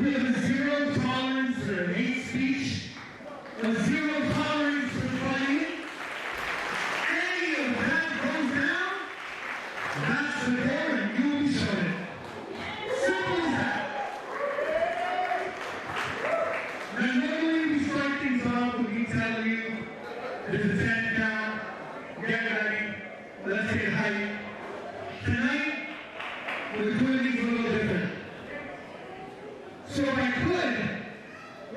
We have a zero tolerance for hate speech, a zero tolerance for fighting. Any of that goes down, that's the door and you will be shown it. Simple as that. Now normally we start things off with me telling you, there's a 10 down, get ready, let's get hyped. Tonight, we're doing things a little different. So if I could,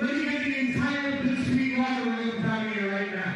let me get the entire Blitzkrieg locker room down here right now.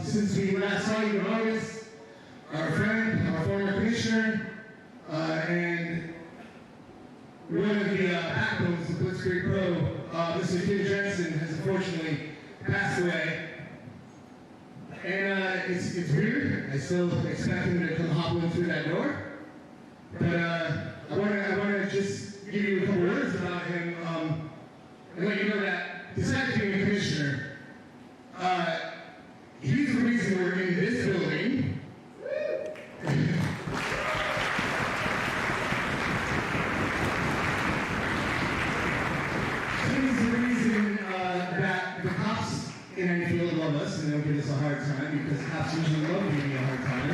Since we last saw you in August, our friend, our former commissioner, and one of the backbones of Blitzkrieg Pro, Mr. Jensen, has unfortunately passed away. And it's weird. I still expect him to come hobbling through that door. But I want to just give you a couple words about him and let you know that besides being a commissioner, he's the reason we're in this building. He's the reason that the cops in Enfield love us and they'll give us a hard time because cops usually love giving me a hard time.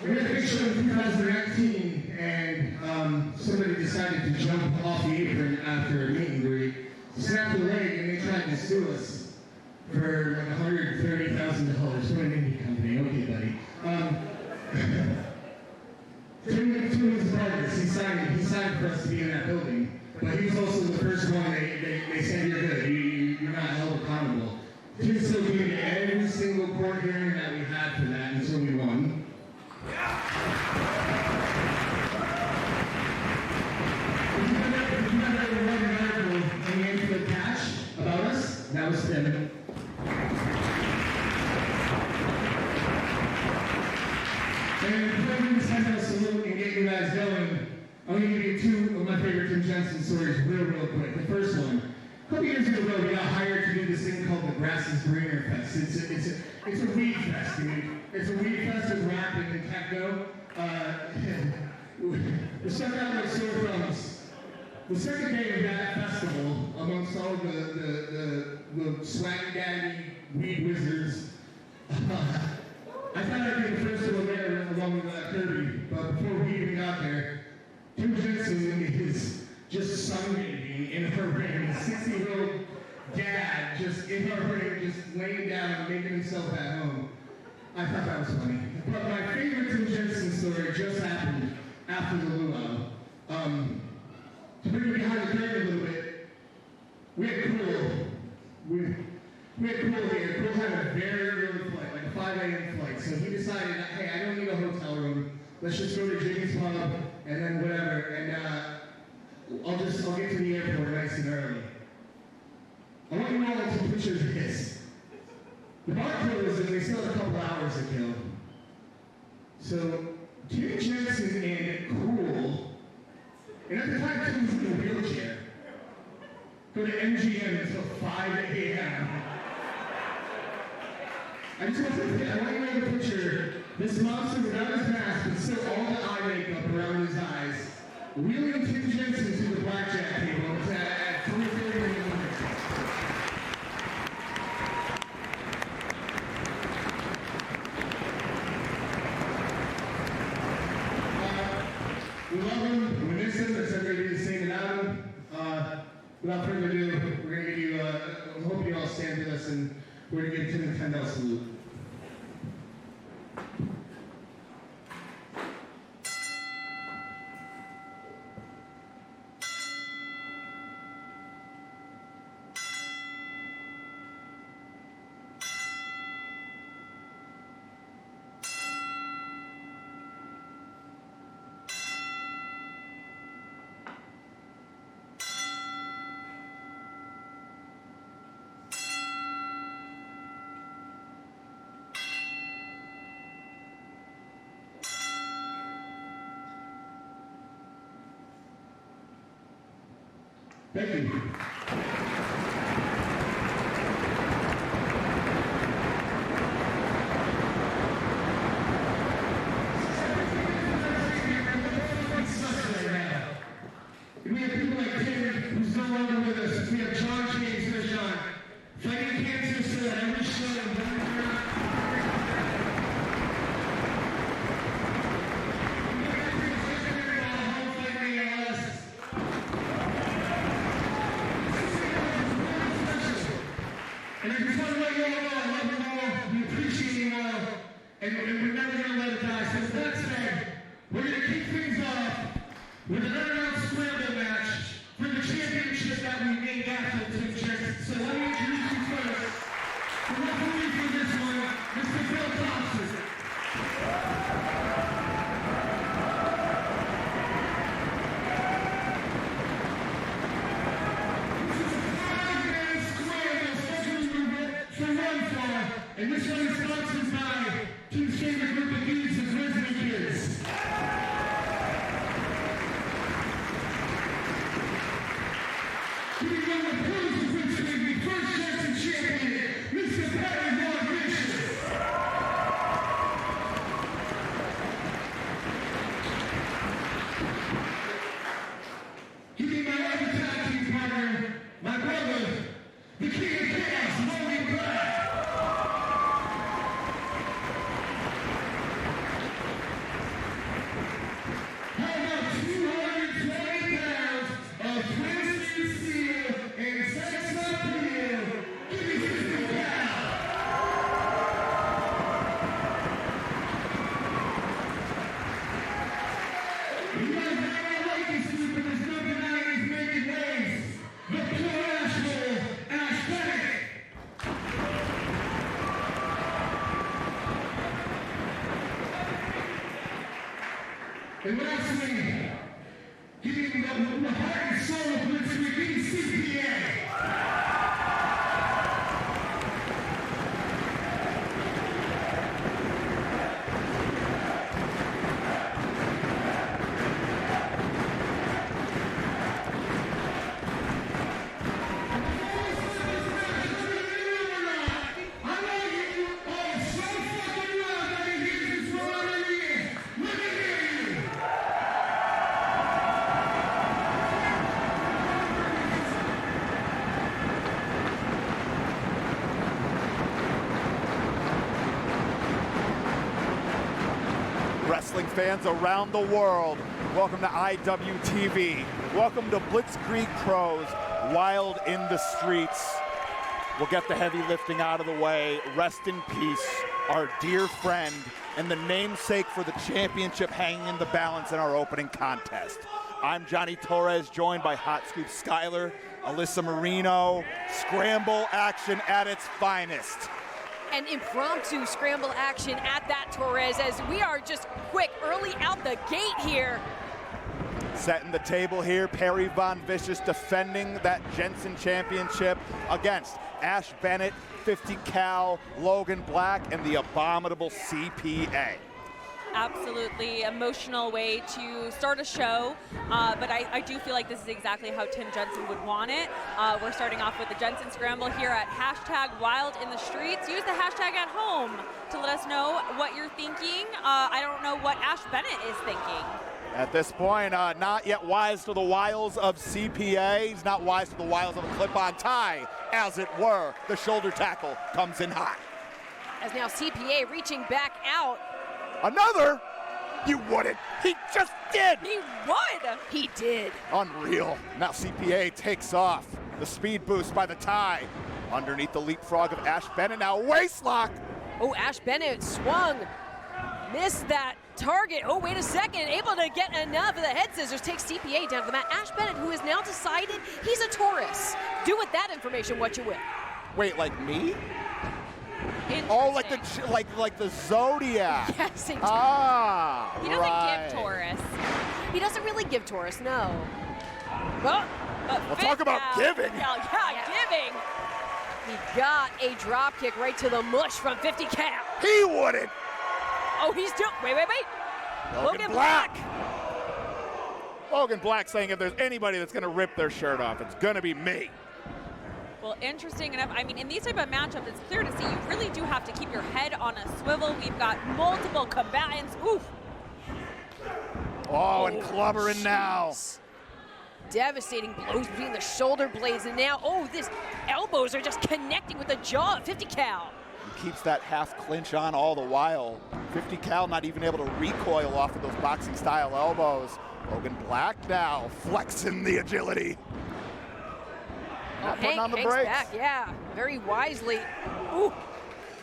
We had a picture in 2019 and somebody decided to jump off the apron after a meet and greet, snapped a leg, and they tried to sue us for like $130,000 for an indie company. Okay, buddy. Two of his brothers, he signed for us to be in that building, but he was also the first one they said you're good, you're not held accountable. He was still doing every single court hearing that we had for that until we won. If you ever read an article in the Enfield Patch about us, that was Bennett. And before we send out a salute and get you guys going, I'm going to give you two of my favorite Tim Jensen stories real quick. The first one, a couple years ago, we got hired to do this thing called the Grass is Greener Fest. It's a weed fest, dude. It's a weed fest with rap and techno. We're stuck out like sore thumbs. The second day of that festival, amongst all the swag daddy weed wizards, I thought I'd be the first one there along with Kirby, but before we even got there, Tim Jensen is just sunbathing in her ring, a 60-year-old dad just in her ring, just laying down and making himself at home. I thought that was funny. But my favorite Tim Jensen story just happened after the luau. To bring you behind the curtain a little bit, we had Cool. We had Cool here. Cool had a very early flight, like a 5 a.m. flight. So he decided, hey, I don't need a hotel room. Let's just go to Jimmy's Pub and then whatever. And I'll get to the airport nice and early. I want you all to take pictures of this. The bar closed and they still have a couple hours to kill. So Tim Jensen and Cool, and at the time Tim was in a wheelchair, go to MGM until 5 a.m. I want you to take a picture. This monster without his mask, but still all the eye makeup around his eyes, wheeling Tim Jensen to the blackjack table at 3:30 in the morning. salute. Thank you. We have people like Tim, who's no longer with us. We have John James, there's John. Fighting cancer so that every show and I just want to let you all know I love you all, we appreciate you all, and we're never going to let it die. So with that said, we're going to kick things off with an unannounced scramble match for the championship that we named after Team Jensen. So let me introduce you first. The referee for this one, Mr. Thompson. And this one is sponsored by Team's favorite group of kids, the Grizzly Kids. Giving them the pose of Blitzkrieg, the first Jensen champion, Mr. Bedlam. Giving my other tag team partner, my brother, the king of chaos, Logan. And lastly, giving the heart and soul of Blitzkrieg, CPA. Wrestling fans around the world, welcome to IWTV. Welcome to Blitzkrieg Pros, Wild in the Streets. We'll get the heavy lifting out of the way. Rest in peace, our dear friend, and the namesake for the championship hanging in the balance in our opening contest. I'm Johnny Torres, joined by Hot Scoop Skylar, Alyssa Marino. Scramble action at its finest. And impromptu scramble action at that, Torres, as we are just quick, early out the gate here. Setting the table here, Perry Von Vicious defending that Jensen championship against Ash Bennett, 50 cal, Logan Black, and the abominable CPA. Absolutely emotional way to start a show, but I do feel like this is exactly how Tim Jensen would want it. We're starting off with the Jensen Scramble here at #WildInTheStreets. Use the hashtag at home to let us know what you're thinking. I don't know what Ash Bennett is thinking. At this point, not yet wise to the wiles of CPA. He's not wise to the wiles of a clip-on tie, as it were. The shoulder tackle comes in hot. As now CPA reaching back out. Another? You wouldn't. He just did. He would. He did. Unreal. Now CPA takes off. The speed boost by the tie. Underneath the leapfrog of Ash Bennett. Now waist lock. Oh, Ash Bennett swung. Missed that target. Oh, wait a second. Able to get enough of the head scissors. Takes CPA down to the mat. Ash Bennett, who has now decided he's a Torres. Do with that information what you will. Wait, like me? Oh, like the Zodiac. Yes, he He doesn't right. give Torres. He doesn't really give Torres, no. Well, We'll talk about giving. Yeah, giving. he got a drop kick right to the mush from 50 cal. He wouldn't. Oh, he's doing, wait. Logan Black. Logan Black saying if there's anybody that's going to rip their shirt off, it's going to be me. Well, interesting enough, I mean, in these type of matchups, it's clear to see you really do have to keep your head on a swivel. We've got multiple combatants. Oof. Oh, and clubbering now. Devastating blows between the shoulder blades, and now, oh, this elbows are just connecting with the jaw of 50 cal. He keeps that half clinch on all the while. 50 cal not even able to recoil off of those boxing style elbows. Logan Black now flexing the agility. Not putting on the Hank's brakes. back, yeah, very wisely. Ooh,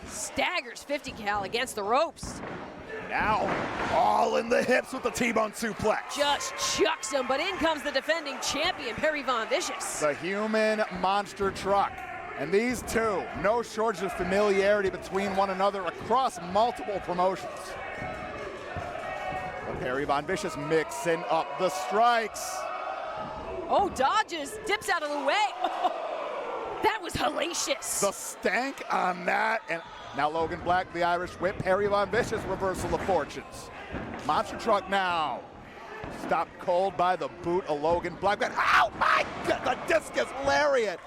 staggers 50 cal against the ropes. Now, all in the hips with the T-bone suplex. Just chucks him, but in comes the defending champion, Perry Von Vicious. The human monster truck. And these two, no shortage of familiarity between one another across multiple promotions. But Perry Von Vicious mixing up the strikes. Oh, dodges, dips out of the way. That was hellacious. The stank on that, and now Logan Black, the Irish whip, Perry Von Vicious, reversal of fortunes. Monster truck now. Stopped cold by the boot of Logan Black. Oh my God, the discus lariat.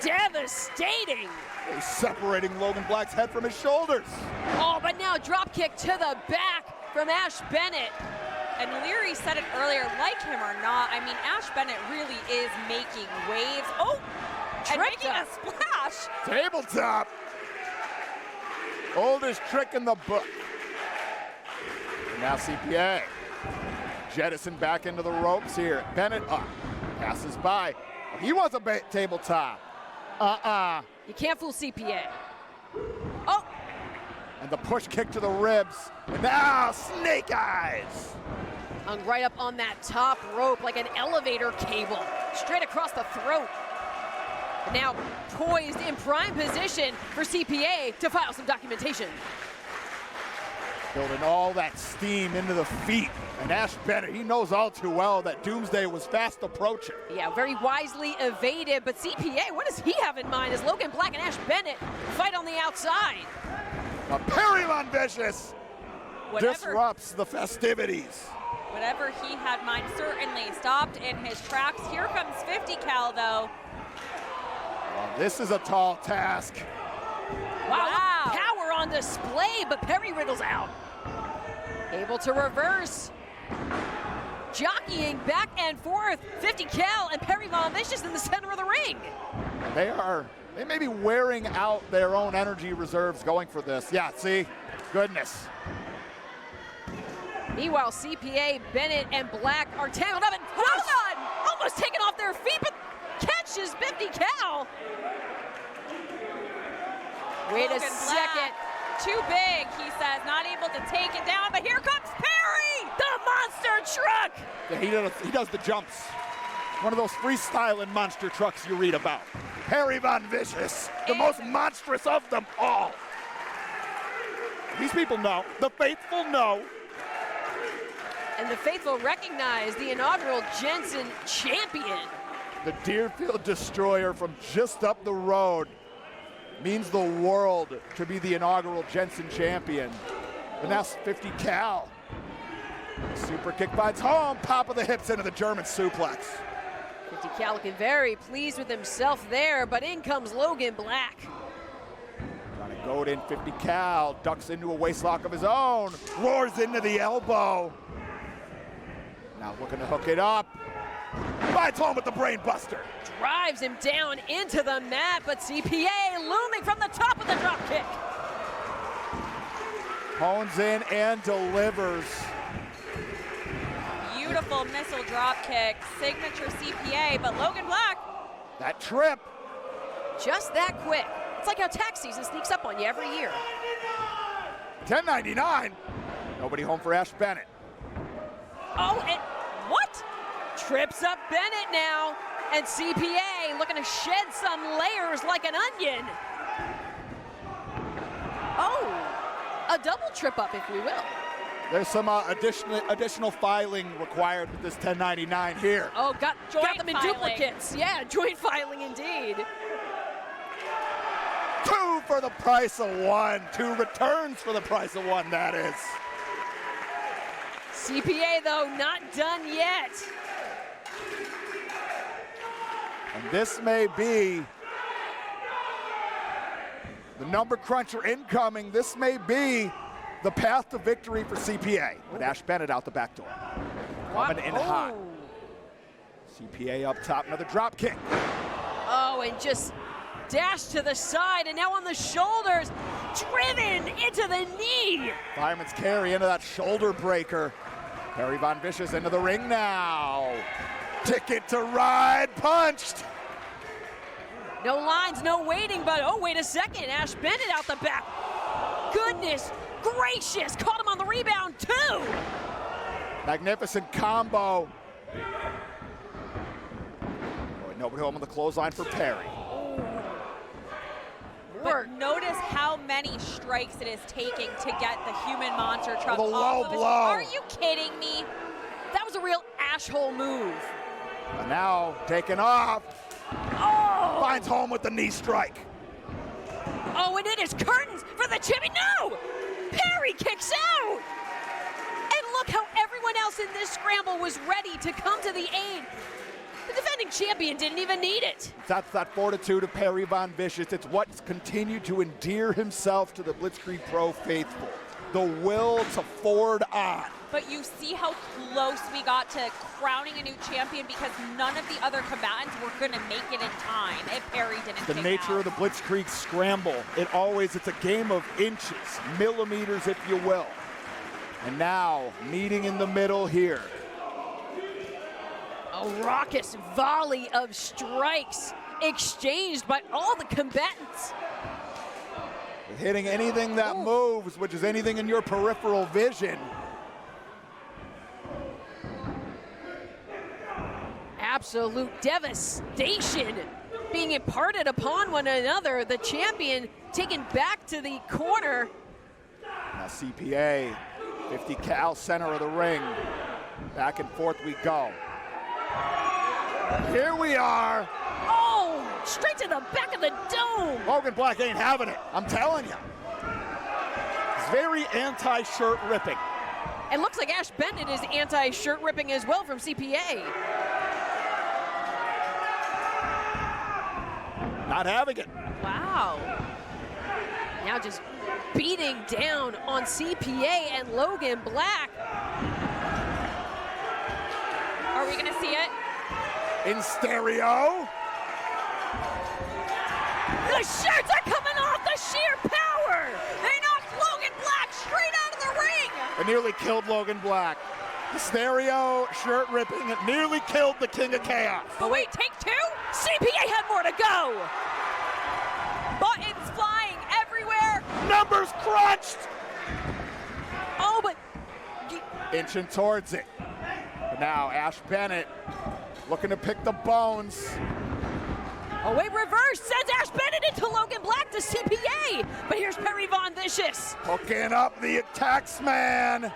Devastating. He's separating Logan Black's head from his shoulders. Oh, but now drop kick to the back from Ash Bennett. And Leary said it earlier, like him or not, I mean, Ash Bennett really is making waves. Oh, and making a splash. Tabletop. Oldest trick in the book. Now CPA. Jettison back into the ropes here. Bennett up. Passes by. He wants a tabletop. You can't fool CPA. Oh, And the push kick to the ribs. And now snake eyes. hung right up on that top rope like an elevator cable, straight across the throat. And now poised in prime position for CPA to file some documentation. Building all that steam into the feet. And Ash Bennett, he knows all too well that Doomsday was fast approaching. Yeah, very wisely evaded, but CPA, what does he have in mind as Logan Black and Ash Bennett fight on the outside? But Perry Von Vicious Whatever, disrupts the festivities. whatever he had in mind certainly stopped in his tracks. Here comes 50 cal though. Well, this is a tall task. Wow, power on display, but Perry wriggles out. Able to reverse. Jockeying back and forth, 50 cal and Perry Von Vicious in the center of the ring. They may be wearing out their own energy reserves going for this. Yeah, see? Goodness. Meanwhile, CPA, Bennett, and Black are tangled up and almost taken off their feet, but catches 50 cal. Wait Logan a second. Black, too big, he says, not able to take it down, but here comes Perry! The monster truck! Yeah, he does the jumps. One of those freestyling monster trucks you read about. Perry Von Vicious, the most monstrous of them all. These people know. The faithful know. And the faithful recognize the inaugural Jensen champion. The Deerfield Destroyer from just up the road means the world to be the inaugural Jensen champion. And that's 50 cal. Super kick finds home, pop of the hips into the German suplex. 50 cal looking very pleased with himself there, but in comes Logan Black. Trying to goad in 50 cal, ducks into a waistlock of his own, roars into the elbow. Now looking to hook it up. Finds home with the brain buster. Drives him down into the mat, but CPA looming from the top of the drop kick. Hones in and delivers. Beautiful missile drop kick, signature CPA, but Logan Black. That trip. Just that quick. It's like how tax season sneaks up on you every year. 10.99. Nobody home for Ash Bennett. Oh, and what? Trips up Bennett now. And CPA looking to shed some layers like an onion. Oh, a double trip up, if we will. There's some additional filing required with this 10.99 here. Oh, got them in filing. duplicates. Yeah, joint filing indeed. 2 for the price of 1. 2 returns for the price of 1, that is. CPA, though, not done yet. And this may be the number cruncher incoming. This may be the path to victory for CPA. With Ash Bennett out the back door. Coming in hot. CPA up top, another drop kick. Oh, and just dashed to the side, and now on the shoulders, driven into the knee. Fireman's carry into that shoulder breaker. Perry Von Vicious into the ring now. Ticket to ride, punched. No lines, no waiting, but oh, wait a second. Ash Bennett out the back. Goodness gracious, caught him on the rebound too. Magnificent combo. Nobody home on the clothesline for Perry. But notice how many strikes it is taking to get the human monster truck The low off of his. blow. Are you kidding me? That was a real Ash-hole move. And now taken off. Oh! Finds home with the knee strike. Oh, and it is curtains for the champion. No! Perry kicks out! And look how everyone else in this scramble was ready to come to the aid. The defending champion didn't even need it. That's that fortitude of Perry Von Vicious. It's what's continued to endear himself to the Blitzkrieg Pro faithful. The will to forward on. But you see how close we got to crowning a new champion because none of the other combatants were going to make it in time if Perry didn't The kick nature out. of the Blitzkrieg scramble. It's a game of inches, millimeters if you will. And now, meeting in the middle here. A raucous volley of strikes exchanged by all the combatants. Hitting anything that moves, which is anything in your peripheral vision. Absolute devastation being imparted upon one another. The champion taken back to the corner. Now CPA, 50 cal center of the ring. Back and forth we go. Here we are. Oh, straight to the back of the dome. Logan Black ain't having it, I'm telling you. He's very anti-shirt ripping. It looks like Ash Bennett is anti-shirt ripping as well from CPA. Not having it. Wow. Now just beating down on CPA and Logan Black. Are we going to see it? In stereo. The shirts are coming off, the sheer power. They knocked Logan Black straight out of the ring. It nearly killed Logan Black. The stereo shirt ripping, it nearly killed the King of Chaos. But wait, take two? CPA had more to go. Buttons flying everywhere. Numbers crunched. Oh, but Inching towards it. But now Ash Bennett looking to pick the bones. oh wait, reverse sends Ash Bennett into Logan Black to CPA. But here's Perry Von Vicious. Hooking up the attacks man.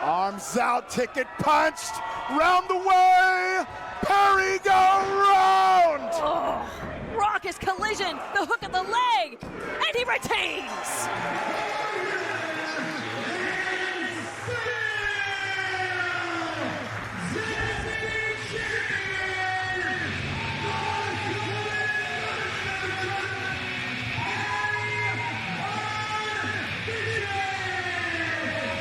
Arms out, ticket punched. Round the way. Perry go round. Oh, raucous collision, the hook of the leg, and he retains.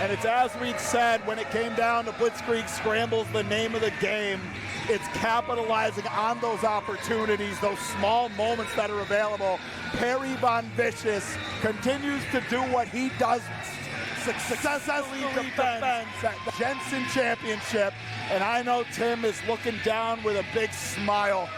And it's as we'd said when it came down to Blitzkrieg Scrambles, the name of the game. It's capitalizing on those opportunities, those small moments that are available. Perry Von Vicious continues to do what he does, successfully defends that Jensen championship. And I know Tim is looking down with a big smile.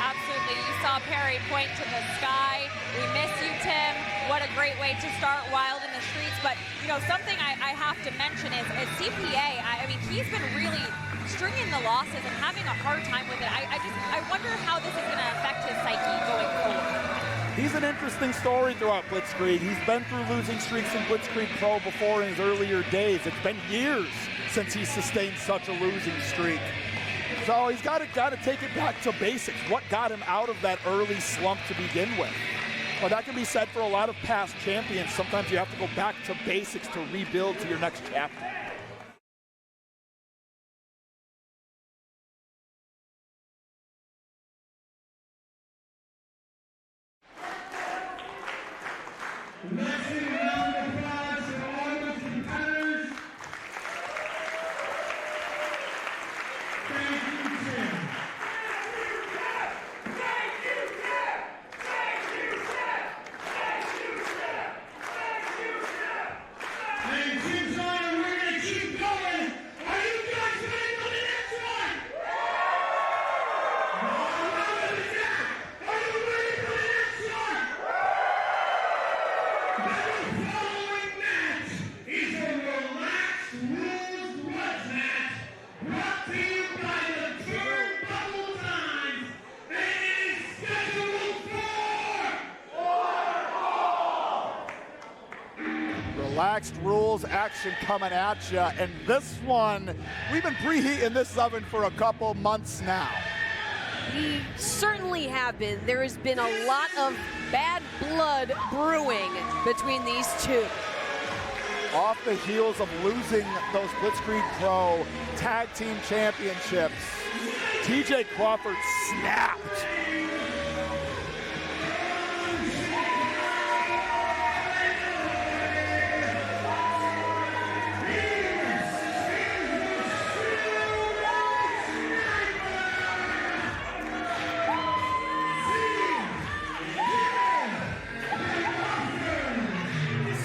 Absolutely. You saw Perry point to the sky. We miss you, Tim. What a great way to start Wild in the Streets. But, you know, something I have to mention is CPA. I mean, he's been really stringing the losses and having a hard time with it. I wonder how this is going to affect his psyche going forward. He's an interesting story throughout Blitzkrieg. He's been through losing streaks in Blitzkrieg Pro before in his earlier days. It's been years since he's sustained such a losing streak. So he's got to take it back to basics. What got him out of that early slump to begin with? Well, that can be said for a lot of past champions. Sometimes you have to go back to basics to rebuild to your next chapter. Relaxed rules action coming at you, and this one, we've been preheating this oven for a couple months now. We certainly have been. There has been a lot of bad blood brewing between these two. Off the heels of losing those Blitzkrieg Pro Tag Team Championships, TJ Crawford snapped.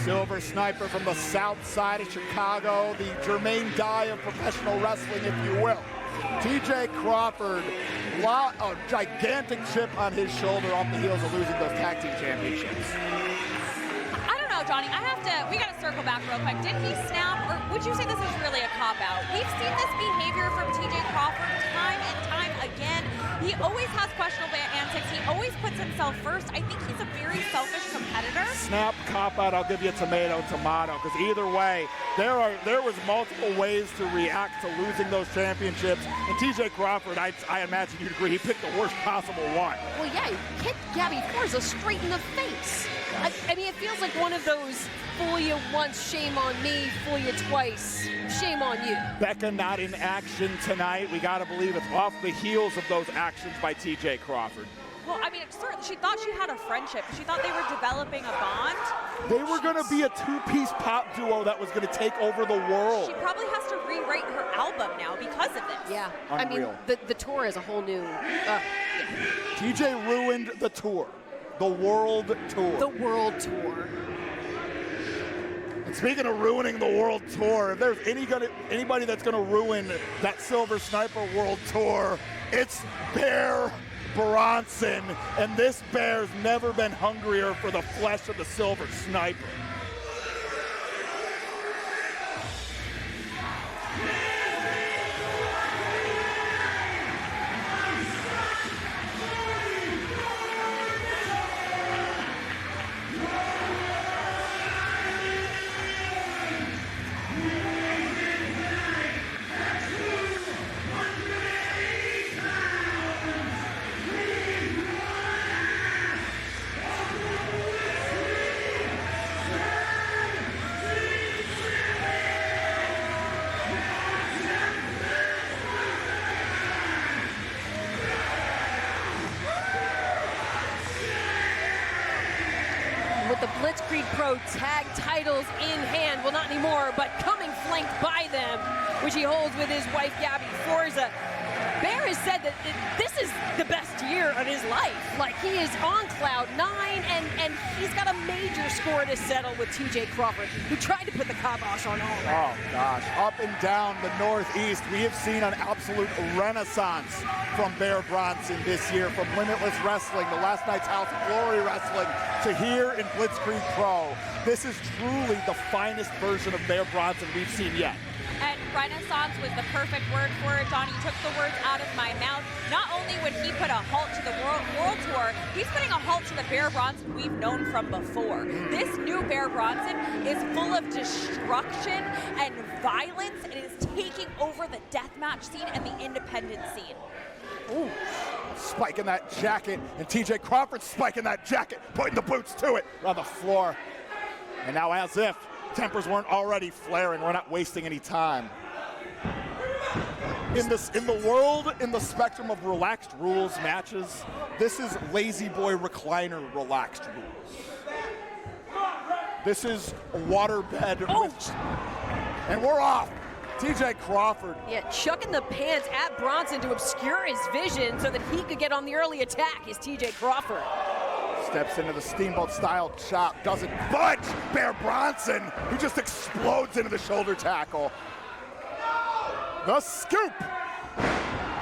Silver Sniper from the south side of Chicago, the Jermaine Dye of professional wrestling, if you will. TJ Crawford, a gigantic chip on his shoulder off the heels of losing those tag team championships. I don't know, Johnny. We got to circle back real quick. Did he snap, or would you say this is really a cop-out? We've seen this behavior from TJ Crawford time and time again. He always has questionable antics. He always puts himself first. I think he's a very selfish competitor. Snap, cop-out, I'll give you tomato, because either way, there was multiple ways to react to losing those championships. And TJ Crawford, I imagine you'd agree, he picked the worst possible one. Well, yeah, he hit Gabby Forza straight in the face. I mean, it feels like one of those fool you once, shame on me, fool you twice, shame on you. Becca not in action tonight. We got to believe it's off the heels of those actions by TJ Crawford. Well, I mean, certainly she thought she had a friendship. She thought they were developing a bond. They were going to be a two-piece pop duo that was going to take over the world. She probably has to rewrite her album now because of this. Yeah, Unreal. I mean, the tour is a whole new... TJ ruined the tour. The world tour. The world tour. And speaking of ruining the world tour, if there's anybody that's going to ruin that Silver Sniper world tour, it's Bear Bronson. And this bear's never been hungrier for the flesh of the Silver Sniper. The Blitzkrieg Pro tag titles in hand. Well, not anymore, but coming flanked by them, which he holds with his wife, Gabby Forza. Bear has said that this is the best year of his life. Like, he is on cloud 9, and he's got a major score to settle with TJ Crawford, who tried to put the kibosh on all that. Oh, gosh. Up and down the Northeast, we have seen an absolute renaissance from Bear Bronson this year, from Limitless Wrestling, the last night's House of Glory Wrestling, to here in Blitzkrieg Pro. This is truly the finest version of Bear Bronson we've seen yet. And renaissance was the perfect word for it, Johnny. You took the words out of my mouth. Not only would he put a halt to the World Tour, he's putting a halt to the Bear Bronson we've known from before. This new Bear Bronson is full of destruction and violence, and it is taking over the deathmatch scene and the independent scene. Ooh, spiking that jacket, and TJ Crawford spiking that jacket, putting the boots to it on the floor. And now, as if tempers weren't already flaring, we're not wasting any time. In the world, in the spectrum of relaxed rules matches, this is lazy boy recliner relaxed rules. This is a waterbed, and we're off. TJ Crawford. Yeah, chucking the pants at Bronson to obscure his vision so that he could get on the early attack is TJ Crawford. Steps into the steamboat-style chop, doesn't budge. Bear Bronson, who just explodes into the shoulder tackle. The scoop,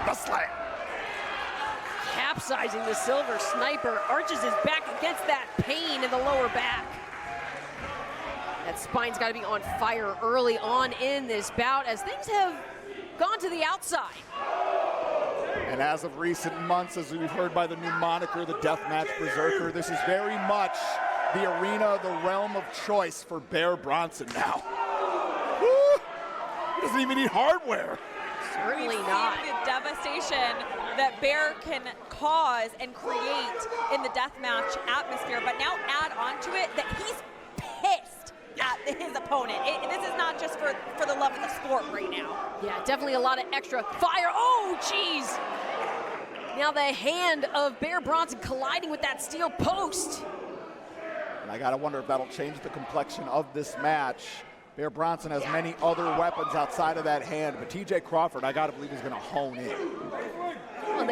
the slam. Capsizing the Silver Sniper, arches his back against that pain in the lower back. That spine's got to be on fire early on in this bout as things have gone to the outside. And as of recent months, as we've heard by the new moniker, the Deathmatch Berserker, this is very much the arena, the realm of choice for Bear Bronson now. Woo! He doesn't even need hardware. Certainly We've not. seen the devastation that Bear can cause and create in the deathmatch atmosphere, but now add on to it that he's pissed at his opponent. This is not just for the love of the sport right now. Yeah, definitely a lot of extra fire. Oh, jeez. Now the hand of Bear Bronson colliding with that steel post. And I gotta wonder if that'll change the complexion of this match. Bear Bronson has many other weapons outside of that hand, but TJ Crawford, I gotta believe, is gonna hone in. Well,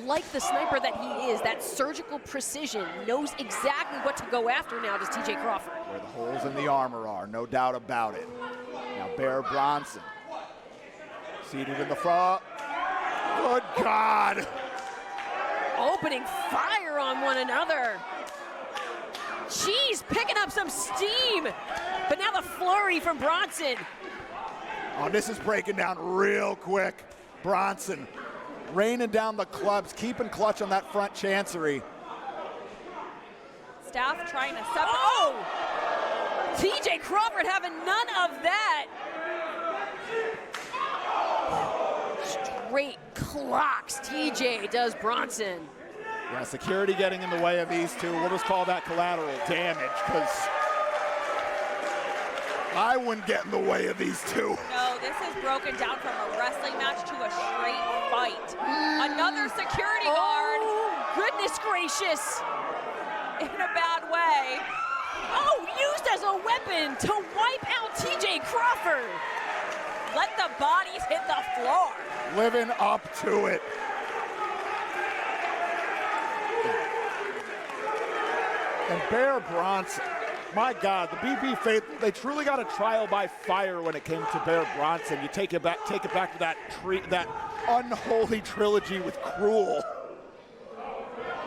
like the sniper that he is, that surgical precision, knows exactly what to go after now, does TJ Crawford. Where the holes in the armor are, no doubt about it. Now Bear Bronson, seated in the front. Good God! Opening fire on one another. Jeez, picking up some steam. But now the flurry from Bronson. Oh, this is breaking down real quick. Bronson raining down the clubs, keeping clutch on that front chancery. Staff trying to separate. Oh! TJ Crawford having none of that. Straight clocks TJ does Bronson. Yeah, security getting in the way of these two. We'll just call that collateral damage, because I wouldn't get in the way of these two. No, this is broken down from a wrestling match to a straight fight. Another security guard. Oh, goodness gracious. In a bad way. Oh, used as a weapon to wipe out TJ Crawford. Let the bodies hit the floor. Living up to it. And Bear Bronson, my God, the BB faithful, they truly got a trial by fire when it came to Bear Bronson. You take it back to that unholy trilogy with Cruel.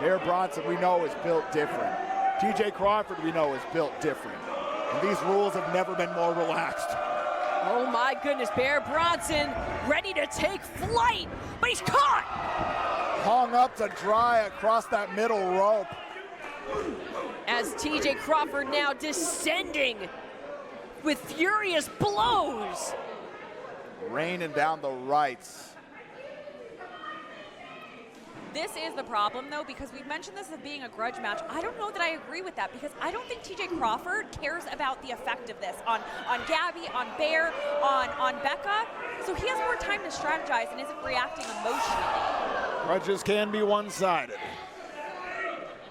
Bear Bronson, we know, is built different. TJ Crawford, we know, is built different. And these rules have never been more relaxed. Oh my goodness, Bear Bronson ready to take flight, but he's caught. Hung up to dry across that middle rope. As TJ Crawford now descending with furious blows. Raining down the rights. This is the problem, though, because we've mentioned this as being a grudge match. I don't know that I agree with that, because I don't think TJ Crawford cares about the effect of this on Gabby, on Bear, on Becca. So he has more time to strategize and isn't reacting emotionally. Grudges can be one-sided.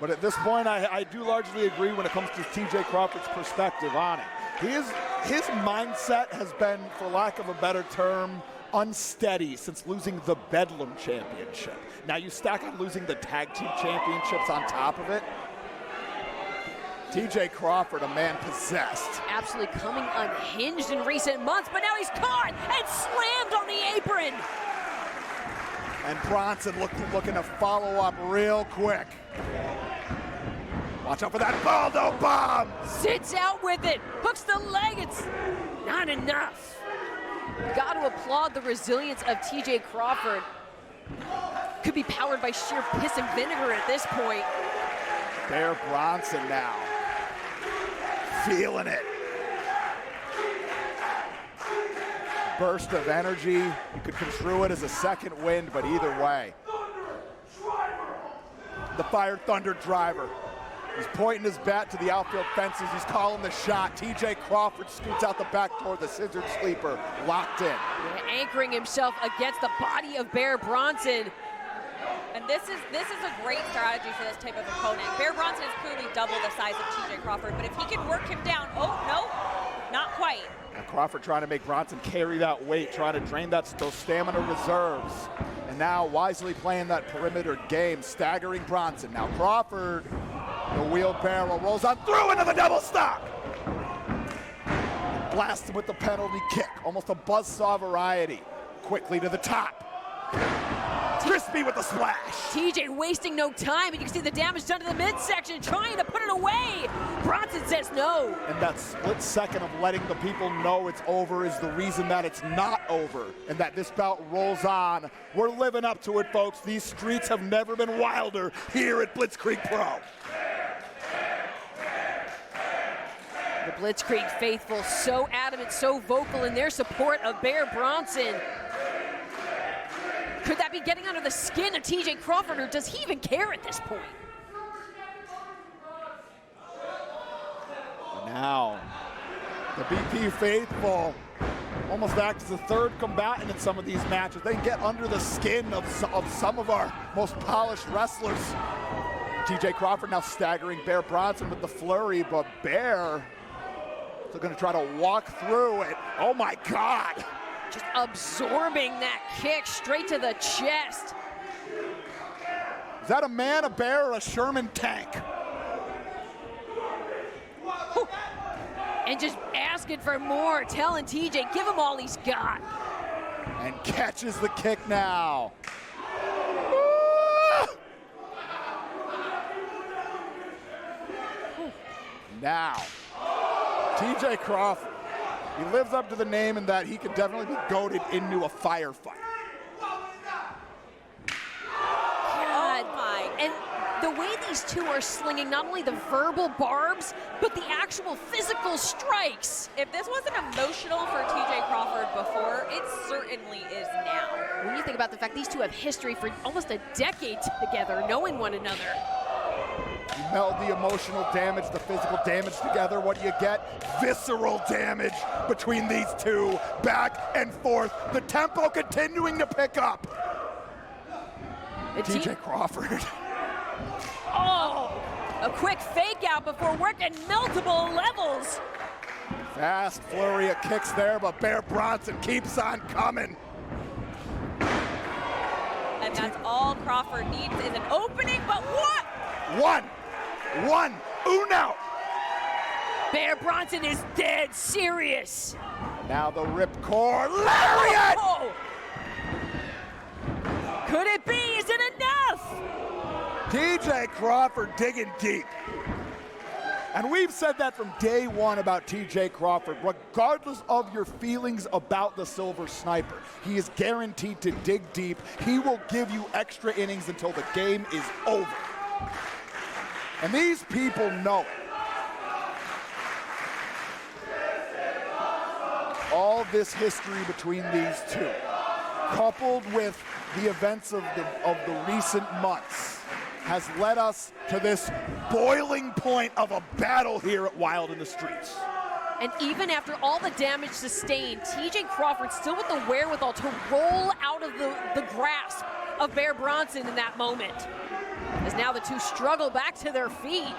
But at this point, I do largely agree when it comes to TJ Crawford's perspective on it. His mindset has been, for lack of a better term, unsteady since losing the Bedlam championship. Now you stack on losing the tag team championships on top of it. TJ Crawford, a man possessed. Absolutely coming unhinged in recent months, but now he's caught and slammed on the apron. And Bronson looking to follow up real quick. Watch out for that Baldo bomb! Sits out with it, hooks the leg, it's not enough. Got to applaud the resilience of TJ Crawford. Could be powered by sheer piss and vinegar at this point. Bear Bronson now. Feeling it. Burst of energy. You could construe it as a second wind, but either way. The Fire Thunder driver. He's pointing his bat to the outfield fences. He's calling the shot. TJ Crawford scoots out the back door. The scissored sleeper locked in. Yeah, anchoring himself against the body of Bear Bronson. And this is a great strategy for this type of opponent. Bear Bronson is clearly double the size of TJ Crawford, but if he can work him down, oh, no, not quite. Now Crawford trying to make Bronson carry that weight, trying to drain those stamina reserves. And now wisely playing that perimeter game, staggering Bronson. Now Crawford, the wheelbarrow rolls on through into the double stock. Blasts him with the penalty kick, almost a buzzsaw variety. Quickly to the top. Crispy with the splash. TJ wasting no time, and you can see the damage done to the midsection, trying to put it away. Bronson says no. And that split second of letting the people know it's over is the reason that it's not over, and that this bout rolls on. We're living up to it, folks. These streets have never been wilder here at Blitzkrieg Pro. The Blitzkrieg faithful so adamant, so vocal in their support of Bear Bronson. Could that be getting under the skin of TJ Crawford, or does he even care at this point? Now, the BP faithful almost act as a third combatant in some of these matches. They get under the skin of some of our most polished wrestlers. TJ Crawford now staggering Bear Bronson with the flurry, but Bear still gonna try to walk through it. Oh my God! Just absorbing that kick straight to the chest. Is that a man, a bear, or a Sherman tank? Whew. And just asking for more, telling TJ, give him all he's got. And catches the kick now. Now, TJ Crawford. He lives up to the name in that he could definitely be goaded into a firefight. God. And the way these two are slinging not only the verbal barbs, but the actual physical strikes. If this wasn't emotional for TJ Crawford before, it certainly is now. When you think about the fact these two have history for almost a decade together, knowing one another. You meld the emotional damage, the physical damage together. What do you get? Visceral damage between these two, back and forth. The tempo continuing to pick up. TJ Crawford. Oh, a quick fake out before working multiple levels. Fast flurry of kicks there, but Bear Bronson keeps on coming. And that's all Crawford needs is an opening, but what? One, uno. Bear Bronson is dead serious. Now the ripcord lariat. Oh. Could it be? Is it enough? TJ Crawford digging deep. And we've said that from day one about TJ Crawford. Regardless of your feelings about the Silver Sniper, he is guaranteed to dig deep. He will give you extra innings until the game is over. And these people know it. All this history between these two, coupled with the events of the recent months, has led us to this boiling point of a battle here at Wild in the Streets. And even after all the damage sustained, TJ Crawford still with the wherewithal to roll out of the grasp of Bear Bronson in that moment. As now the two struggle back to their feet.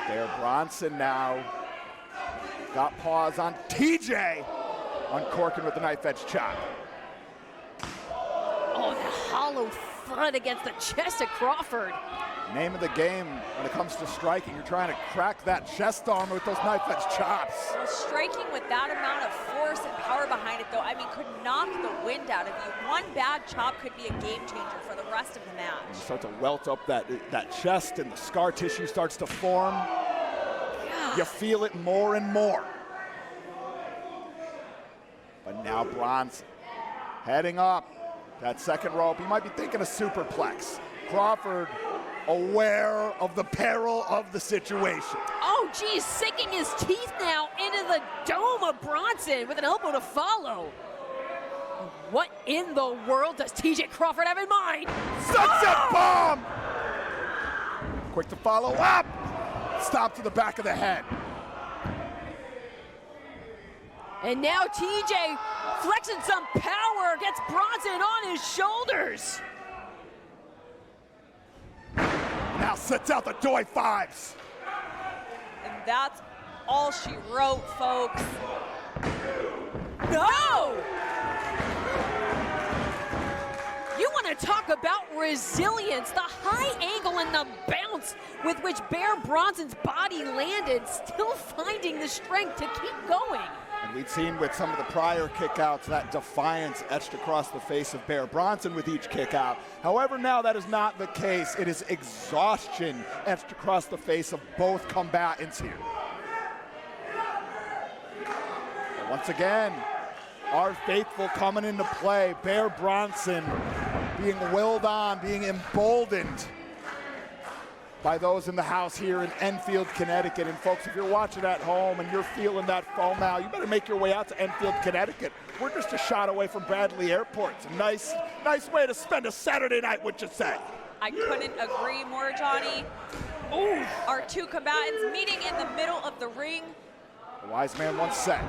Bear Bronson now got paws on TJ. uncorking with the knife edge chop. Oh, that hollow thud against the chest of Crawford. Name of the game when it comes to striking. You're trying to crack that chest armor with those knife edge chops. Well, striking with that amount of force and power behind it, though, I mean, could knock the wind out of you. One bad chop could be a game changer for the rest of the match. You start to welt up that chest, and the scar tissue starts to form. Yeah. You feel it more and more. But now Bronson heading up that second rope. He might be thinking a superplex. Crawford aware of the peril of the situation. Oh, geez, sinking his teeth now into the dome of Bronson with an elbow to follow. What in the world does TJ Crawford have in mind? Sunset bomb! Quick to follow up. Stop to the back of the head. And now TJ flexing some power, gets Bronson on his shoulders. Now sets out the Doi fives. And that's all she wrote, folks. No! You want to talk about resilience, the high angle and the bounce with which Bear Bronson's body landed, still finding the strength to keep going. And we'd seen with some of the prior kickouts that defiance etched across the face of Bear Bronson with each kickout. However, now that is not the case. It is exhaustion etched across the face of both combatants here. But once again, our faithful coming into play. Bear Bronson being willed on, being emboldened by those in the house here in Enfield, Connecticut. And folks, if you're watching at home and you're feeling that foam now, you better make your way out to Enfield, Connecticut. We're just a shot away from Bradley Airport. It's a nice way to spend a Saturday night, would you say? I couldn't agree more, Johnny. Ooh, our two combatants meeting in the middle of the ring. The wise man once said,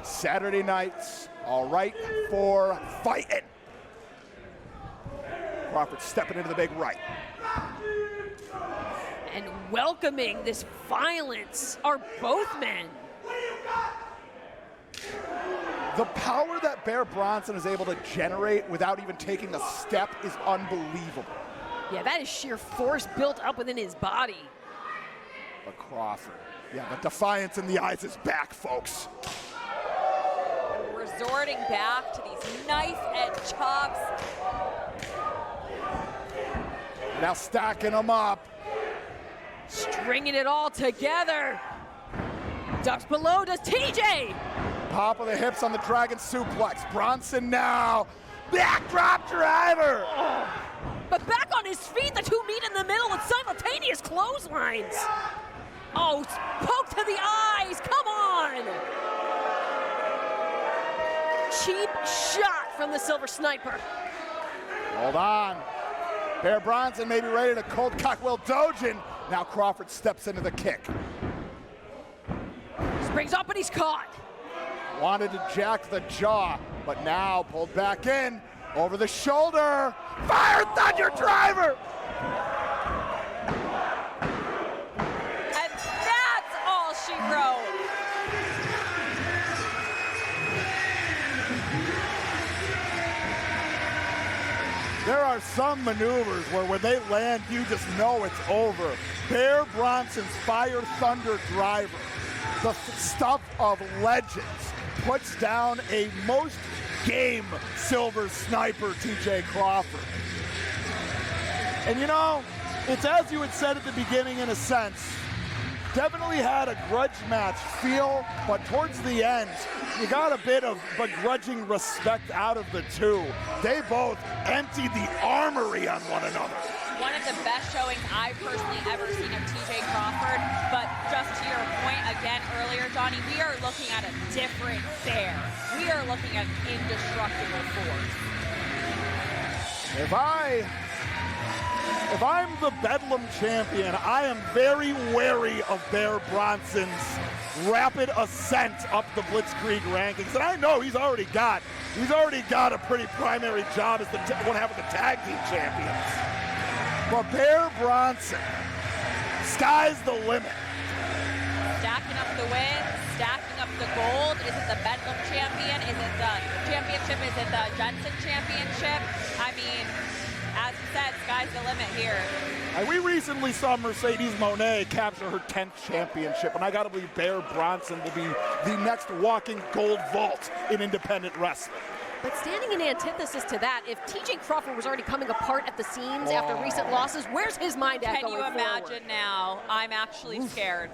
Saturday nights, all right for fighting. Crawford stepping into the big right. And welcoming this violence are both men. The power that Bear Bronson is able to generate without even taking a step is unbelievable. Yeah, that is sheer force built up within his body. But Crawford, yeah, the defiance in the eyes is back, folks. Resorting back to these knife edge chops. Now stacking them up. Stringing it all together. Ducks below does TJ. Pop of the hips on the Dragon suplex. Bronson now. Backdrop driver. Oh. But back on his feet, the two meet in the middle with simultaneous clotheslines. Oh, poke to the eyes. Come on. Cheap shot from the Silver Sniper. Hold on. Bear Bronson may be ready to cold cock Will Dojin. Now Crawford steps into the kick. Springs up and he's caught. Wanted to jack the jaw, but now pulled back in. Over the shoulder. Fire Thunder driver. And that's all she wrote. There are some maneuvers where when they land, you just know it's over. Bear Bronson's Fire Thunder driver, the stuff of legends, puts down a most game Silver Sniper, TJ Crawford. And you know, it's as you had said at the beginning in a sense, definitely had a grudge match feel, but towards the end, you got a bit of begrudging respect out of the two. They both emptied the armory on one another. One of the best showings I've personally ever seen of TJ Crawford, but just to your point again earlier, Johnny, we are looking at a different Bear. We are looking at indestructible force. If I'm the Bedlam champion, I am very wary of Bear Bronson's rapid ascent up the Blitzkrieg rankings. And I know he's already got a pretty primary job as one half of the tag team champions. But Bear Bronson, sky's the limit. Stacking up the wins, stacking up the gold. Is it the Bedlam champion? Is it championship? Is it the Jensen championship? I mean, as you said, sky's the limit here. We recently saw Mercedes Moné capture her 10th championship, and I gotta believe Bronson will be the next walking gold vault in independent wrestling. But standing in antithesis to that, if TJ Crawford was already coming apart at the seams after recent losses, where's his mind at going forward? Can you imagine now? I'm actually scared.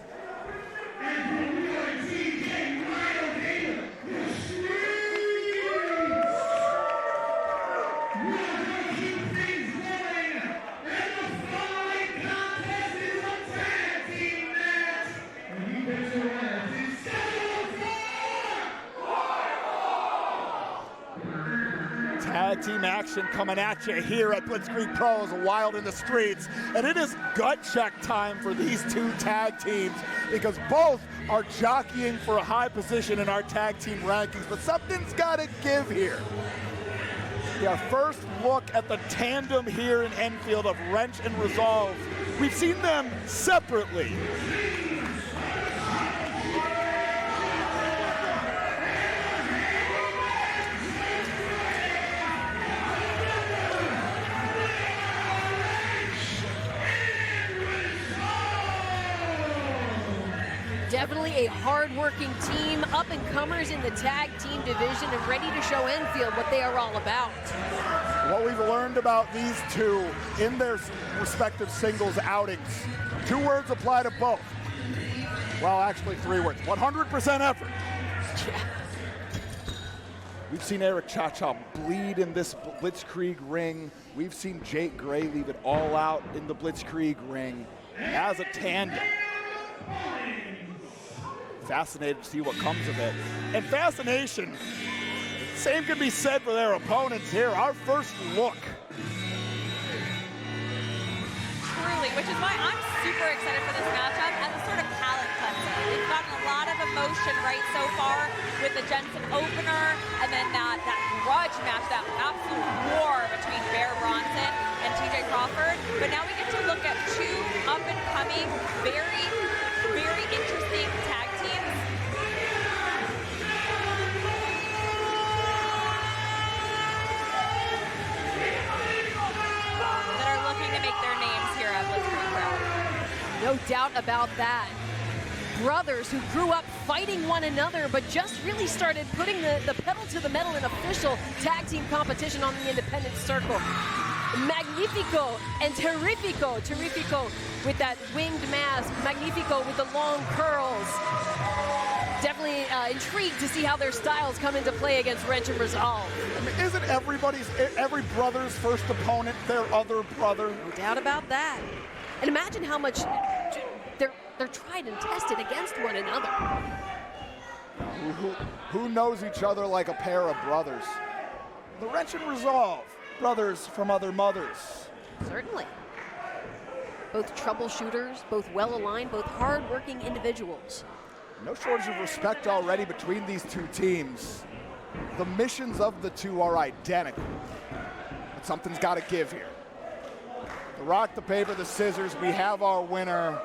Tag team action coming at you here at Blitzkrieg Pros, Wild in the Streets. And it is gut check time for these two tag teams because both are jockeying for a high position in our tag team rankings, but something's got to give here. Our first look at the tandem here in Enfield of Wrench and Resolve. We've seen them separately. Definitely a hard-working team, up-and-comers in the tag team division and ready to show Enfield what they are all about. What we've learned about these two in their respective singles outings, 2 words apply to both. Well, actually 3 words, 100% effort. Yeah. We've seen Eric Cha-Cha bleed in this Blitzkrieg ring. We've seen Jake Gray leave it all out in the Blitzkrieg ring as a tandem. Fascinated to see what comes of it. And fascination, same can be said for their opponents here. Our first look. Truly, which is why I'm super excited for this matchup as a sort of palate cleanser. They've gotten a lot of emotion right so far with the Jensen opener and then that grudge match, that absolute war between Bronson and TJ Crawford. But now we get to look at 2 up-and-coming, very, very interesting tag teams. That are looking to make their names here at Blitzkrieg Pro. No doubt about that. Brothers who grew up fighting one another, but just really started putting the pedal to the metal in official tag team competition on the independent circle. Magnifico and Terrifico. Terrifico with that winged mask. Magnifico with the long curls. Definitely intrigued to see how their styles come into play against Wrench and Resolve. I mean, isn't every brother's first opponent their other brother? No doubt about that. And imagine how much they're tried and tested against one another. Who knows each other like a pair of brothers? The Wrench and Resolve, brothers from other mothers. Certainly. Both troubleshooters, both well-aligned, both hard-working individuals. No shortage of respect already between these two teams. The missions of the two are identical, but something's got to give here. The rock, the paper, the scissors, we have our winner.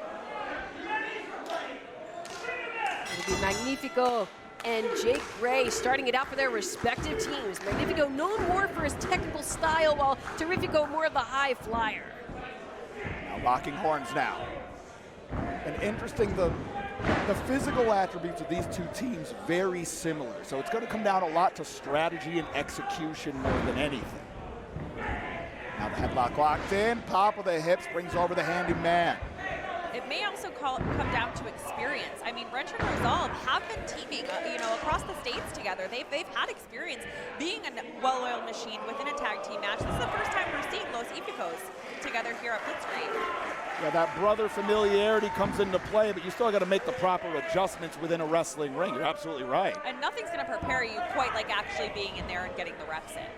It'll be Magnifico and Jake Gray starting it out for their respective teams. Magnifico known more for his technical style, while Terrifico more of the high flyer. Now locking horns now. And interesting, the physical attributes of these two teams very similar. So it's going to come down a lot to strategy and execution more than anything. Now the headlock locked in, pop of the hips brings over the handyman. It may also come down to experience. I mean, Wrench and Resolve have been teaming, across the states together. They've had experience being a well-oiled machine within a tag team match. This is the first time we're seeing Los Ificos together here at Blitzkrieg. Yeah, that brother familiarity comes into play, but you still got to make the proper adjustments within a wrestling ring. You're absolutely right. And nothing's going to prepare you quite like actually being in there and getting the reps in.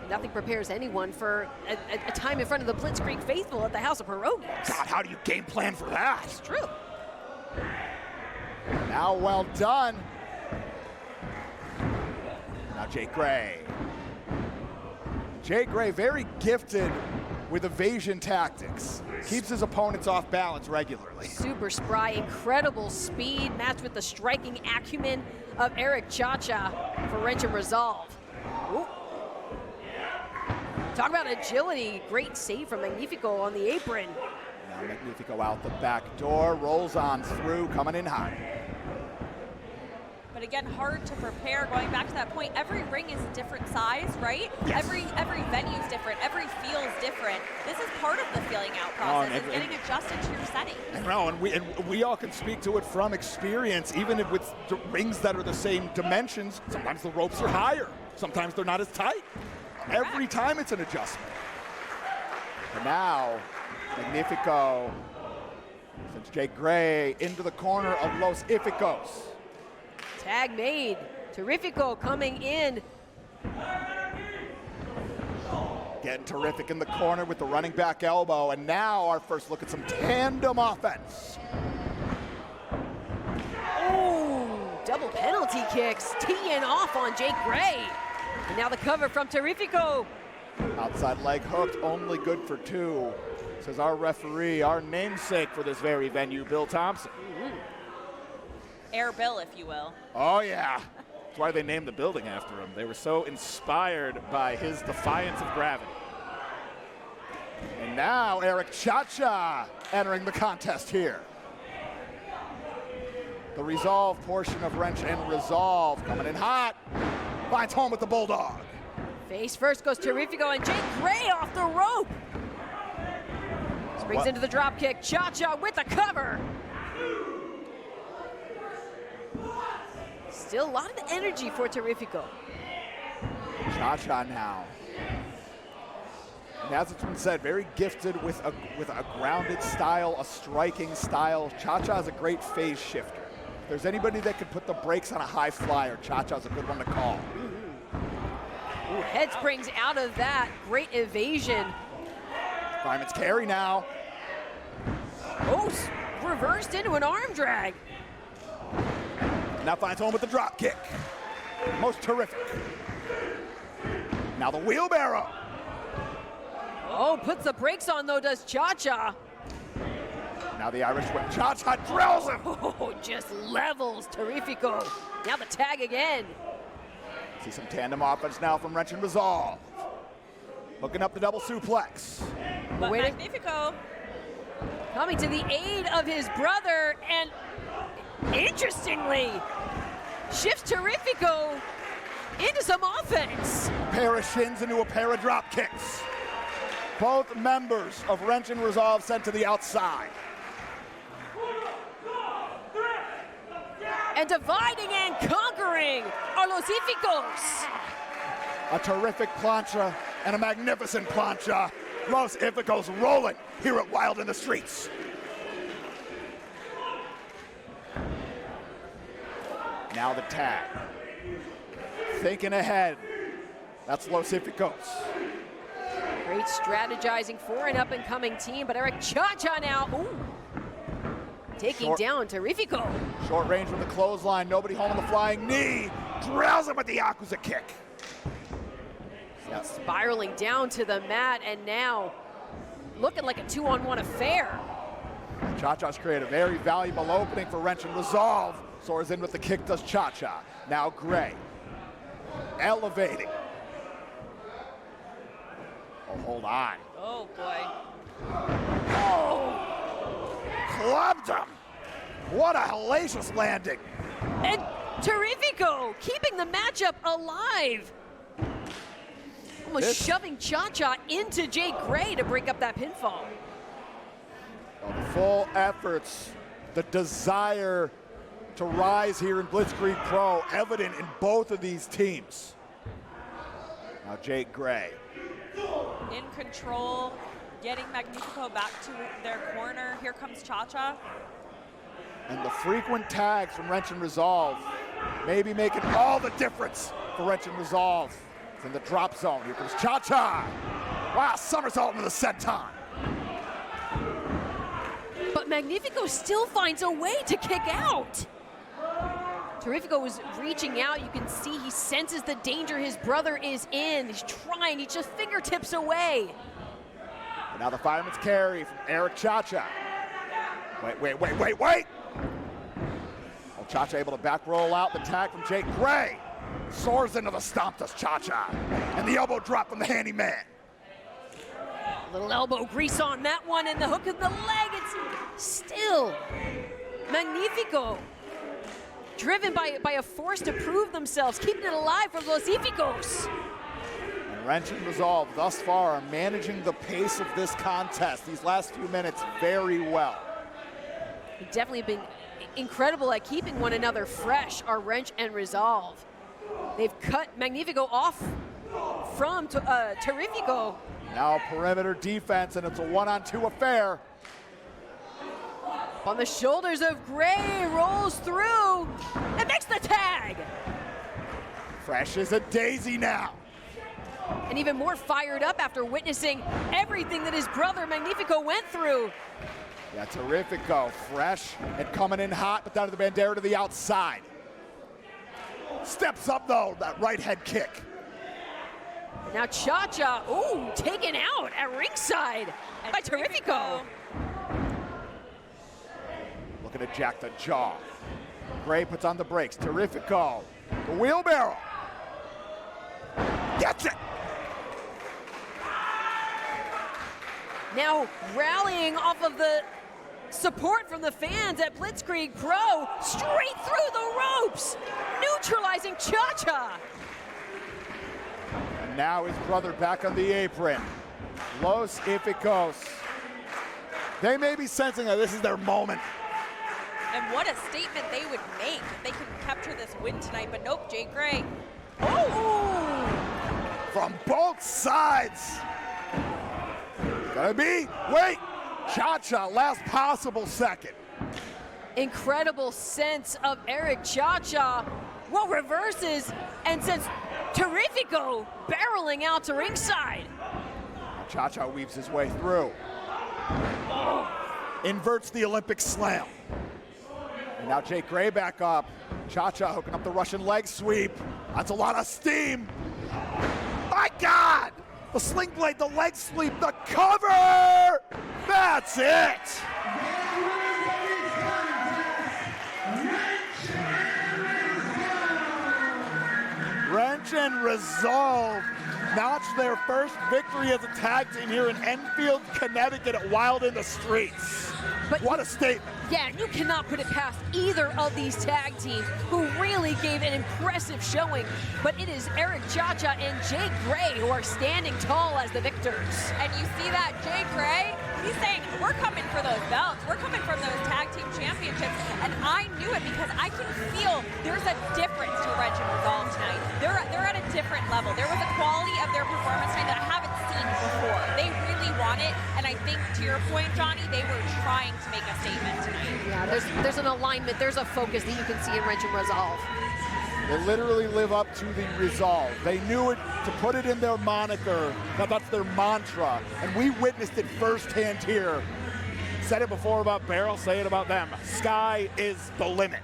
Nothing prepares anyone for a time in front of the Blitzkrieg faithful at the House of Pierogies. God, how do you game plan for that? It's true. Now well done. Now Jake Gray. Jake Gray, very gifted with evasion tactics. Keeps his opponents off balance regularly. Super spry, incredible speed, matched with the striking acumen of Eric Cha-Cha for wrench and resolve. Ooh. Talk about agility. Great save from Magnifico on the apron. Now Magnifico out the back door, rolls on through, coming in high. But again, hard to prepare. Going back to that point, every ring is a different size, right? Yes. Every venue is different. Every feel is different. This is part of the feeling out process, is getting adjusted to your setting. And we all can speak to it from experience, even if with rings that are the same dimensions. Sometimes the ropes are higher. Sometimes they're not as tight. Correct. Every time it's an adjustment. And now, Magnifico sends Jake Gray into the corner of Los Ificos. Tag made. Terrifico coming in. Getting terrific in the corner with the running back elbow. And now our first look at some tandem offense. Oh, double penalty kicks. Teeing off on Jake Gray. And now the cover from Terrifico. Outside leg hooked, only good for 2, says our referee, our namesake for this very venue, Bill Thompson. Air Bill, if you will. Oh yeah, that's why they named the building after him. They were so inspired by his defiance of gravity. And now Eric Cha-Cha entering the contest here. The resolve portion of wrench and resolve coming in hot. Finds home with the bulldog. Face first goes Terrifico and Jake Gray off the rope. Springs into the drop kick. Cha-Cha with the cover. Still a lot of energy for Terrifico. Cha-Cha now. And as it's been said, very gifted with a grounded style, a striking style. Cha-Cha is a great phase shifter. If there's anybody that could put the brakes on a high flyer, Cha-Cha's a good one to call. Ooh, head springs out of that. Great evasion. Fireman's carry now. Oh, reversed into an arm drag. Now finds home with the drop kick. Most terrific. Now the wheelbarrow. Oh, puts the brakes on though, does Cha-Cha. Now the Irish whip. Cha-Cha drills him. Oh, just levels Terrifico. Now the tag again. See some tandem offense now from Wrench and Resolve. Hooking up the double suplex. But Magnifico coming to the aid of his brother, and interestingly, shifts Terrifico into some offense. A pair of shins into a pair of drop kicks. Both members of Wrench and Resolve sent to the outside. And dividing and conquering are Los Ificos. A terrific plancha and a magnificent plancha. Los Ificos rolling here at Wild in the Streets. Now the tag. Thinking ahead. That's Los Ificos. Great strategizing for an up-and-coming team, but Eric Cha-Cha now, ooh, taking down Terrifico. Short range with the clothesline, nobody home on the flying knee. Drills him with the Yakuza kick. Spiraling down to the mat, and now looking like a 2-on-1 affair. Cha-Cha's created a very valuable opening for Wrench and Resolve. Soars in with the kick, does Cha-Cha. Now Gray, elevating. Oh, hold on. Oh, boy. Oh, clubbed him. What a hellacious landing. And Terrifico keeping the matchup alive. Almost shoving Cha-Cha into Jake Gray to break up that pinfall. The full efforts, the desire to rise here in Blitzkrieg Pro, evident in both of these teams. Now Jake Gray. In control, getting Magnifico back to their corner. Here comes Cha-Cha. And the frequent tags from Wrench and Resolve may be making all the difference for Wrench and Resolve. It's in the drop zone. Here comes Cha-Cha. Wow, somersault into the senton. But Magnifico still finds a way to kick out. Terrifico was reaching out. You can see he senses the danger his brother is in. He's trying, he's just fingertips away. And now the fireman's carry from Eric Cha-Cha. Wait. Oh, Cha-Cha able to back roll out the tag from Jake Gray. Soars into the stomp to Cha-Cha. And the elbow drop from the handyman. Little elbow grease on that one, and the hook of the leg. It's still Magnifico. Driven by a force to prove themselves, keeping it alive for Los Ificos. And Wrench and Resolve thus far are managing the pace of this contest these last few minutes very well. They've definitely been incredible at keeping one another fresh, our Wrench and Resolve. They've cut Magnifico off from Terrifico. Now perimeter defense, and it's a 1-on-2 affair. On the shoulders of Gray, rolls through and makes the tag. Fresh as a daisy now. And even more fired up after witnessing everything that his brother Magnifico went through. Yeah, Terrifico, fresh and coming in hot, but down to the Bandera to the outside. Steps up though, that right head kick. Now Cha-Cha, ooh, taken out at ringside by Terrifico. Looking to jack the jaw. Gray puts on the brakes. Terrifico, the wheelbarrow. Gets it. Now rallying off of the support from the fans at Blitzkrieg Pro, straight through the ropes, neutralizing Cha-Cha. And now his brother back on the apron. Los Ificos. They may be sensing that this is their moment. And what a statement they would make if they could capture this win tonight, but nope, Jake Gray. Oh! From both sides. Gonna be, wait, Cha-Cha, last possible second. Incredible sense of Eric Cha-Cha. Well, reverses and sends Terrifico barreling out to ringside. Cha-Cha weaves his way through. Inverts the Olympic slam. And now Jake Gray back up. Cha-Cha hooking up the Russian leg sweep. That's a lot of steam. My God! The sling blade, the leg sweep, the cover! That's it! Wrench and Resolve notch their first victory as a tag team here in Enfield, Connecticut at Wild in the Streets. But what a statement. Yeah, you cannot put it past either of these tag teams who really gave an impressive showing. But it is Eric Cha-Cha and Jake Gray who are standing tall as the victors. And you see that Jake Gray, he's saying, we're coming for those belts. We're coming for those tag team championships. And I knew it because I can feel there's a difference to Wrench and Resolve tonight. They're at a different level. There was a quality of their performance tonight that I haven't seen before. They really want it. And I think, to your point, Johnny, they were trying to make a statement tonight. Yeah, there's an alignment, there's a focus that you can see in Wrench and Resolve. They literally live up to the resolve. They knew it to put it in their moniker. Now that's their mantra. And we witnessed it firsthand here. Said it before about Barrel, say it about them. Sky is the limit.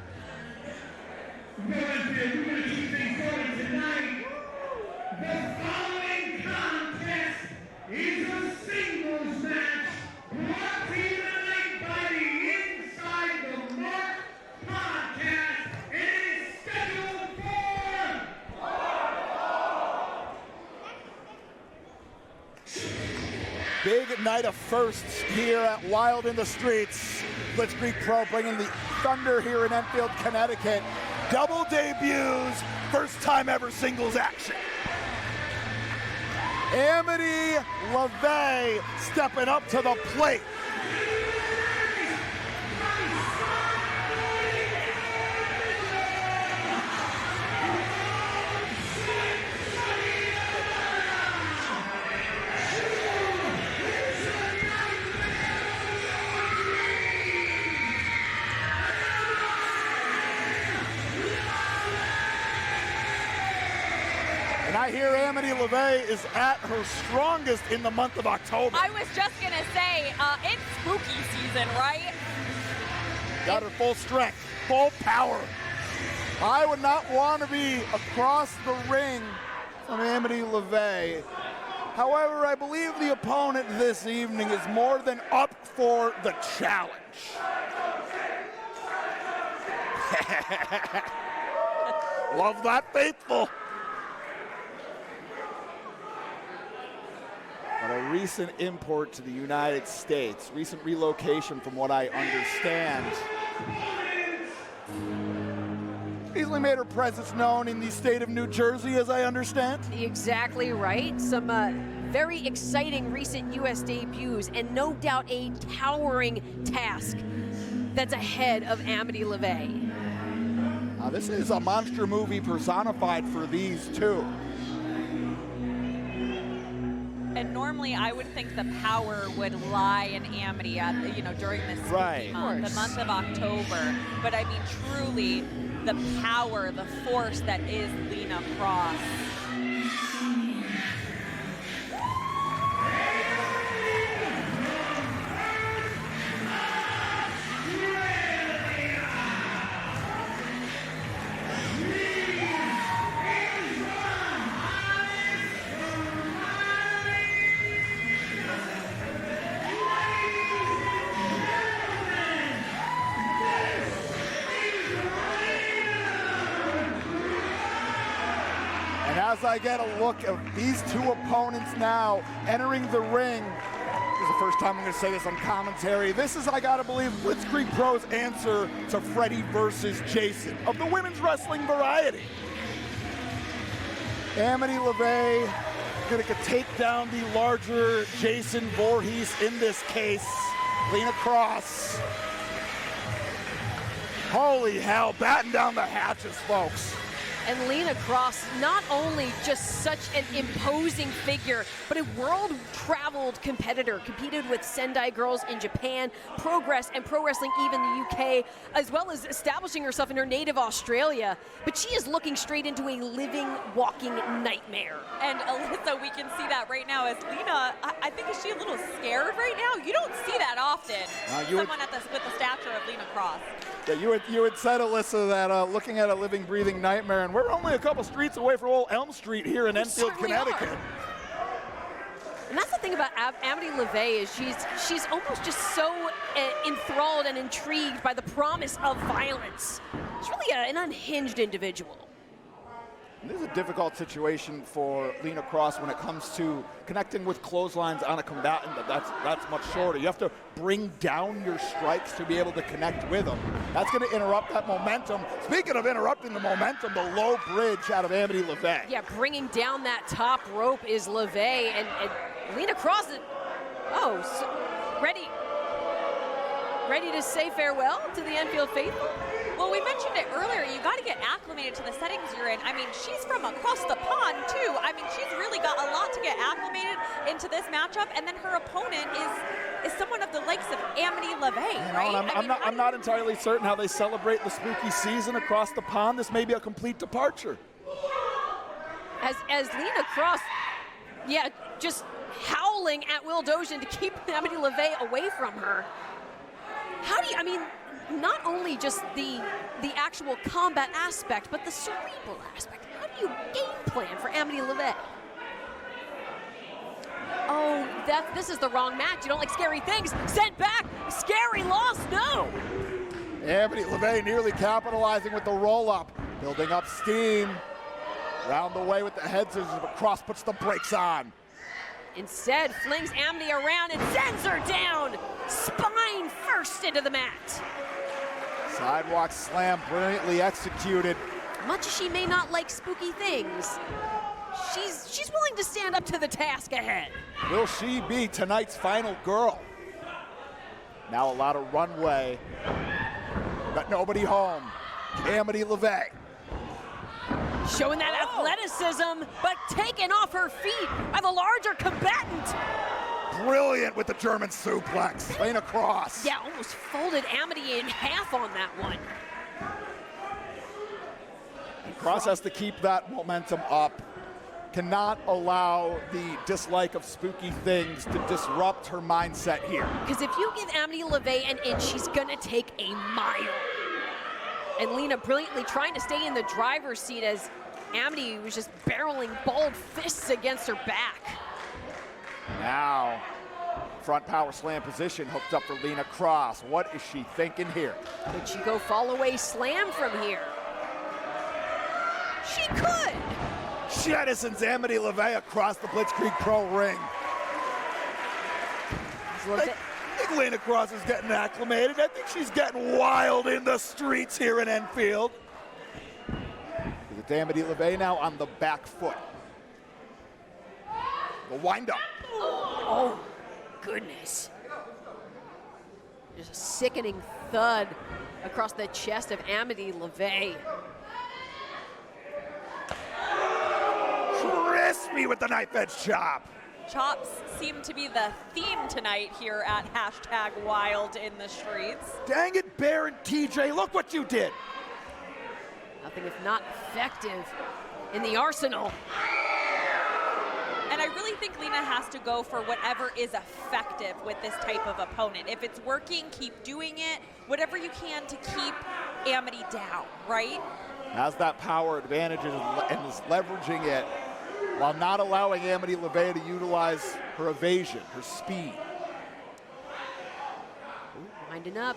We're going to keep things going tonight. The following contest is a singles match brought to you tonight by the Inside the Mark podcast, and it is scheduled for Big night of firsts here at Wild in the Streets. Blitzkrieg Pro bringing the thunder here in Enfield, Connecticut. Double debuts, first time ever singles action. Amity Lavey stepping up to the plate. And I hear Amity Lavey is at her strongest in the month of October. I was just going to say, it's spooky season, right? Got her full strength, full power. I would not want to be across the ring from Amity Lavey. However, I believe the opponent this evening is more than up for the challenge. Love that, faithful. But a recent import to the United States, recent relocation from what I understand. Easily made her presence known in the state of New Jersey, as I understand. Exactly right. Some very exciting recent U.S. debuts, and no doubt a towering task that's ahead of Amity Lavey. This is a monster movie personified for these two. And normally I would think the power would lie in Amity at, you know, during this spooky month, the month of October. But I mean, truly, the power, the force that is Lena Kross. As I get a look at these two opponents now entering the ring, this is the first time I'm going to say this on commentary. This is, I gotta believe, Blitzkrieg Pro's answer to Freddy versus Jason of the women's wrestling variety. Amity Lavey going to take down the larger Jason Voorhees, in this case, Lena Kross. Holy hell, batten down the hatches, folks. And Lena Kross, not only just such an imposing figure, but a world-traveled competitor, competed with Sendai girls in Japan, Progress and Pro Wrestling even the UK, as well as establishing herself in her native Australia. But she is looking straight into a living, walking nightmare. And Alyssa, we can see that right now as Lena, I think, is she a little scared right now? You don't see that often, someone with the stature of Lena Kross. Yeah, you had said, Alyssa, that looking at a living, breathing nightmare, and we're only a couple streets away from old Elm Street here in Enfield, Connecticut. And that's the thing about Amity Lavey, is she's almost just so enthralled and intrigued by the promise of violence. She's really an unhinged individual. And this is a difficult situation for Lena Kross when it comes to connecting with clotheslines on a combatant that's much shorter. You have to bring down your strikes to be able to connect with them. That's going to interrupt that momentum. Speaking of interrupting the momentum, the low bridge out of Amity Lavey. Yeah, bringing down that top rope is Lavey, and Lena Kross is, ready to say farewell to the Enfield faithful? Well, we mentioned it earlier, you got to get acclimated to the settings you're in. I mean, she's from across the pond, too. I mean, she's really got a lot to get acclimated into this matchup, and then her opponent is someone of the likes of Amity Lavey, right? I'm not entirely certain how they celebrate the spooky season across the pond. This may be a complete departure. As Lena Kross, just howling at Will Dozian to keep Amity Lavey away from her. Not only just the actual combat aspect, but the cerebral aspect. How do you game plan for Amity Lavey? Oh, this is the wrong match. You don't like scary things. Sent back. Scary loss. No. Amity Lavey nearly capitalizing with the roll-up. Building up steam. Round the way with the head scissors, but Kross puts the brakes on. Instead, flings Amity around and sends her down. Spine first into the mat. Sidewalk slam, brilliantly executed. Much as she may not like spooky things, she's willing to stand up to the task ahead. Will she be tonight's final girl? Now a lot of runway, but nobody home. Amity Lavey. Showing that athleticism, but taken off her feet by the larger combatant. Brilliant with the German suplex. Lena Kross. Yeah, almost folded Amity in half on that one. Kross has to keep that momentum up. Cannot allow the dislike of spooky things to disrupt her mindset here. Because if you give Amity Lavey an inch, she's gonna take a mile. And Lena brilliantly trying to stay in the driver's seat as Amity was just barreling bald fists against her back. Now, front power slam position hooked up for Lena Kross. What is she thinking here? Could she go fall away slam from here? She could. Jettisons Amity Lavey across the Blitzkrieg Pro ring. I think Lena Kross is getting acclimated. I think she's getting wild in the streets here in Enfield. With Amity Lavey now on the back foot. The wind-up. Oh, goodness. Just a sickening thud across the chest of Amity Lavey. Crispy with the knife edge chop. Chops seem to be the theme tonight here at #Wild in the Streets. Dang it, Bear and TJ, look what you did. Nothing if not effective in the arsenal. And I really think Lena has to go for whatever is effective with this type of opponent. If it's working, keep doing it. Whatever you can to keep Amity down, right? Has that power advantage and is leveraging it while not allowing Amity Lavey to utilize her evasion, her speed. Winding up,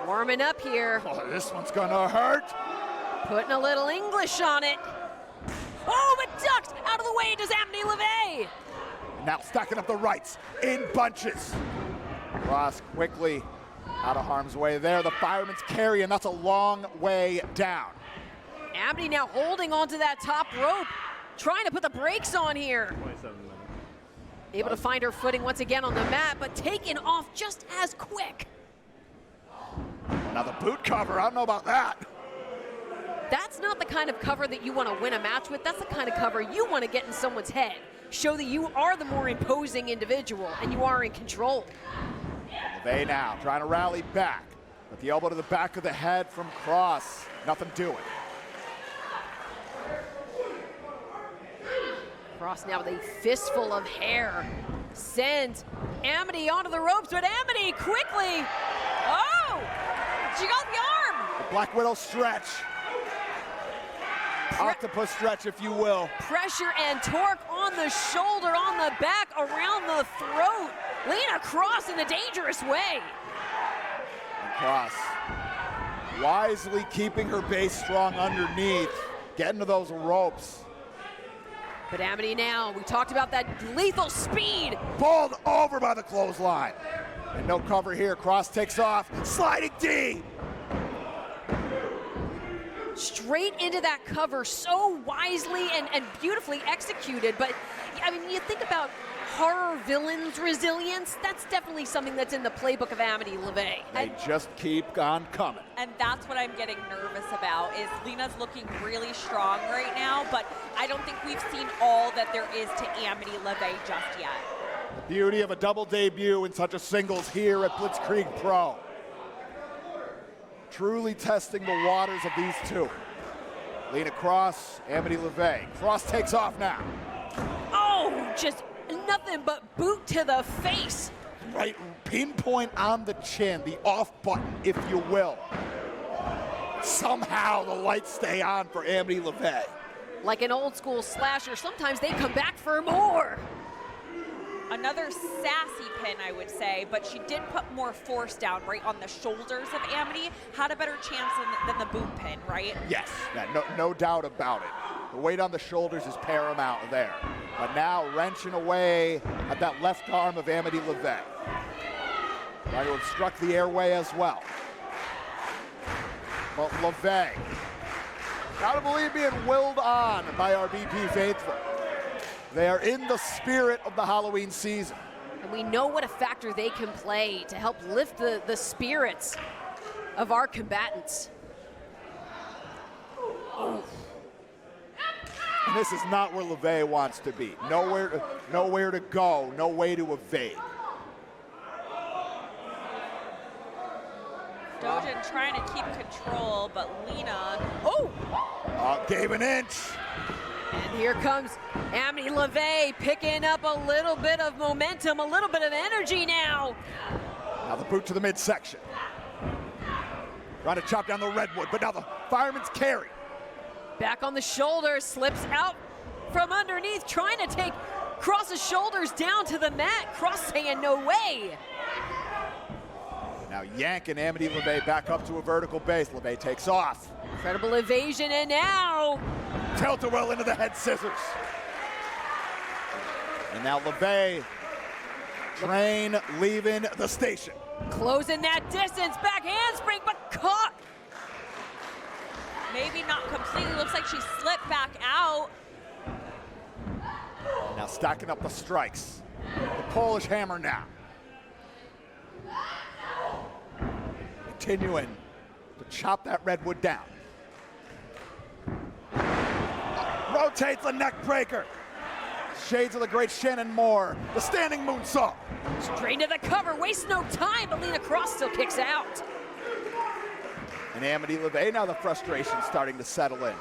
warming up here. Oh, this one's gonna hurt. Putting a little English on it. Oh, but ducked out of the way does Amity Lavey. Now stacking up the rights in bunches. Kross quickly out of harm's way there. The fireman's carry, and that's a long way down. Amity now holding onto that top rope, trying to put the brakes on here. 27 minutes. Able to find her footing once again on the mat, but taken off just as quick. Now the boot cover, I don't know about that. That's not the kind of cover that you want to win a match with. That's the kind of cover you want to get in someone's head. Show that you are the more imposing individual and you are in control. Lavey now trying to rally back. With the elbow to the back of the head from Kross. Nothing doing. Kross now with a fistful of hair. Sends Amity onto the ropes, but Amity quickly. Oh! She got the arm! The Black Widow stretch. Octopus stretch, if you will. Pressure and torque on the shoulder, on the back, around the throat. Lena Kross in a dangerous way. And Kross wisely keeping her base strong underneath, getting to those ropes. But Amity now, we talked about that lethal speed. Pulled over by the clothesline. And no cover here. Kross takes off. Sliding D. Straight into that cover, so wisely and beautifully executed. But I mean, you think about horror villains' resilience, that's definitely something that's in the playbook of Amity Lavey. They just keep on coming. And that's what I'm getting nervous about, is Lena's looking really strong right now, but I don't think we've seen all that there is to Amity Lavey just yet. The beauty of a double debut in such a singles here at Blitzkrieg Pro. Truly testing the waters of these two. Lena Kross, Amity Lavey. Kross takes off now. Oh, just nothing but boot to the face. Right, pinpoint on the chin, the off button, if you will. Somehow the lights stay on for Amity Lavey. Like an old school slasher, sometimes they come back for more. Another sassy pin, I would say, but she did put more force down right on the shoulders of Amity. Had a better chance than the boot pin, right? Yes, yeah, no doubt about it. The weight on the shoulders is paramount there. But now wrenching away at that left arm of Amity Lavey. Trying to obstruct the airway as well. But Lavey, gotta believe being willed on by our BP faithful. They are in the spirit of the Halloween season. And we know what a factor they can play to help lift the spirits of our combatants. And this is not where Lavey wants to be. Nowhere to go, no way to evade. Dojin trying to keep control, but Lena, Gave an inch. And here comes Amity Lavey picking up a little bit of momentum, a little bit of energy now. Now the boot to the midsection. Trying to chop down the redwood, but now the fireman's carry. Back on the shoulder, slips out from underneath, trying to take Kross's shoulders down to the mat. Kross saying no way. Now Yank and Amity Lavey back up to a vertical base. Lavey takes off. Incredible evasion, and now Tilt-a-whirl into the head scissors. And now Lavey, train leaving the station. closing that distance. Back handspring, but caught. Maybe not completely. Looks like she slipped back out. Now stacking up the strikes. The Polish hammer now. Continuing to chop that redwood down. Rotates the neck breaker. Shades of the great Shannon Moore. The standing moonsault. Straight to the cover, wastes no time, but Lena Kross still kicks out. And Amity Lavey, now the frustration starting to settle in.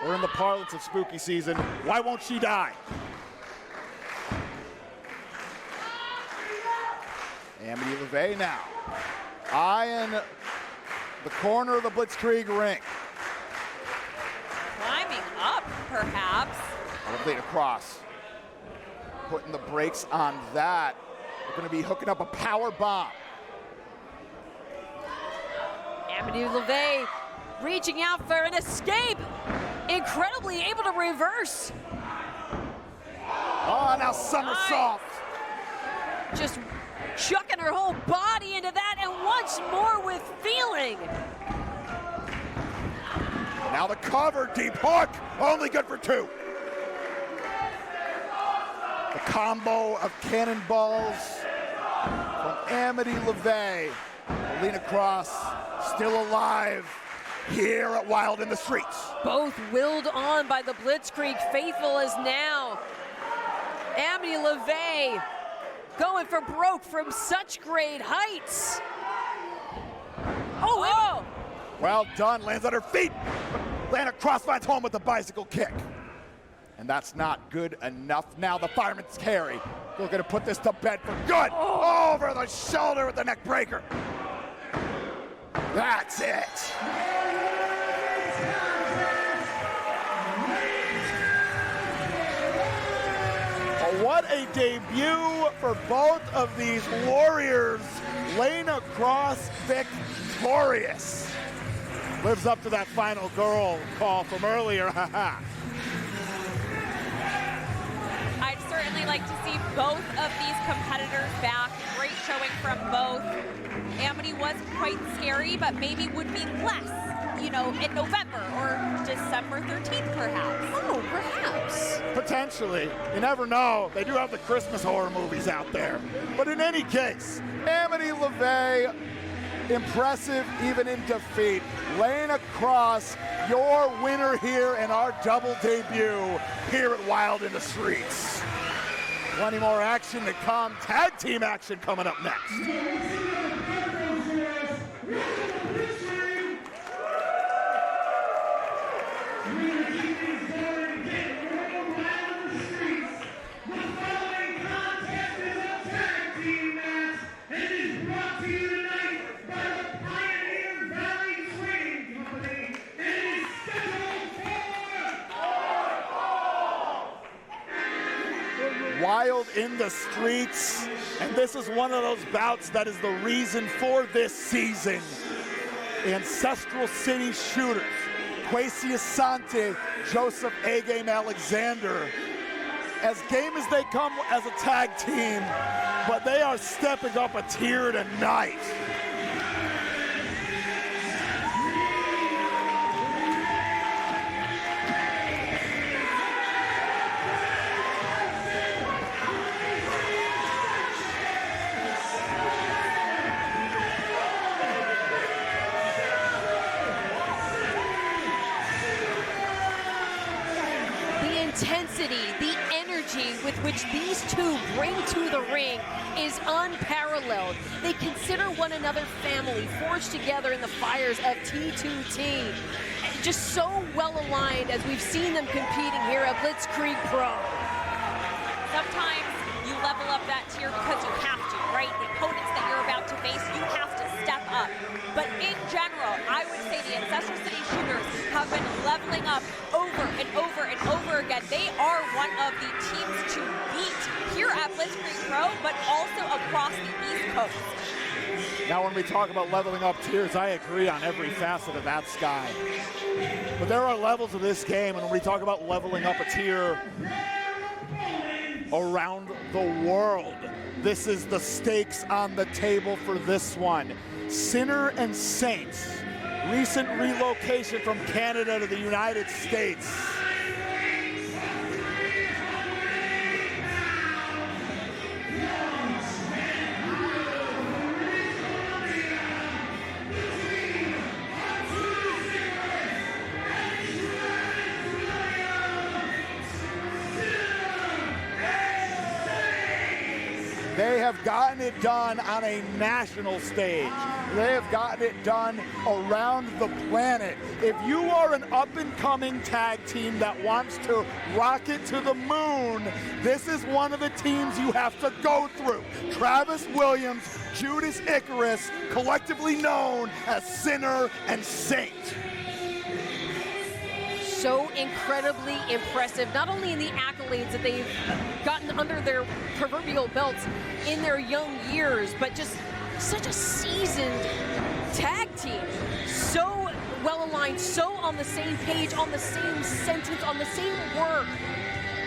We're in the parlance of spooky season. Why won't she die? Amity Lavey now eyeing the corner of the Blitzkrieg ring. Climbing up, perhaps. Lena Kross putting the brakes on that. We're going to be hooking up a power bomb. Amity Lavey reaching out for an escape. Incredibly able to reverse. Oh, now somersault. Just chucking her whole body into that, and once more with feeling. Now the cover, deep hook, only good for two. The combo of cannonballs from Amity Lavey. Lena Kross still alive here at Wild in the Streets. Both willed on by the Blitzkrieg faithful as now. Amity Lavey going for broke from such great heights. Oh! Well done, lands on her feet. Lena Kross finds home with the bicycle kick. And that's not good enough. Now the fireman's carry. We're gonna put this to bed for good. Oh. Over the shoulder with the neck breaker. That's it. What a debut for both of these warriors. Lena Kross victorious. Lives up to that final girl call from earlier. I'd certainly like to see both of these competitors back. Great showing from both. Amity was quite scary, but maybe would be less, you know, in November or December 13th, perhaps. Oh, perhaps. Potentially. You never know. They do have the Christmas horror movies out there. But in any case, Amity Lavey, impressive even in defeat. Lena Kross, your winner here in our double debut here at Wild in the Streets. Plenty more action to come. Tag team action coming up next. Wild in the Streets, and this is one of those bouts that is the reason for this season. Ancestral City Shooters, Kwesi Asante, Joseph A-Game Alexander, as game as they come as a tag team, but they are stepping up a tier tonight. The energy with which these two bring to the ring is unparalleled. They consider one another family, forged together in the fires of T2T. Just so well aligned as we've seen them competing here at Blitzkrieg Pro. Sometimes you level up that tier because you have to, right? The opponents that you're about to face, you have to step up. But in general, I would say the Ancestral City Shooters have have been leveling up over and over and over again. They are one of the teams to beat here at Blitzkrieg Pro, but also across the East Coast. Now when we talk about leveling up tiers, I agree on every facet of that, Sky. But there are levels of this game, and when we talk about leveling up a tier around the world, this is the stakes on the table for this one. Sinner and Saints, recent relocation from Canada to the United States. They have gotten it done on a national stage. They have gotten it done around the planet. If you are an up-and-coming tag team that wants to rocket to the moon, this is one of the teams you have to go through. Travis Williams, Judas Icarus, collectively known as Sinner and Saint. So incredibly impressive, not only in the accolades that they've gotten under their proverbial belts in their young years, but just such a seasoned tag team. So well aligned, so on the same page, on the same sentence, on the same work.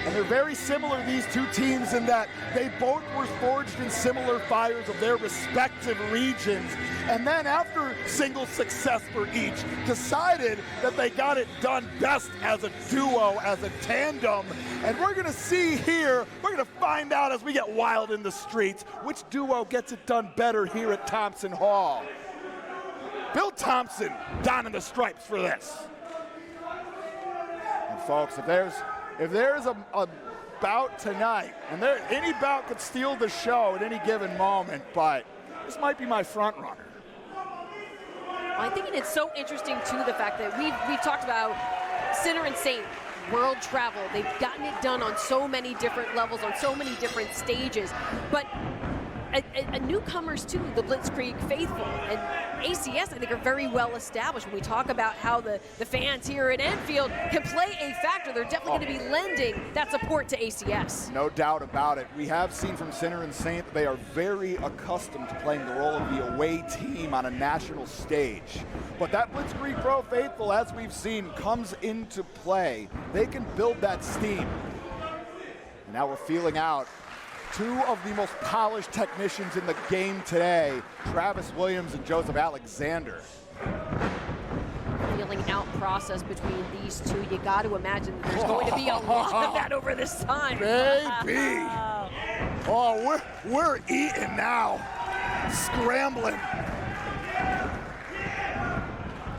And they're very similar, these two teams, in that they both were forged in similar fires of their respective regions. And then after single success for each, decided that they got it done best as a duo, as a tandem. And we're gonna see here, we're gonna find out as we get wild in the streets, which duo gets it done better here at Thompson Hall. Bill Thompson donning the stripes for this. And folks, if there's a bout tonight, and any bout could steal the show at any given moment, but this might be my front runner. I think it's so interesting too, the fact that we've talked about Sinner and Saint, world travel. They've gotten it done on so many different levels, on so many different stages. But newcomers too, the Blitzkrieg faithful, and ACS I think are very well established. When we talk about how the fans here at Enfield can play a factor, they're definitely going to be lending that support to ACS. No doubt about it. We have seen from Sinner and Saint that they are very accustomed to playing the role of the away team on a national stage. But that Blitzkrieg Pro faithful, as we've seen, comes into play. They can build that steam. And now we're feeling out two of the most polished technicians in the game today, Travis Williams and Joseph Alexander. Feeling out process between these two. You got to imagine that there's going to be a lot of that over this time. Baby! Oh, we're eating now. Scrambling.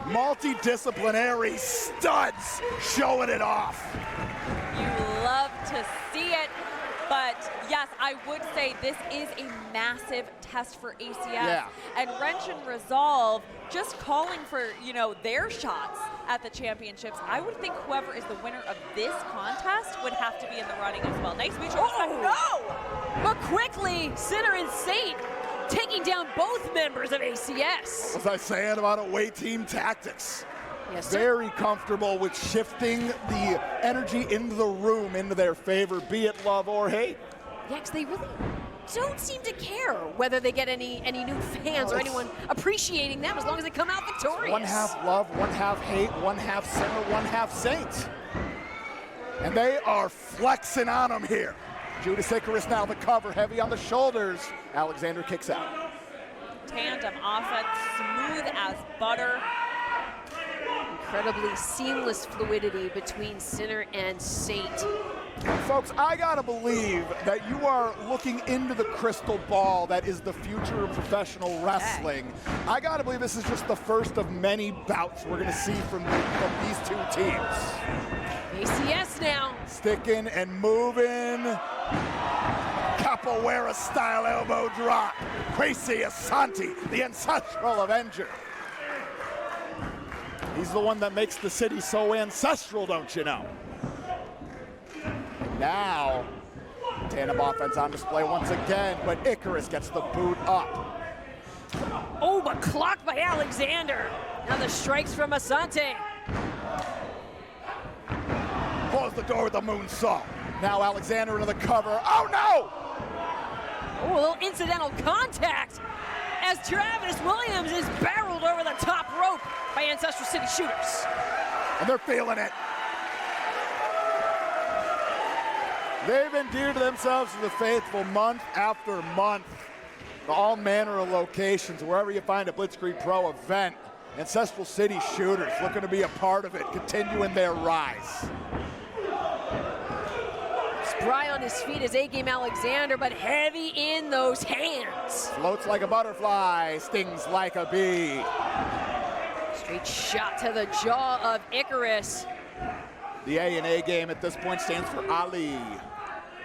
Multidisciplinary studs showing it off. You love to see it. But yes, I would say this is a massive test for ACS. Yeah. And Wrench and Resolve just calling for, their shots at the championships. I would think whoever is the winner of this contest would have to be in the running as well. Nice mutual respect. No! But quickly, Sinner and Saint taking down both members of ACS. What was I saying about away team tactics? Yes, sir. Very comfortable with shifting the energy into the room into their favor, be it love or hate. Yeah, because they really don't seem to care whether they get any new fans or anyone appreciating them as long as they come out victorious. One half love, one half hate, one half Sinner, one half Saint. And they are flexing on them here. Judas Icarus now the cover, heavy on the shoulders. Alexander kicks out. Tandem offense, smooth as butter. Incredibly seamless fluidity between Sinner and Saint. Folks, I gotta believe that you are looking into the crystal ball that is the future of professional wrestling. I gotta believe this is just the first of many bouts we're gonna see from these two teams. ACS now. Sticking and moving. Capoeira style elbow drop. Gracie Asante, the Ancestral Avenger. He's the one that makes the city so ancestral, don't you know? And now, tandem offense on display once again, but Icarus gets the boot up. Oh, but clocked by Alexander. Now the strikes from Asante. the door with a moonsault. Now Alexander into the cover. Oh no! Oh, a little incidental contact as Travis Williams is barreled over the top rope by Ancestral City shooters. And they're feeling it. They've endeared themselves to the faithful month after month. To all manner of locations, wherever you find a Blitzkrieg Pro event. Ancestral City shooters looking to be a part of it, continuing their rise. Spry on his feet is A-Game Alexander, but heavy in those hands. Floats like a butterfly, stings like a bee. Straight shot to the jaw of Icarus. The A in A-Game at this point stands for Ali,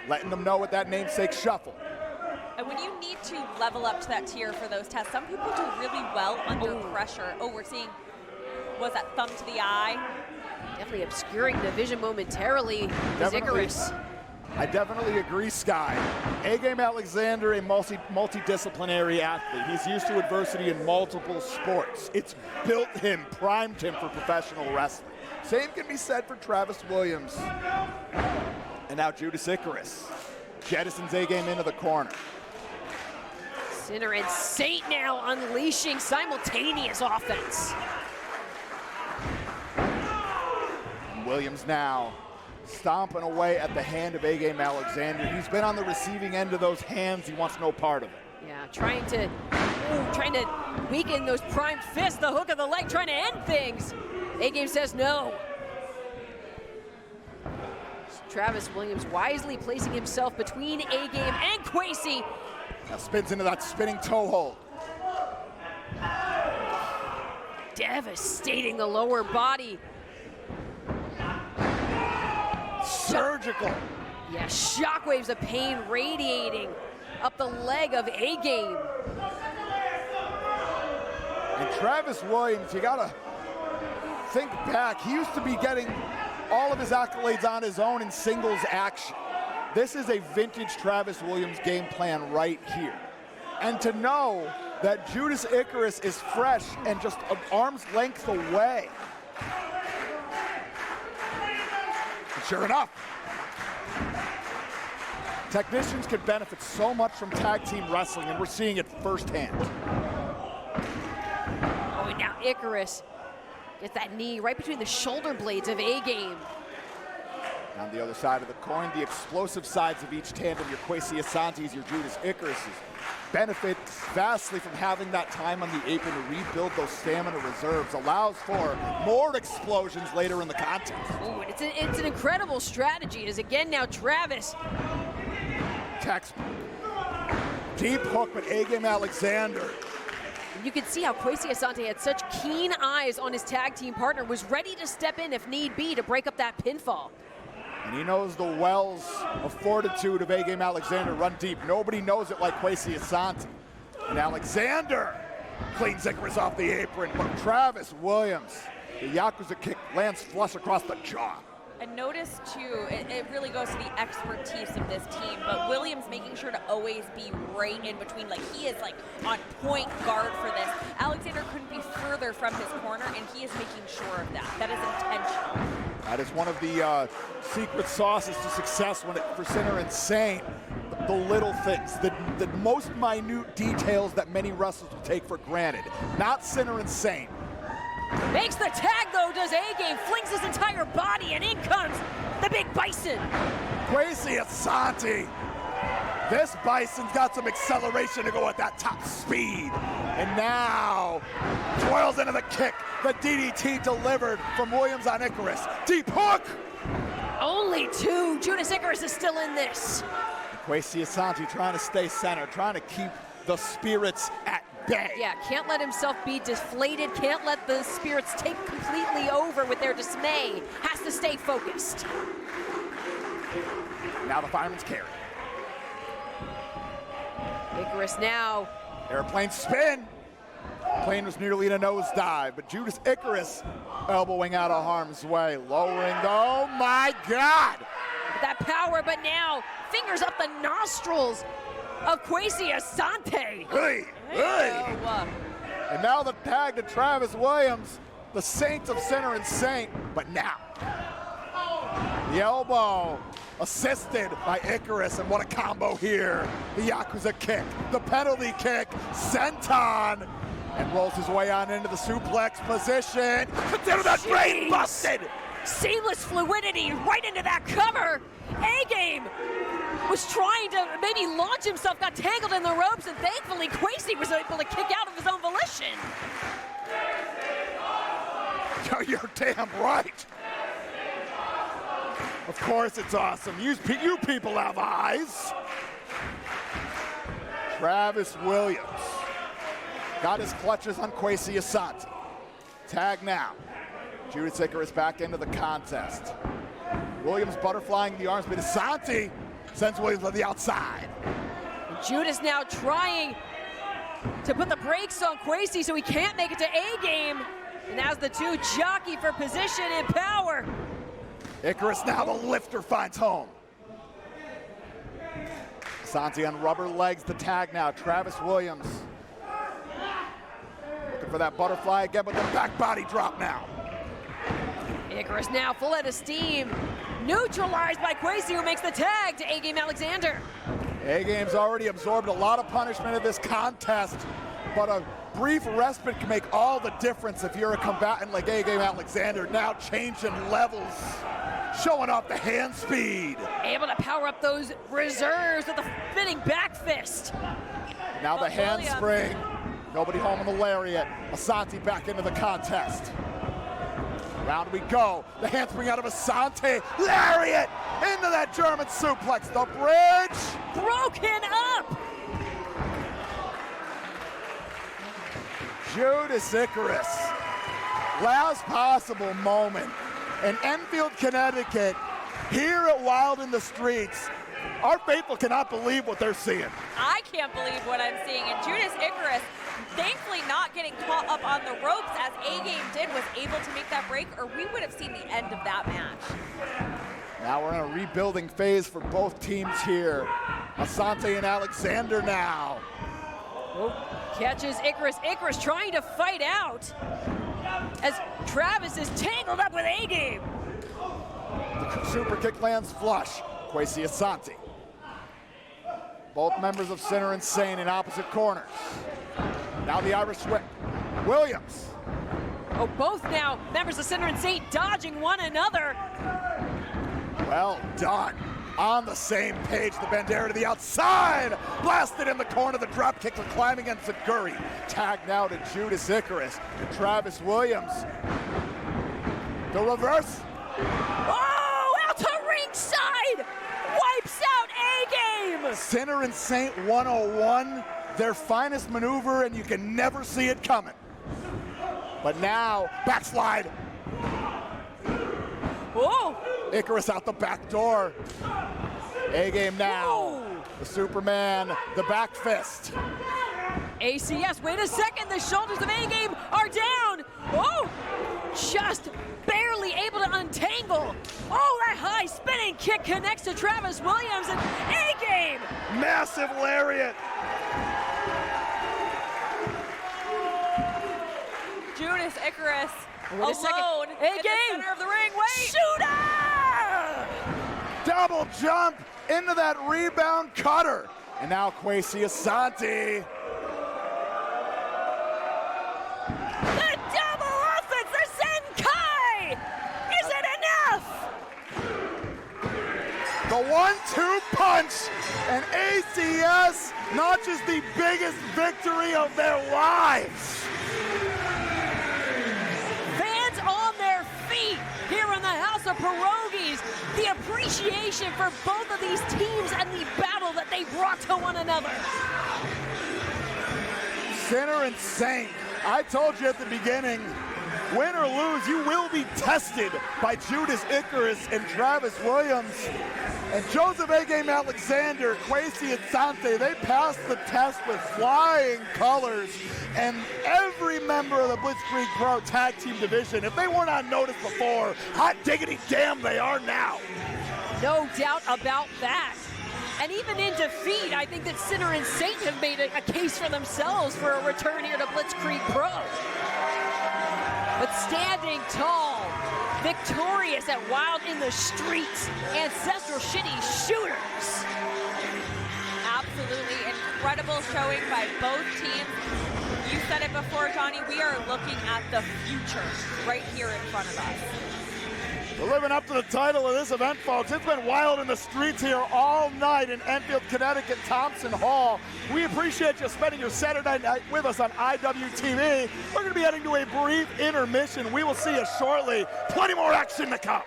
letting them know what that namesake shuffle. And when you need to level up to that tier for those tests, some people do really well under pressure. Oh, we're seeing, was that thumb to the eye? Definitely obscuring the vision momentarily is Icarus. I definitely agree, Sky. A-Game Alexander, a multidisciplinary athlete. He's used to adversity in multiple sports. It's built him, primed him for professional wrestling. Same can be said for Travis Williams. And now Judas Icarus jettisons A-Game into the corner. Sinner and Saint now unleashing simultaneous offense. Williams now stomping away at the hand of A-Game Alexander. He's been on the receiving end of those hands. He wants no part of it. Yeah, trying to weaken those primed fists, the hook of the leg, trying to end things. A-Game says no. Travis Williams wisely placing himself between A-Game and Kwesi. Now spins into that spinning toe hold. Devastating the lower body. Surgical. Yeah, shockwaves of pain radiating up the leg of A-Game. And Travis Williams, you gotta think back. He used to be getting all of his accolades on his own in singles action. This is a vintage Travis Williams game plan right here. And to know that Judas Icarus is fresh and just an arm's length away. And sure enough, technicians could benefit so much from tag team wrestling, and we're seeing it firsthand. Oh, and now Icarus gets that knee right between the shoulder blades of A-Game. On the other side of the coin, the explosive sides of each tandem, your Kwesi Asante's, your Judas Icaruses, benefit vastly from having that time on the apron to rebuild those stamina reserves, allows for more explosions later in the contest. Ooh, and it's an incredible strategy as again now Travis. Textbook. Deep hook, but A-Game Alexander. You can see how Kwesi Asante had such keen eyes on his tag team partner, was ready to step in if need be to break up that pinfall. And he knows the wells of fortitude of A-Game Alexander run deep. Nobody knows it like Kwesi Asante. And Alexander cleans Icarus off the apron, but Travis Williams, the Yakuza kick lands flush across the jaw. And notice too, it really goes to the expertise of this team, but Williams making sure to always be right in between, like he is like on point guard for this. Alexander couldn't be further from his corner, and he is making sure of that. That is intentional. That is one of the secret sauces to success for Sinner and Saint. The little things, the most minute details that many wrestlers will take for granted. Not Sinner and Saint. Makes the tag though, does A-Game, flings his entire body, and in comes the big Bison. Kwesi Asante. This Bison's got some acceleration to go at that top speed. And now, twirls into the kick. The DDT delivered from Williams on Icarus. Deep hook! Only two. Judas Icarus is still in this. Kwesi Asante trying to stay centered, trying to keep the spirits at bay. Yeah, can't let himself be deflated, can't let the spirits take completely over with their dismay. Has to stay focused. Now the fireman's carry. Icarus now. Airplane spin. Plane was nearly in a nosedive, but Judas Icarus elbowing out of harm's way, lowering, oh my God! That power, but now fingers up the nostrils of Kwesi Asante. Hey, hey. And now the tag to Travis Williams, the Saints of Sinner and Saint, but now The elbow assisted by Icarus, and what a combo here. The Yakuza kick, the penalty kick, senton, and rolls his way on into the suplex position. Consider that brain busted! Seamless fluidity right into that cover. A-Game was trying to maybe launch himself, got tangled in the ropes, and thankfully Quasi was able to kick out of his own volition. You're damn right. Of course it's awesome. You people have eyes. Travis Williams got his clutches on Quasi Asante. Tag now. Judas Icarus back into the contest. Williams butterflying the arms, but Asante sends Williams on the outside. Judas now trying to put the brakes on Quasi so he can't make it to A-Game. And as the two jockey for position and power. Icarus now, the lifter finds home. Asante on rubber legs, the tag now. Travis Williams looking for that butterfly again, but the back body drop now. Icarus now full head of steam. Neutralized by Quasi, who makes the tag to A-Game Alexander. A-Game's already absorbed a lot of punishment in this contest, but a brief respite can make all the difference if you're a combatant like A-Game Alexander, now changing levels, showing off the hand speed. Able to power up those reserves with a fitting back fist. Now the handspring, nobody home on the lariat. Asante back into the contest. Round we go, the handspring out of Asante, lariat into that German suplex, the bridge. Broken up. Judas Icarus, last possible moment in Enfield, Connecticut, here at Wild in the Streets. Our faithful cannot believe what they're seeing. I can't believe what I'm seeing. And Judas Icarus, thankfully not getting caught up on the ropes as A-Game did, was able to make that break, or we would have seen the end of that match. Now we're in a rebuilding phase for both teams here. Asante and Alexander now. Oh, catches Icarus. Icarus trying to fight out as Travis is tangled up with A-Game. The super kick lands flush. Quasi Asante. Both members of Sinner and Sane in opposite corners. Now the Irish whip. Williams. Oh, both now members of Sinner and Sane dodging one another. Well done. On the same page, the Bandera to the outside. Blasted in the corner, the drop kick for climbing and Zachary. Tag now to Judas Icarus and Travis Williams. The reverse. Oh, out to ringside. Wipes out A-Game. Sinner and Saint 101, their finest maneuver, and you can never see it coming. But now, backslide. Oh. Icarus out the back door. A-Game now. Whoa. The Superman, the back fist. ACS, wait a second, the shoulders of A-Game are down. Oh, just barely able to untangle. Oh, that high spinning kick connects to Travis Williams and A-Game. Massive lariat. Judas Icarus Wait a second. alone in the A-Game. center of the ring. Wait! Shooter! Double jump into that rebound cutter. And now Quasi Asante. The double offense, the Senkai! Is it enough? The 1-2 punch, and ACS notches the biggest victory of their lives. Fans on their feet here in the House of Pierogies. The appreciation for both of these teams and the battle that they brought to one another. Sinner and Saint, I told you at the beginning, win or lose, you will be tested by Judas Icarus and Travis Williams. And Joseph A-Game Alexander, Quasi Asante, they passed the test with flying colors. And every member of the Blitzkrieg Pro Tag Team Division, if they weren't on notice before, hot diggity damn, they are now. No doubt about that. And even in defeat, I think that Sinner and Saint have made a case for themselves for a return here to Blitzkrieg Pro. But standing tall, victorious at Wild in the Streets. Ancestral Shitty Shooters. Absolutely incredible showing by both teams. You said it before, Johnny, we are looking at the future right here in front of us. We're living up to the title of this event, folks. It's been wild in the streets here all night in Enfield, Connecticut, Thompson Hall. We appreciate you spending your Saturday night with us on IWTV. We're going to be heading to a brief intermission. We will see you shortly. Plenty more action to come.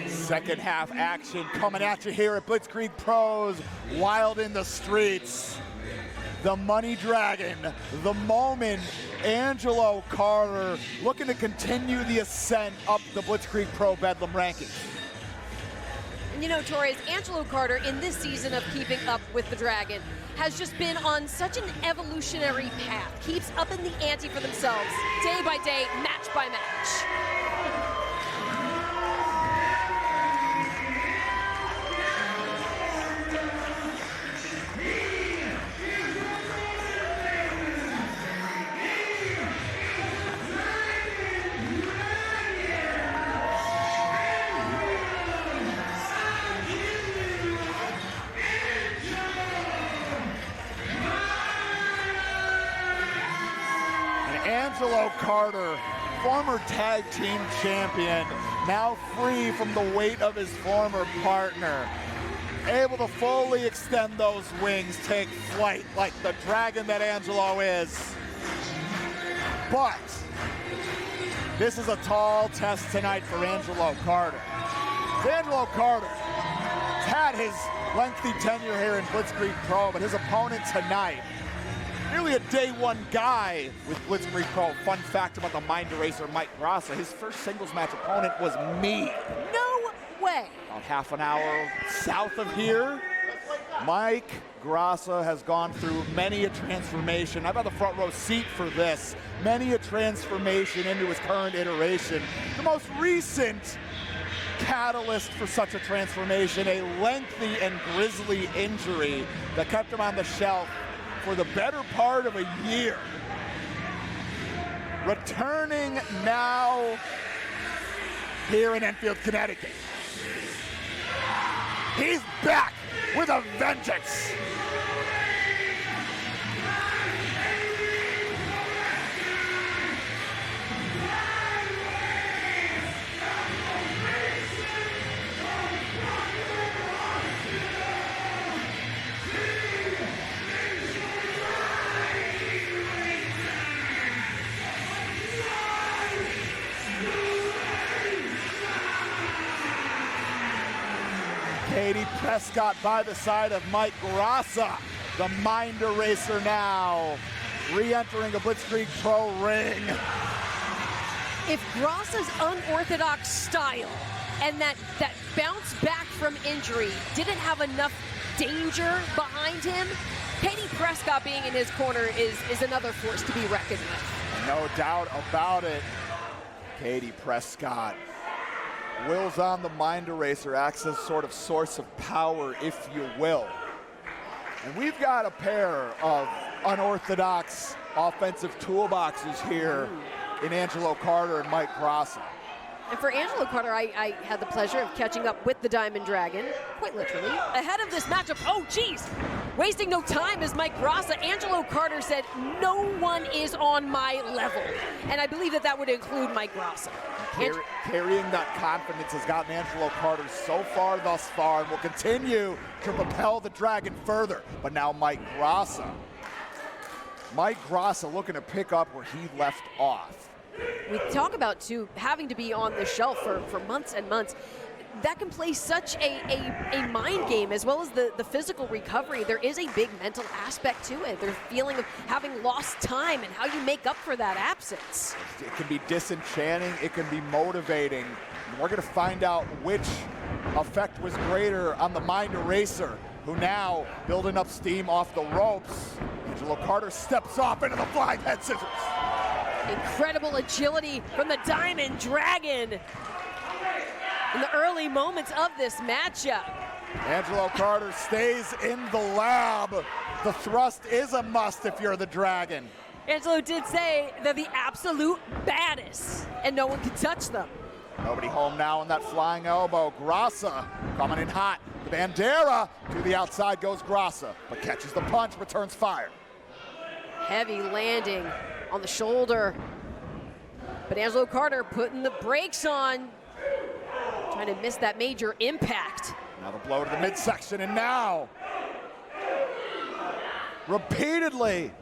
Second half action coming at you here at Blitzkrieg Pros, wild in the streets. The Money Dragon, the moment, Angelo Carter looking to continue the ascent up the Blitzkrieg Pro Bedlam rankings. You know, Torres, Angelo Carter in this season of keeping up with the Dragon has just been on such an evolutionary path. Keeps up in the ante for themselves, day by day, match by match. Angelo Carter, former tag team champion, now free from the weight of his former partner. Able to fully extend those wings, take flight like the dragon that Angelo is. But this is a tall test tonight for Angelo Carter. Angelo Carter has had his lengthy tenure here in Blitzkrieg Pro, but his opponent tonight, nearly a day one guy with Blitzkrieg Pro. Fun fact about the mind eraser, Mike Graca, his first singles match opponent was me. No way. About half an hour south of here. Mike Graca has gone through many a transformation. I've had the front row seat for this. Many a transformation into his current iteration. The most recent catalyst for such a transformation, a lengthy and grisly injury that kept him on the shelf for the better part of a year. Returning now here in Enfield, Connecticut. He's back with a vengeance. Katie Prescott by the side of Mike Graca, the mind eraser now, re-entering a Blitzkrieg Pro ring. If Graca's unorthodox style and that bounce back from injury didn't have enough danger behind him, Katie Prescott being in his corner is another force to be reckoned with. No doubt about it. Katie Prescott wills on the mind eraser, acts as sort of source of power, if you will. And we've got a pair of unorthodox offensive toolboxes here in Angelo Carter and Mike Graca. And for Angelo Carter, I had the pleasure of catching up with the Diamond Dragon, quite literally, ahead of this matchup. Oh, geez! Wasting no time as Mike Graca. Angelo Carter said, no one is on my level. And I believe that would include Mike Graca. Carrying that confidence has gotten Angelo Carter so far thus far and will continue to propel the Dragon further. But now Mike Graca. Mike Graca looking to pick up where he left off. We talk about, too, having to be on the shelf for months and months. That can play such a mind game as well as the physical recovery. There is a big mental aspect to it. There's a feeling of having lost time and how you make up for that absence. It can be disenchanting. It can be motivating. We're going to find out which effect was greater on the mind eraser, who now building up steam off the ropes. Angelo Carter steps off into the flying head scissors. Incredible agility from the Diamond Dragon in the early moments of this matchup. Angelo Carter stays in the lab. The thrust is a must if you're the Dragon. Angelo did say they're the absolute baddest, and no one can touch them. Nobody home now on that flying elbow. Graca coming in hot. The Bandera to the outside goes Graca, but catches the punch, returns fire. Heavy landing on the shoulder. But Angelo Carter putting the brakes on, trying to miss that major impact. Now the blow to the midsection, and now repeatedly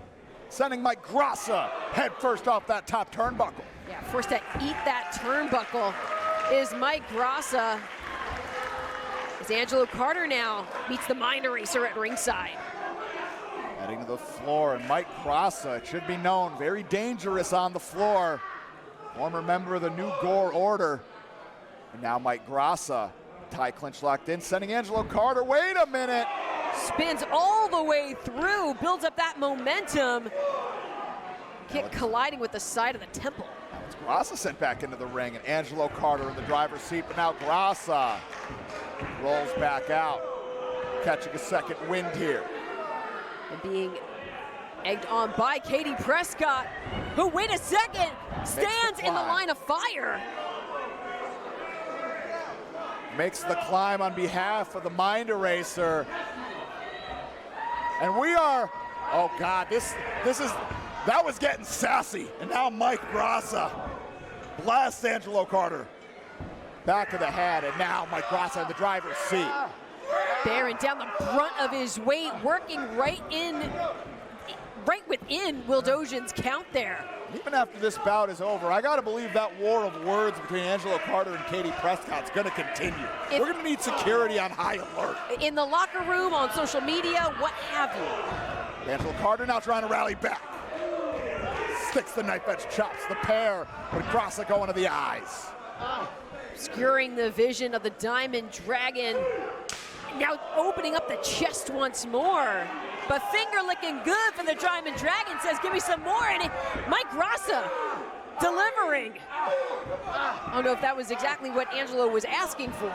sending Mike Graca head first off that top turnbuckle. Yeah, forced to eat that turnbuckle is Mike Graca. As Angelo Carter now meets the mind eraser at ringside. Heading to the floor, and Mike Graca, it should be known, very dangerous on the floor. Former member of the New Gore Order. And now Mike Graca, tie clinch locked in, sending Angelo Carter, wait a minute. Spins all the way through, builds up that momentum. Kick colliding with the side of the temple. Now it's Graca sent back into the ring, and Angelo Carter in the driver's seat, but now Graca rolls back out, catching a second wind here. And being egged on by Katie Prescott, who, wait a second, stands in the line of fire. Makes the climb on behalf of the mind eraser. And we are, oh God, that was getting sassy. And now Mike Graca blasts Angelo Carter back of the head, and now Mike Graca in the driver's seat. Bearing down the brunt of his weight, working right within Wildosian's count there. Even after this bout is over, I gotta believe that war of words between Angelo Carter and Katie Prescott's gonna continue. We're gonna need security on high alert. In the locker room, on social media, what have you. Angelo Carter now trying to rally back. Sticks the knife edge chops, the pair, with Graca going to the eyes. Obscuring the vision of the Diamond Dragon. Now opening up the chest once more. But finger licking good for the Diamond Dragon, says give me some more, and Mike Graca delivering. I don't know if that was exactly what Angelo was asking for.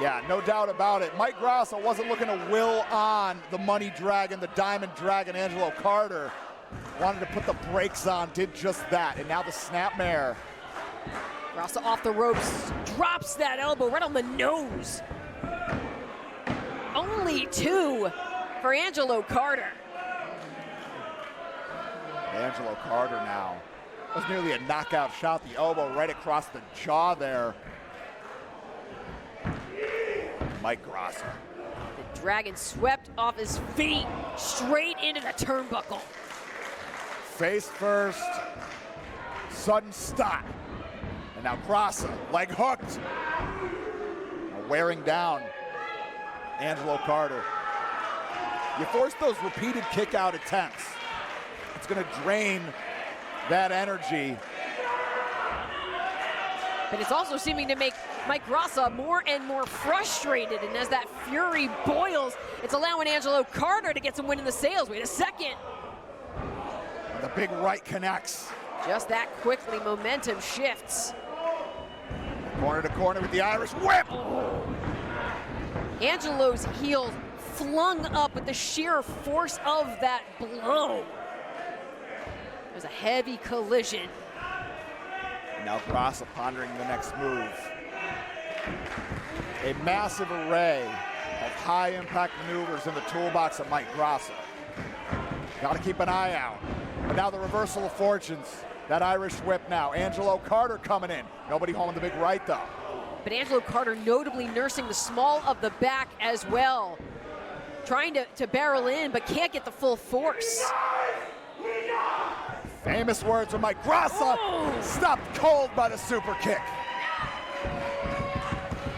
Yeah, no doubt about it. Mike Graca wasn't looking to will on the Money Dragon, the Diamond Dragon, Angelo Carter. Wanted to put the brakes on, did just that, and now the snapmare. Graca off the ropes, drops that elbow right on the nose. Only two for Angelo Carter. Angelo Carter now. That was nearly a knockout shot, the elbow right across the jaw there. Mike Graca. The Dragon swept off his feet, straight into the turnbuckle. Face first, sudden stop. And now Graca, leg hooked. Now wearing down Angelo Carter. You force those repeated kick out attempts. It's gonna drain that energy. But it's also seeming to make Mike Graca more and more frustrated, and as that fury boils, it's allowing Angelo Carter to get some wind in the sails. Wait a second. And the big right connects. Just that quickly, momentum shifts. Corner to corner with the Irish whip. Oh. Angelo's heel flung up with the sheer force of that blow. There's a heavy collision. Now Graca pondering the next move. A massive array of high impact maneuvers in the toolbox of Mike Graca. Got to keep an eye out. But now the reversal of fortunes. That Irish whip now. Angelo Carter coming in. Nobody home in the big right though. But Angelo Carter notably nursing the small of the back as well. Trying to barrel in, but can't get the full force. Famous words from Mike Graca. Stopped cold by the super kick.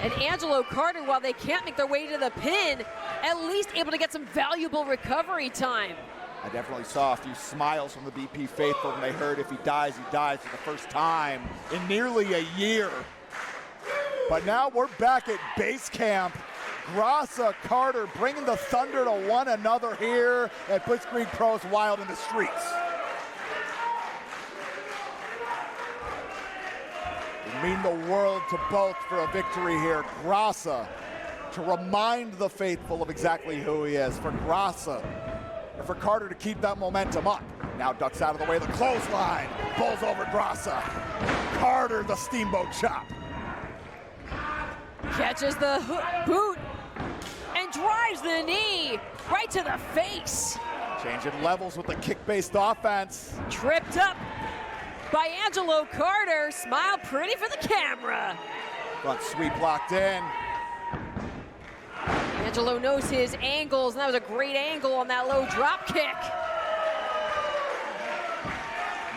And Angelo Carter, while they can't make their way to the pin, at least able to get some valuable recovery time. I definitely saw a few smiles from the BP faithful when they heard if he dies for the first time in nearly a year. But now we're back at base camp. Graca, Carter bringing the thunder to one another here at Blitzkrieg Pros Wild in the Streets. mean the world to both for a victory here. Graca to remind the faithful of exactly who he is. For Graca, or for Carter to keep that momentum up. Now ducks out of the way, the clothesline. Pulls over Graca. Carter, the steamboat chop. Catches the boot and drives the knee right to the face. Changing levels with the kick-based offense. Tripped up by Angelo Carter. Smile pretty for the camera. Front sweep locked in. Angelo knows his angles, and that was a great angle on that low drop kick.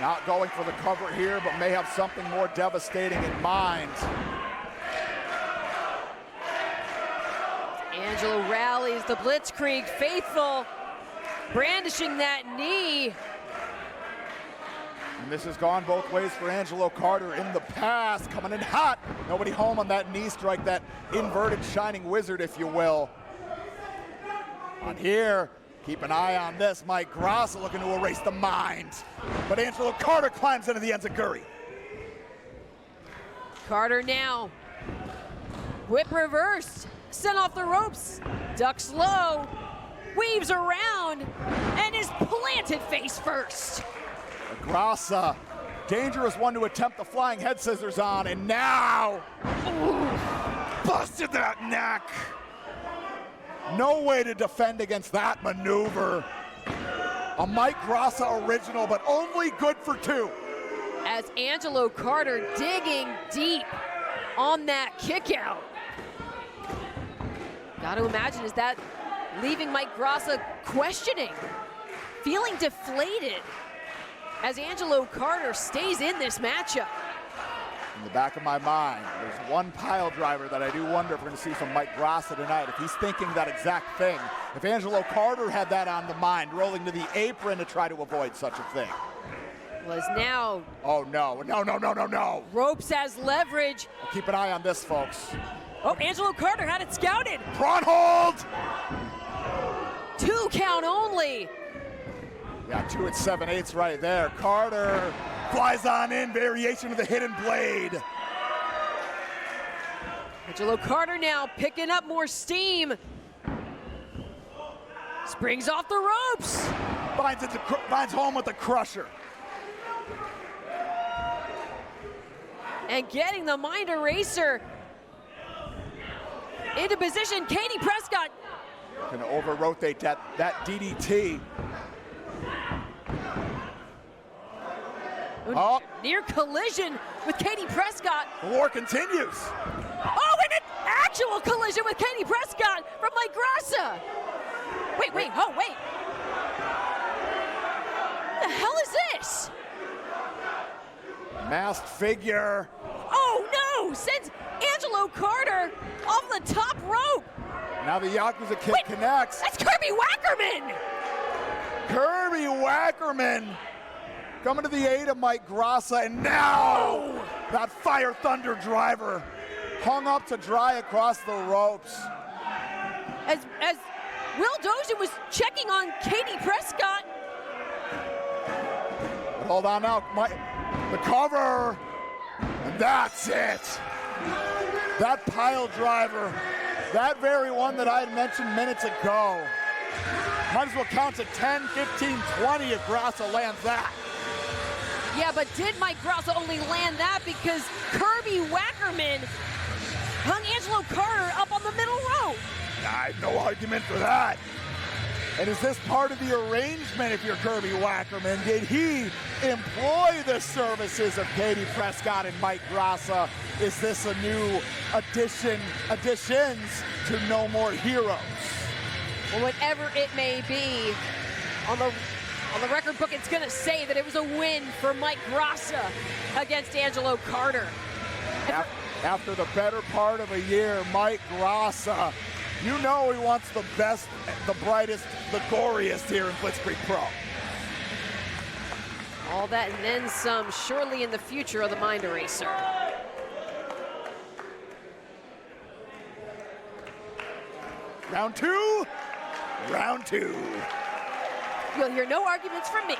Not going for the cover here, but may have something more devastating in mind. Angelo rallies the Blitzkrieg faithful, brandishing that knee. And this has gone both ways for Angelo Carter in the past, coming in hot. Nobody home on that knee strike, that inverted shining wizard, if you will. On here, keep an eye on this. Mike Graca looking to erase the mind. But Angelo Carter climbs into the enziguri. Carter now, whip reverse, sent off the ropes, ducks low, weaves around, and is planted face first. Graca, dangerous one to attempt the flying head scissors on, and now, busted that neck. No way to defend against that maneuver. A Mike Graca original, but only good for two. As Angelo Carter digging deep on that kick out. Got to imagine, is that leaving Mike Graca questioning, feeling deflated as Angelo Carter stays in this matchup? In the back of my mind, there's one pile driver that I do wonder if we're going to see from Mike Graca tonight, if he's thinking that exact thing. If Angelo Carter had that on the mind, rolling to the apron to try to avoid such a thing. Was now. Oh, no. Ropes as leverage. Keep an eye on this, folks. Oh, Angelo Carter had it scouted. Prawn hold! 2 count only. Yeah, 2 at 7/8 right there. Carter flies on in, variation of the hidden blade. Angelo Carter now picking up more steam. Springs off the ropes. Finds home with the crusher. And getting the mind eraser into position. Katie Prescott. Gonna over-rotate that DDT. Oh. Near collision with Katie Prescott. The war continues. Oh, and an actual collision with Katie Prescott from Mike Graca. Wait. What the hell is this? Masked figure. Oh no, sends Angelo Carter off the top rope. Now the Yakuza kick connects. That's Kirby Wackerman. Kirby Wackerman coming to the aid of Mike Graca, and now that Fire Thunder driver hung up to dry across the ropes. As Will Dozier was checking on Katie Prescott. Hold on now, the cover, and that's it. That pile driver, that very one that I had mentioned minutes ago. Might as well count to 10, 15, 20 if Graca lands that. Yeah, but did Mike Graca only land that because Kirby Wackerman hung Angelo Carter up on the middle rope? I have no argument for that. And is this part of the arrangement if you're Kirby Wackerman? Did he employ the services of Katie Prescott and Mike Graca? Is this a new additions to No More Heroes? Well, whatever it may be, on the record book, it's going to say that it was a win for Mike Graca against Angelo Carter. After the better part of a year, Mike Graca, you know he wants the best, the brightest, the goriest here in Blitzkrieg Pro. All that and then some, surely in the future of the Mind Eraser. Round two. You'll hear no arguments from me.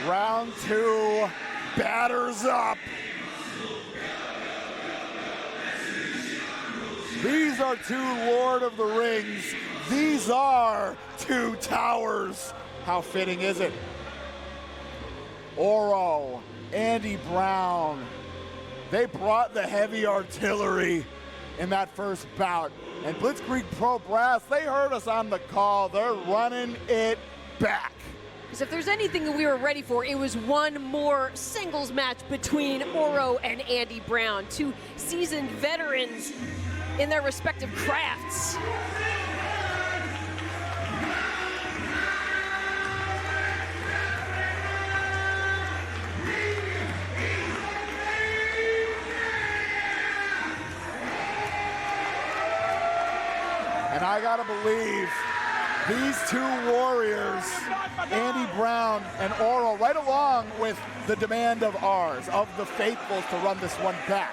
Round 2, batters up. These are 2 Lord of the Rings. These are 2 towers. How fitting is it? Oro, Andy Brown, they brought the heavy artillery in that first bout. And Blitzkrieg Pro Brass, they heard us on the call. They're running it back. Because if there's anything that we were ready for, it was one more singles match between Oro and Andy Brown, 2 seasoned veterans in their respective crafts. And I gotta believe these 2 warriors, Andy Brown and Oro, right along with the demand of ours, of the faithfuls, to run this one back.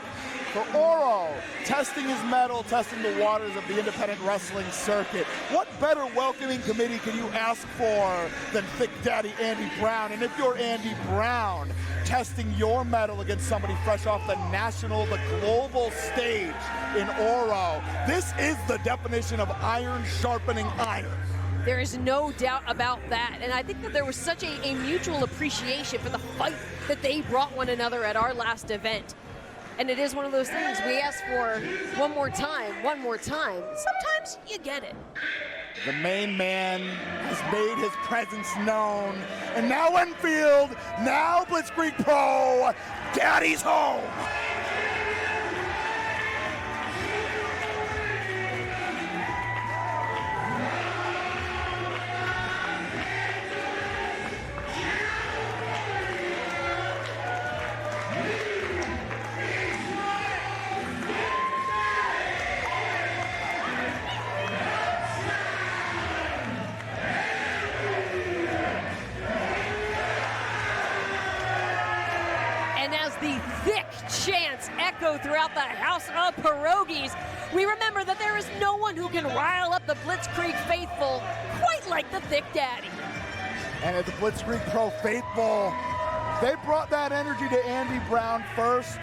For Oro, testing his mettle, testing the waters of the independent wrestling circuit. What better welcoming committee can you ask for than Thick Daddy Andy Brown? And if you're Andy Brown, testing your mettle against somebody fresh off the national, the global stage in Oro, this is the definition of iron sharpening iron. There is no doubt about that. And I think that there was such a mutual appreciation for the fight that they brought one another at our last event. And it is one of those things we ask for one more time. Sometimes you get it. The main man has made his presence known. And now Enfield, now Blitzkrieg Pro, Daddy's home. Throughout the house of pierogies, we remember that there is no one who can rile up the Blitzkrieg faithful quite like the Thick Daddy. And at the Blitzkrieg Pro faithful, they brought that energy to Andy Brown first.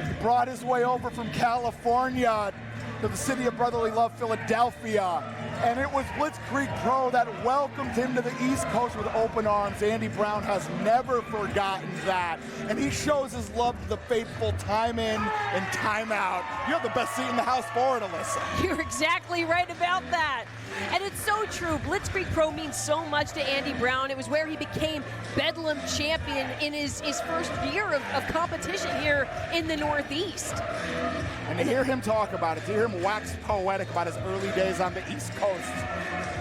He brought his way over from California to the city of brotherly love, Philadelphia. And it was Blitzkrieg Pro that welcomed him to the East Coast with open arms. Andy Brown has never forgotten that. And he shows his love to the faithful time in and time out. You have the best seat in the house for it, Alyssa. You're exactly right about that. And it's so true. Blitzkrieg Pro means so much to Andy Brown. It was where he became Bedlam champion in his first year of competition here in the Northeast. And to hear him talk about it, to hear him wax poetic about his early days on the East Coast,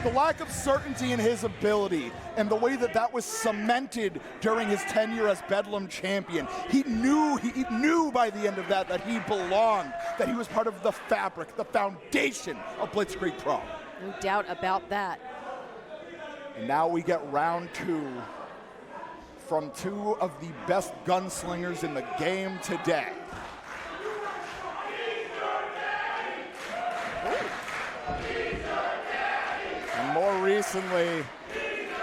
the lack of certainty in his ability and the way that that was cemented during his tenure as Bedlam champion, he knew by the end of that he belonged, that he was part of the fabric, the foundation of Blitzkrieg Pro. No doubt about that. And now we get round 2 from 2 of the best gunslingers in the game today. And more recently,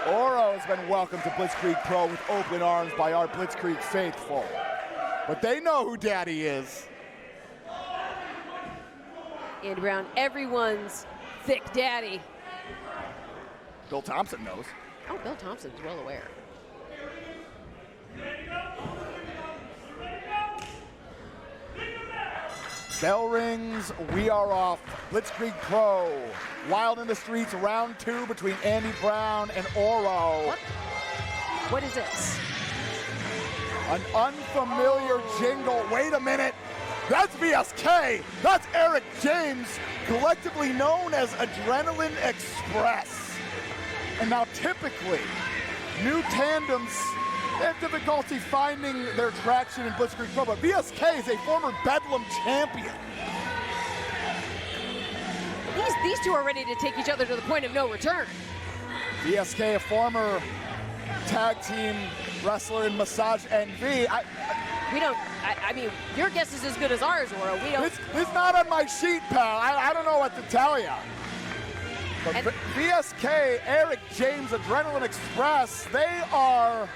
Oro has been welcomed to Blitzkrieg Pro with open arms by our Blitzkrieg faithful. But they know who Daddy is. Andy Brown, everyone's Thick Daddy. Bill Thompson knows. Oh, Bill Thompson's well aware. Bell rings, we are off. Blitzkrieg Pro, Wild in the Streets, round 2 between Andy Brown and Oro. What is this? An unfamiliar jingle. Wait a minute. That's VSK. That's Eric James, collectively known as Adrenaline Express. And now typically, new tandems, they have difficulty finding their traction in Blitzkrieg Pro, but VSK is a former Bedlam champion. These two are ready to take each other to the point of no return. VSK, a former tag team wrestler in Massage NV. I mean, your guess is as good as ours, Oro. We don't. It's not on my sheet, pal. I don't know what to tell you. But VSK, Eric James, Adrenaline Express, they are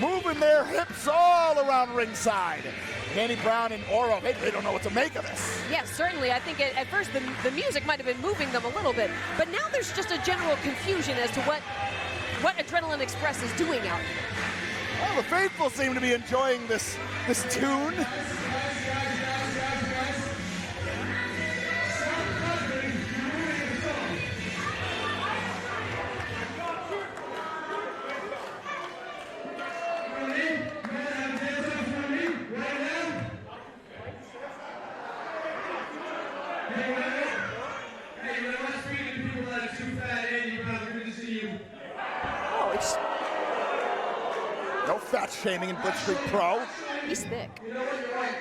moving their hips all around ringside. Andy Brown and Oro, they don't know what to make of this. Yes, certainly. I think at first the music might have been moving them a little bit, but now there's just a general confusion as to what Adrenaline Express is doing out here. Well, the faithful seem to be enjoying this tune. No fat shaming in Blitzkrieg Pro. He's thick. You know what, you're right.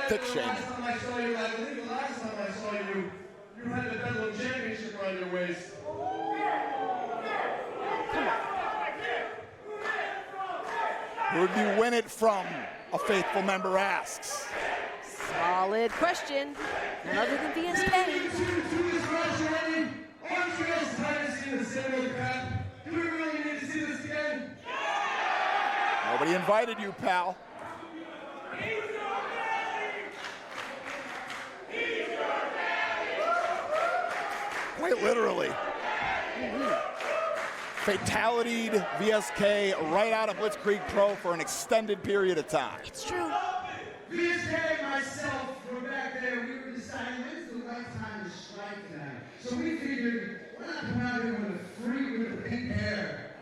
Thick shaming. Last time I saw you, I believe the last time I saw you, you had the Bedlam championship around your waist. Who'd you win it from? A faithful member asks. Solid question. None other than VSK. Do we really need to see this again? Nobody invited you, pal. Quite literally. Fatalitied VSK right out of Blitzkrieg Pro for an extended period of time. It's true. VSK and myself were back there. We were deciding when's the right time to strike tonight. So we figured, why not come out here with a free with the pink hair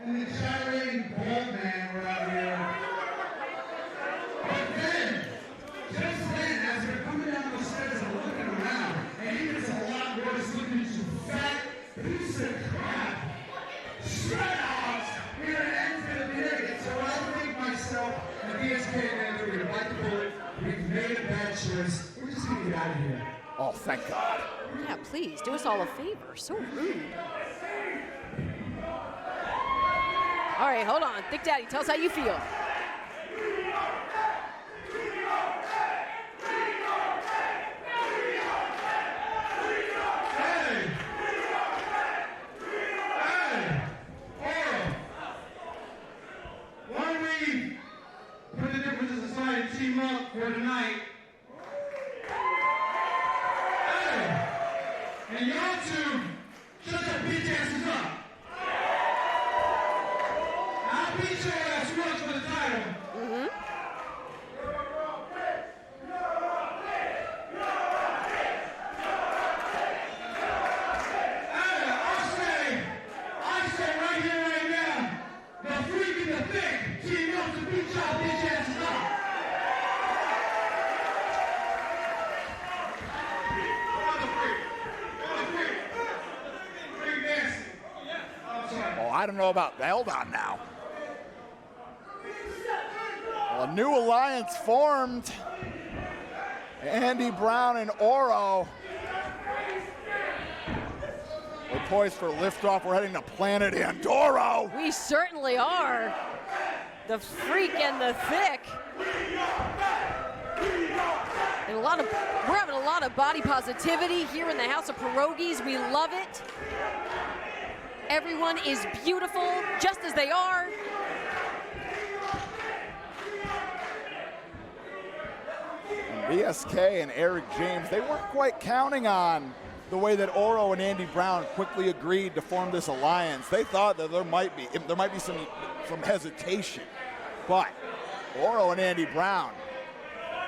and the gyrating bald man were out here. But then, just then, as we're coming down the stairs and looking around, and he gets a lot worse looking at you fat piece of crap. Shut up! We're in Enfield, Connecticut, so I think myself and VSK and we're gonna bite the bullet. We've made a bad choice. We're just gonna get out of here. Oh, thank God. Yeah, please, do us all a favor. So rude. All right, hold on. Thick Daddy, tell us how you feel. Team up for tonight. Hey! And y'all two, shut your bitch asses up. I'll beat your ass once for the title. Hey, I say right here, right now, the freak and the thick team up to beat y'all bitch asses up. I don't know about that. Hold on now. Well, a new alliance formed. Andy Brown and Oro. We're poised for liftoff. We're heading to Planet Andorra. We certainly are. The freak and the thick. And we're having a lot of body positivity here in the House of Pierogies. We love it. Everyone is beautiful, just as they are. And BSK and Eric James, they weren't quite counting on the way that Oro and Andy Brown quickly agreed to form this alliance. They thought that there might be some hesitation. But Oro and Andy Brown,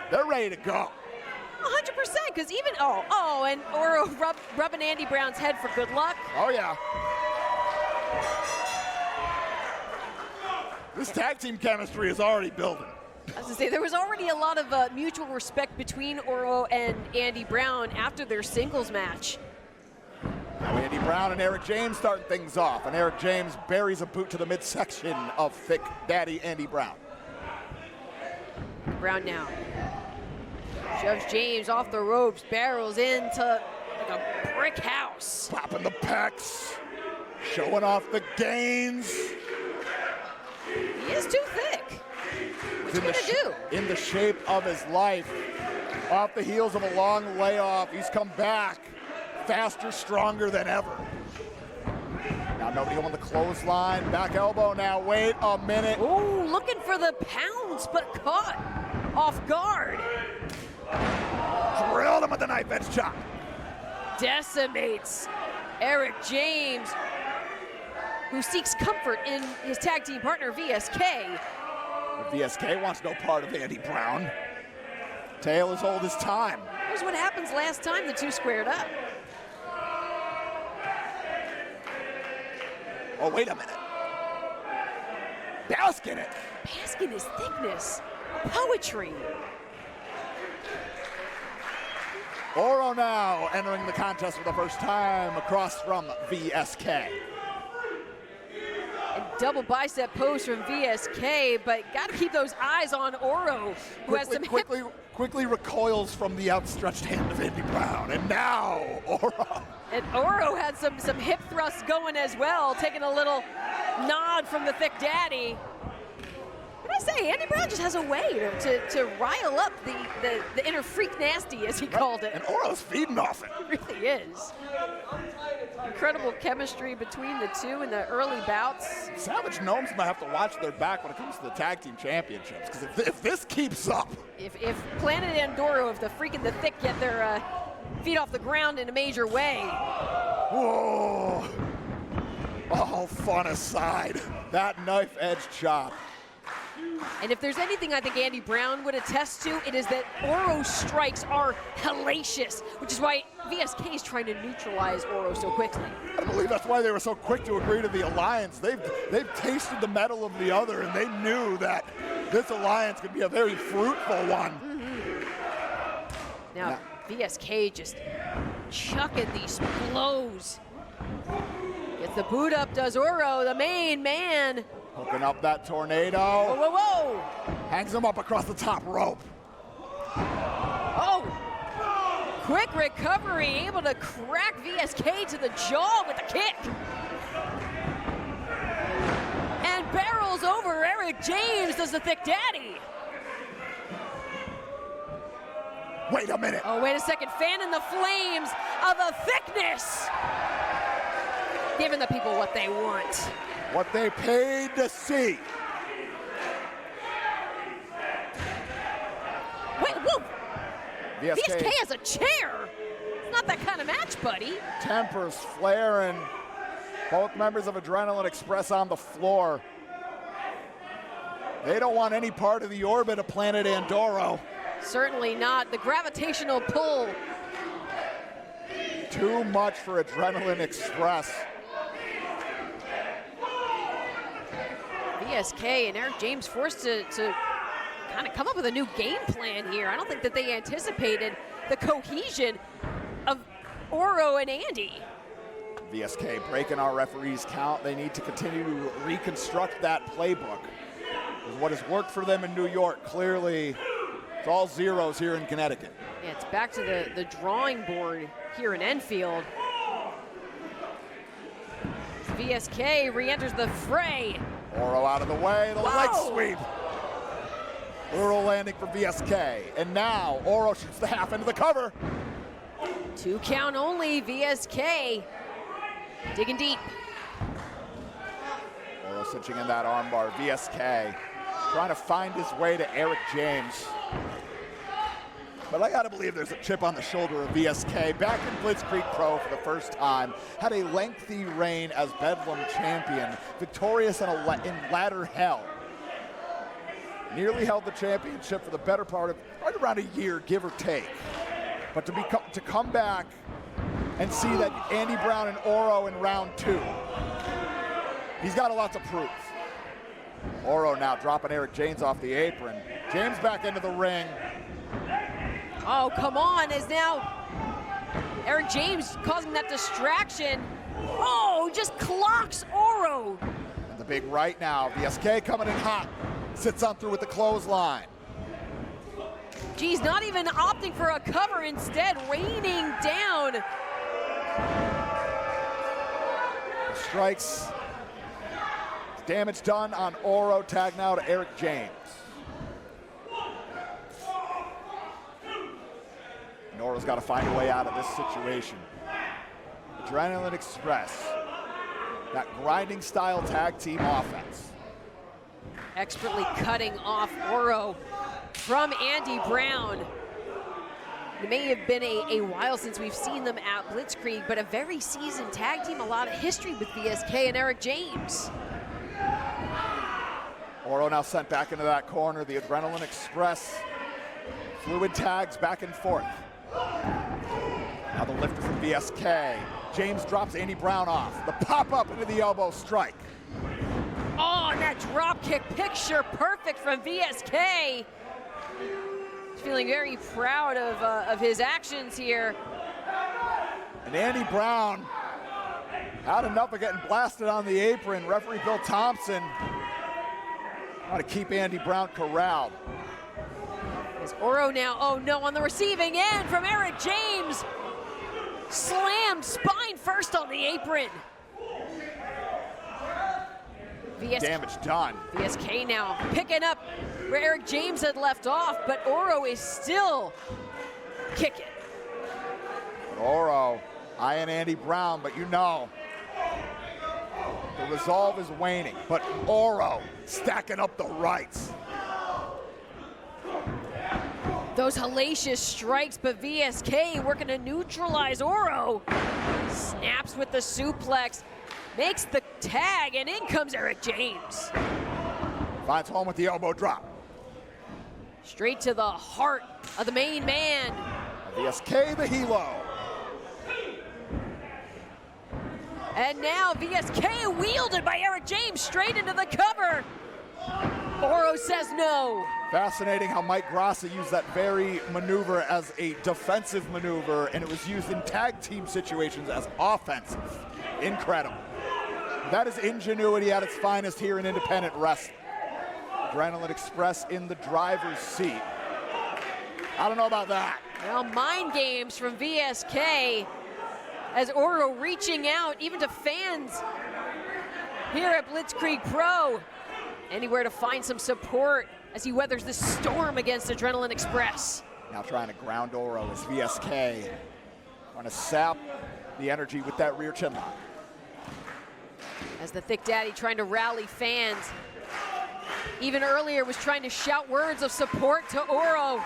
they're ready to go. 100%, because even, and Oro rubbing Andy Brown's head for good luck. Oh, yeah. This tag team chemistry is already building. I was gonna say, there was already a lot of mutual respect between Oro and Andy Brown after their singles match. Now Andy Brown and Eric James starting things off, and Eric James buries a boot to the midsection of Thick Daddy Andy Brown. Brown now shoves James off the ropes, barrels into like a brick house. Popping the pecs, showing off the gains. He is too thick. What's he gonna do? In the shape of his life. Off the heels of a long layoff, he's come back faster, stronger than ever. Now nobody on the clothesline. Back elbow now. Wait a minute. Ooh, looking for the pounce, but caught off guard. Drilled him with the knife edge chop. Decimates Eric James, who seeks comfort in his tag team partner, VSK. But VSK wants no part of Andy Brown. Tail is old as time. Here's what happens last time the two squared up. Oh, wait a minute. Bask in it. Bask in his thickness. Poetry. Oro now entering the contest for the first time across from VSK. And double bicep pose from VSK, but got to keep those eyes on Oro, who has some quickly recoils from the outstretched hand of Andy Brown. And now, Oro. And Oro had some hip thrusts going as well, taking a little nod from the Thick Daddy. What did I say? Andy Brown just has a way to rile up the inner freak nasty, as he called it. And Oro's feeding off it. It really is. Incredible chemistry between the two in the early bouts. Savage Gnomes might have to watch their back when it comes to the tag team championships, because if this keeps up. If Planet Andorro, if the Freak and the Thick get their feet off the ground in a major way. Whoa. All fun aside, that knife edge chop. And if there's anything I think Andy Brown would attest to, it is that Oro's strikes are hellacious, which is why VSK is trying to neutralize Oro so quickly. I believe that's why they were so quick to agree to the alliance. They've tasted the metal of the other, and they knew that this alliance could be a very fruitful one. Mm-hmm. Now, VSK just chucking these blows. Gets the boot up, does Oro, the main man. Hooking up that tornado. Whoa, whoa, whoa. Hangs him up across the top rope. Oh, quick recovery, able to crack VSK to the jaw with a kick. And barrels over Eric James, does the Thick Daddy. Wait a minute. Oh, wait a second, fanning the flames of the thickness. Giving the people what they want. What they paid to see. Wait, whoa. VSK VSK has a chair. It's not that kind of match, buddy. Tempers flaring. Both members of Adrenaline Express on the floor. They don't want any part of the orbit of Planet Andorro. Certainly not. The gravitational pull. Too much for Adrenaline Express. VSK and Eric James forced to kind of come up with a new game plan here. I don't think that they anticipated the cohesion of Oro and Andy. VSK breaking our referee's count. They need to continue to reconstruct that playbook. What has worked for them in New York, clearly it's all zeros here in Connecticut. Yeah, it's back to the drawing board here in Enfield. VSK re-enters the fray. Oro out of the way, the leg Whoa. sweep. Oro landing for VSK. And now Oro shoots the half into the cover. 2 count only, VSK digging deep. Oro cinching in that armbar. VSK trying to find his way to Eric James. But I gotta believe there's a chip on the shoulder of VSK. Back in Blitzkrieg Pro for the first time. Had a lengthy reign as Bedlam champion. Victorious in ladder hell. Nearly held the championship for the better part of right around a year, give or take. But to come back and see that Andy Brown and Oro in round 2. He's got a lot to prove. Oro now dropping Eric James off the apron. James back into the ring. Oh, come on, as now Eric James causing that distraction. Oh, just clocks Oro. And the big right now. VSK coming in hot. Sits on through with the clothesline. Geez, not even opting for a cover, instead raining down. Strikes. Damage done on Oro. Tag now to Eric James. Oro's got to find a way out of this situation. Adrenaline Express That grinding style tag team offense. Expertly cutting off Oro from Andy Brown. It may have been a while since we've seen them at Blitzkrieg, but a very seasoned tag team, a lot of history with VSK and Eric James. Oro now sent back into that corner. The Adrenaline Express. Fluid tags back and forth. Now the lifter from VSK. James drops Andy Brown off. The pop up into the elbow strike. Oh, and that drop kick picture perfect from VSK. He's feeling very proud of his actions here. And Andy Brown had enough of getting blasted on the apron. Referee Bill Thompson trying to keep Andy Brown corralled. Is Oro now, oh no, on the receiving end from Eric James. Slammed spine first on the apron. Damage done. VSK now picking up where Eric James had left off, but Oro is still kicking. Oro eyeing Andy Brown, but you know, the resolve is waning. But Oro stacking up the rights. Those hellacious strikes, but VSK working to neutralize Oro. Snaps with the suplex, makes the tag, and in comes Eric James. Finds home with the elbow drop. Straight to the heart of the main man. VSK the helo. And now VSK wielded by Eric James straight into the cover. Oro says no. Fascinating how Mike Graca used that very maneuver as a defensive maneuver, and it was used in tag team situations as offensive. Incredible. That is ingenuity at its finest here in independent wrestling. Adrenaline Express in the driver's seat. I don't know about that. Well, mind games from VSK as Oro reaching out even to fans here at Blitzkrieg Pro. Anywhere to find some support as he weathers the storm against Adrenaline Express. Now trying to ground Oro as VSK trying to sap the energy with that rear chin lock. As the Thick Daddy trying to rally fans. Even earlier was trying to shout words of support to Oro.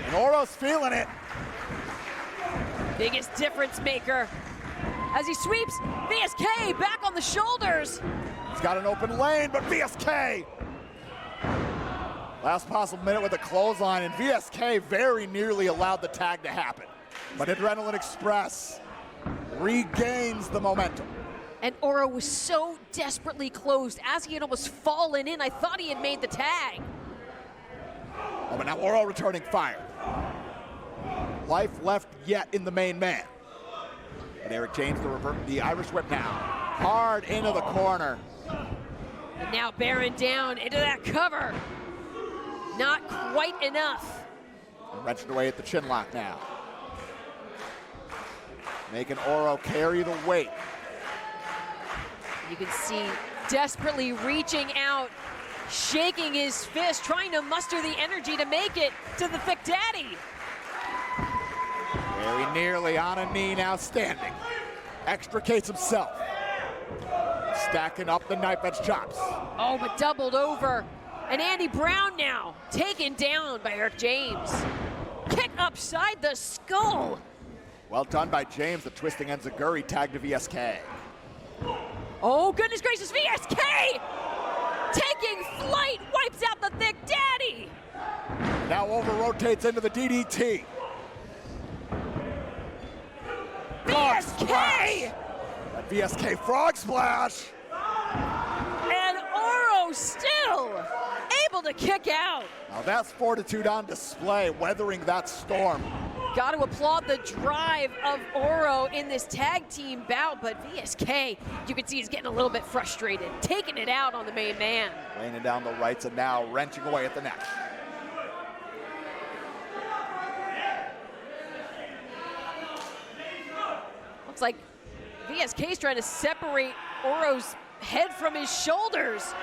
And Oro's feeling it. Biggest difference maker. As he sweeps VSK back on the shoulders. He's got an open lane, but VSK. Last possible minute with a clothesline, and VSK very nearly allowed the tag to happen. But Adrenaline Express regains the momentum. And Oro was so desperately closed as he had almost fallen in. I thought he had made the tag. Oh, but now Oro returning fire. Life left yet in the main man. And Eric James the Irish whip now. Hard into the corner. And now bearing down into that cover. Not quite enough. And wrenched away at the chin lock now. Making Oro carry the weight. You can see desperately reaching out, shaking his fist, trying to muster the energy to make it to the Thick Daddy. Very nearly on a knee now standing. Extricates himself. Stacking up the knife edge chops. Oh, but doubled over. And Andy Brown now taken down by Eric James. Kick upside the skull. Well done by James, the twisting enziguri tag to VSK. Oh, goodness gracious, VSK! Taking flight, wipes out the Thick Daddy. Now over rotates into the DDT. VSK! That VSK frog splash. And Oro still able to kick out. Now that's fortitude on display, weathering that storm. Got to applaud the drive of Oro in this tag team bout, but VSK, you can see he's getting a little bit frustrated, taking it out on the main man. Laying down the rights and now wrenching away at the neck. Looks like VSK's trying to separate Oro's head from his shoulders.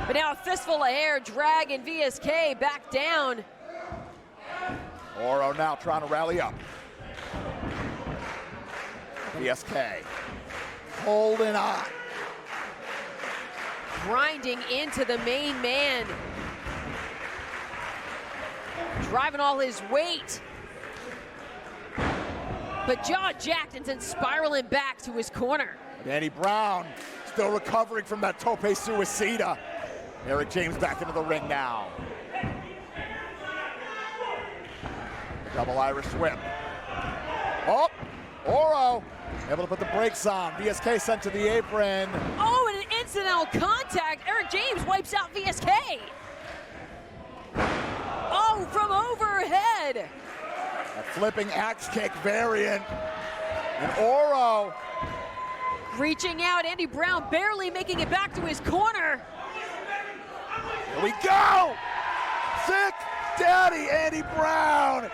But now a fistful of air dragging VSK back down. Oro now trying to rally up. VSK holding on. Grinding into the main man. Driving all his weight. But jaw jacked and then spiraling back to his corner. Andy Brown still recovering from that tope suicida. Eric James back into the ring now. Double Irish whip. Oh, Oro able to put the brakes on. VSK sent to the apron. Oh, and an incidental contact. Eric James wipes out VSK. Oh, from overhead. A flipping axe kick variant. And Oro reaching out, Andy Brown barely making it back to his corner. Here we go! Thick Daddy Andy Brown.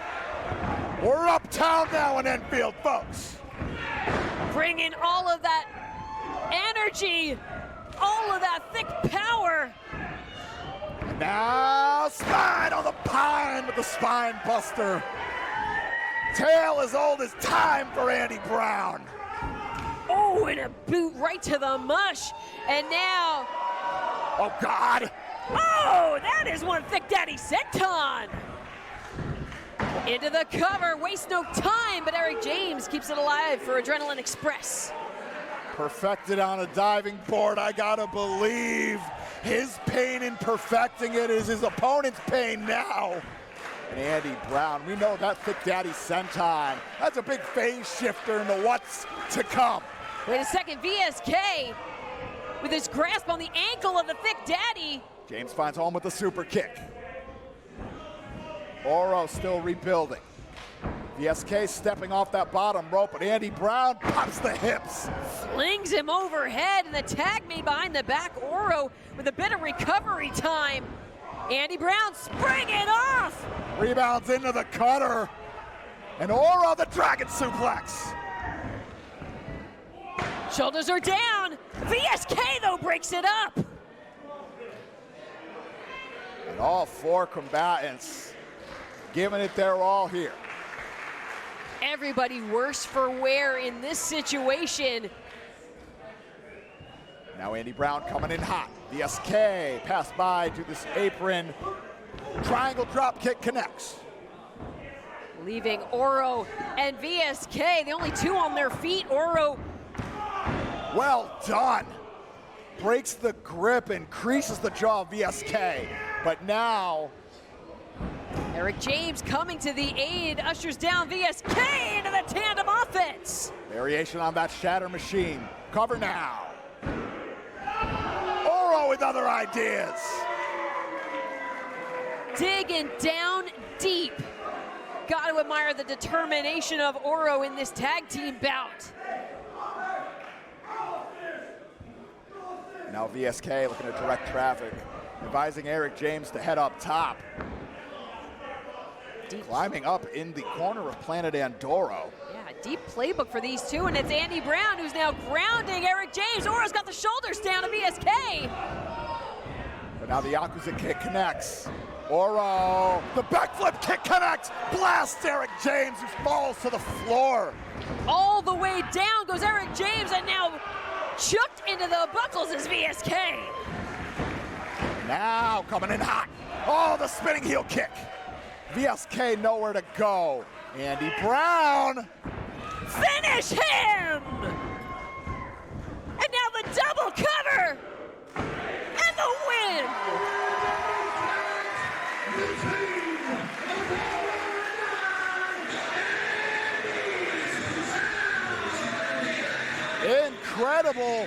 We're uptown now in Enfield, folks. Bringing all of that energy, all of that thick power. And now spine on the pine with the spine buster. Tail as old as time for Andy Brown. Oh, and a boot right to the mush. And now, oh God. Oh, that is one thick daddy senton. Into the cover, waste no time, but Eric James keeps it alive for Adrenaline Express. Perfected on a diving board, I gotta believe. His pain in perfecting it is his opponent's pain now. And Andy Brown, we know that thick daddy senton. That's a big phase shifter into what's to come. Wait a second, VSK with his grasp on the ankle of the thick daddy. James finds home with the super kick. Oro still rebuilding. VSK stepping off that bottom rope, but Andy Brown pops the hips. Flings him overhead, and the tag made behind the back. Oro with a bit of recovery time. Andy Brown springing off. Rebounds into the cutter. And Oro the dragon suplex. Shoulders are down. VSK, though, breaks it up. And all four combatants giving it their all here. Everybody worse for wear in this situation. Now Andy Brown coming in hot. VSK pass by to this apron. Triangle drop kick connects. Leaving Oro and VSK, the only two on their feet. Oro. Well done. Breaks the grip and creases the jaw of VSK. But now Eric James coming to the aid, ushers down VSK into the tandem offense. variation on that shatter machine. Cover now. Oro with other ideas. Digging down deep. Got to admire the determination of Oro in this tag team bout. Now VSK looking to direct traffic, advising Eric James to head up top. Deep. Climbing up in the corner of Planet Andorro. Yeah, deep playbook for these two, and it's Andy Brown who's now grounding Eric James. Oro's got the shoulders down to VSK. But now the Yakuza kick connects. Oro, the backflip kick connects. Blasts Eric James, who falls to the floor. All the way down goes Eric James, and now chucked into the buckles is VSK. Now coming in hot. Oh, the spinning heel kick. VSK nowhere to go. Andy Brown. Finish him! And now the double cover! And the win! Incredible.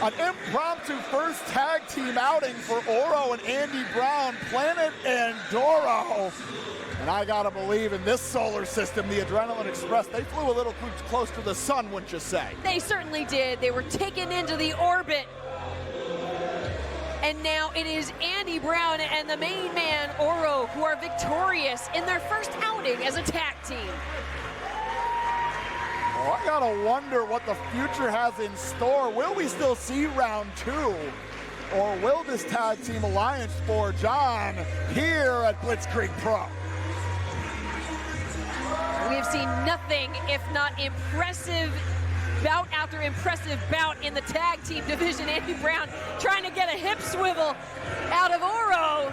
An impromptu first tag team outing for Oro and Andy Brown, Planet Andorro. And I gotta believe in this solar system, the Adrenaline Express, they flew a little close to the sun, wouldn't you say? They certainly did. They were taken into the orbit. And now it is Andy Brown and the main man, Oro, who are victorious in their first outing as a tag team. Oh, I gotta wonder what the future has in store. Will we still see round two? Or will this tag team alliance forge on here at Blitzkrieg Pro? We have seen nothing if not impressive bout after impressive bout in the tag team division. Andy Brown trying to get a hip swivel out of Oro.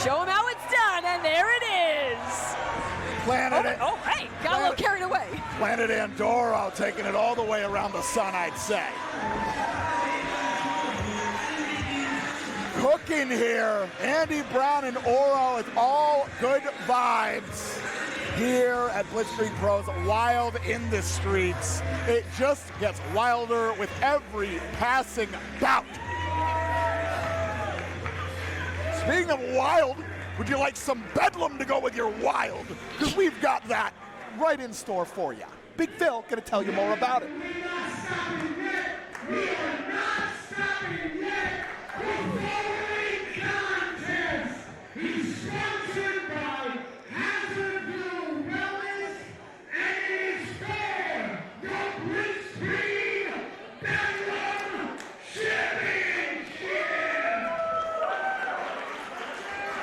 Show him how it's done, and there it is. Hey, got a little carried away. Planet Andorra taking it all the way around the sun, I'd say. Cooking here, Andy Brown and Oro, it's all good vibes here at Blitzkrieg Pros, wild in the streets. It just gets wilder with every passing bout. Speaking of wild, would you like some Bedlam to go with your wild? Because we've got that right in store for you. Big Phil gonna tell you more about it. We are not stopping yet. The following contest is sponsored by Ancestral Wellness and is for the Blitzkrieg Bedlam Championship.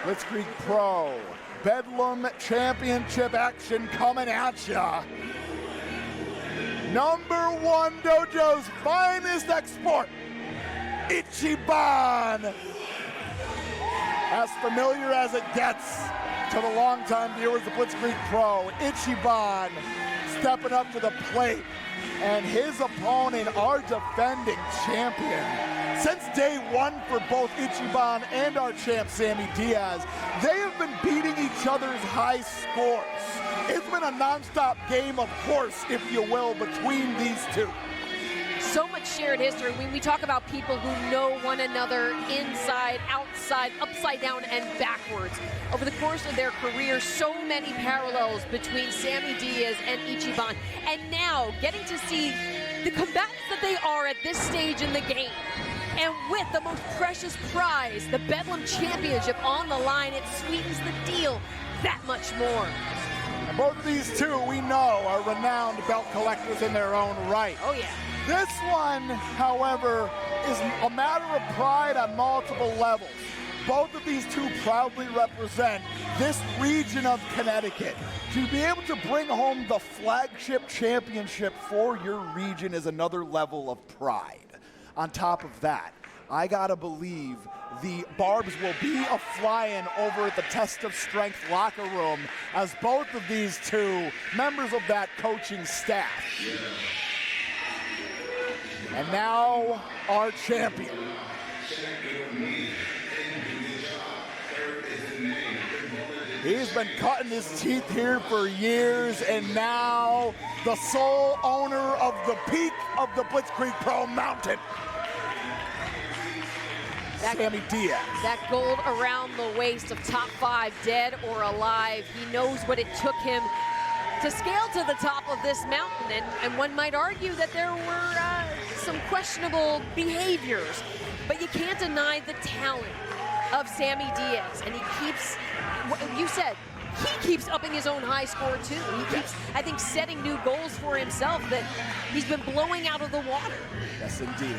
Blitzkrieg Pro Bedlam Championship action coming at ya. Number one dojo's finest export, Ichiban. As familiar as it gets to the longtime viewers of Blitzkrieg Pro, Ichiban stepping up to the plate, and his opponent, our defending champion. Since day one for both Ichiban and our champ, Sammy Diaz, they have been beating each other's high scores. It's been a non-stop game of horse, if you will, between these two. So much shared history. When we talk about people who know one another inside, outside, upside down, and backwards. Over the course of their career, so many parallels between Sammy Diaz and Ichiban. And now, getting to see the combatants that they are at this stage in the game. And with the most precious prize, the Bedlam Championship on the line, it sweetens the deal that much more. And both of these two, we know, are renowned belt collectors in their own right. Oh, yeah. This one, however, is a matter of pride on multiple levels. Both of these two proudly represent this region of Connecticut. To be able to bring home the flagship championship for your region is another level of pride. On top of that, I gotta believe the barbs will be a-flying over at the Test of Strength locker room as both of these two members of that coaching staff. And now, our champion. He's been cutting his teeth here for years, and now the sole owner of the peak of the Blitzkrieg Pro Mountain, Sammy Diaz. That gold around the waist of top 5, dead or alive. He knows what it took him to scale to the top of this mountain, and one might argue that there were some questionable behaviors, but you can't deny the talent of Sammy Diaz, and he keeps, you said, he keeps upping his own high score too. He keeps, I think, setting new goals for himself that he's been blowing out of the water. Yes, indeed.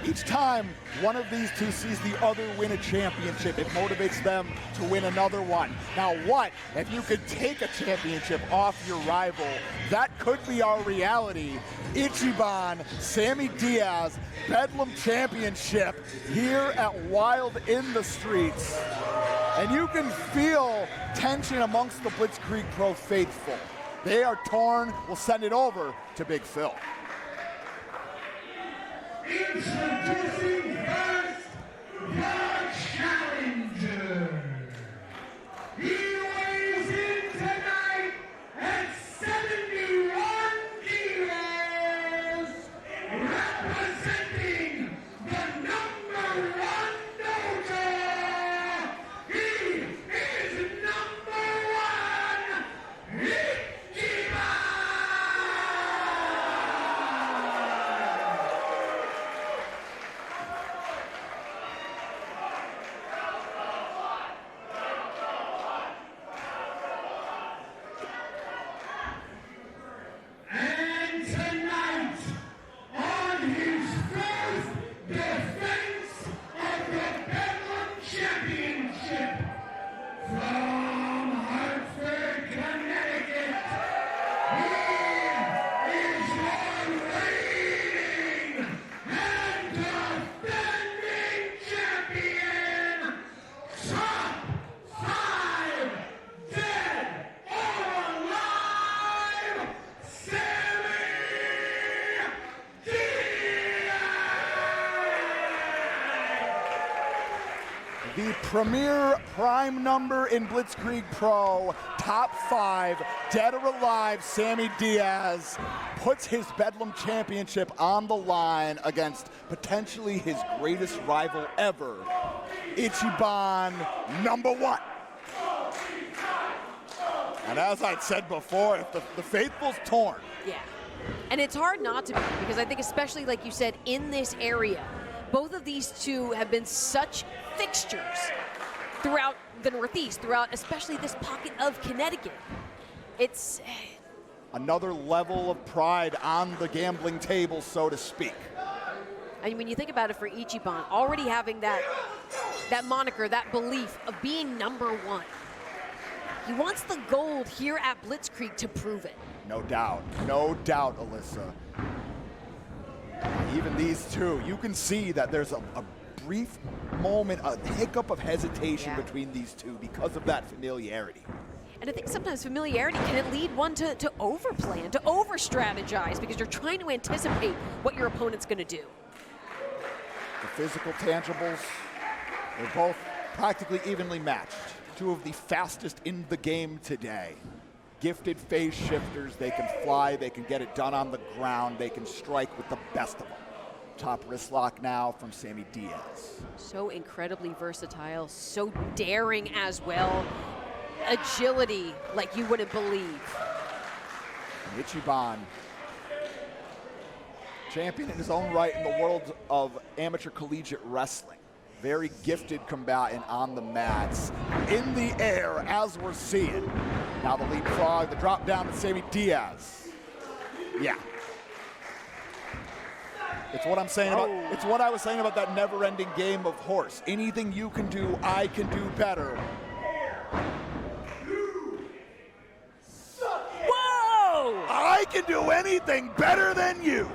Each time one of these two sees the other win a championship, it motivates them to win another one. Now what if you could take a championship off your rival? That could be our reality. Ichiban, Sammy Diaz, Bedlam Championship here at Wild in the Streets. And you can feel tension amongst the Blitzkrieg Pro faithful. They are torn. We'll send it over to Big Phil. Introducing first, the challenger. He weighs in tonight at 71 kilos, representing the number 1 dojo. He is number 1, Ichiban. The premier prime number in Blitzkrieg Pro, top 5, dead or alive, Sammy Diaz puts his Bedlam championship on the line against potentially his greatest rival ever, Ichiban #1. And as I said before, the faithful's torn. Yeah, and it's hard not to be, because I think especially like you said, in this area, both of these two have been such fixtures throughout the Northeast, throughout especially this pocket of Connecticut. It's another level of pride on the gambling table, so to speak. I mean, when you think about it, for Ichiban, already having that moniker, that belief of being #1, he wants the gold here at Blitzkrieg to prove it. No doubt, Alyssa. Even these two, you can see that there's a brief moment, a hiccup of hesitation between these two because of that familiarity. And I think sometimes familiarity can lead one to overplan, to over-strategize, because you're trying to anticipate what your opponent's going to do. The physical tangibles, they're both practically evenly matched. Two of the fastest in the game today. Gifted phase shifters, they can fly, they can get it done on the ground, they can strike with the best of them. Top wrist lock now from Sammy Diaz. So incredibly versatile, so daring as well. Agility like you wouldn't believe. And Ichiban, champion in his own right in the world of amateur collegiate wrestling. Very gifted combatant on the mats. In the air, as we're seeing. Now the leapfrog, the drop down to Sammy Diaz. Yeah. It's what I'm saying about, it's what I was saying about that never-ending game of horse. Anything you can do, I can do better. Whoa! I can do anything better than you.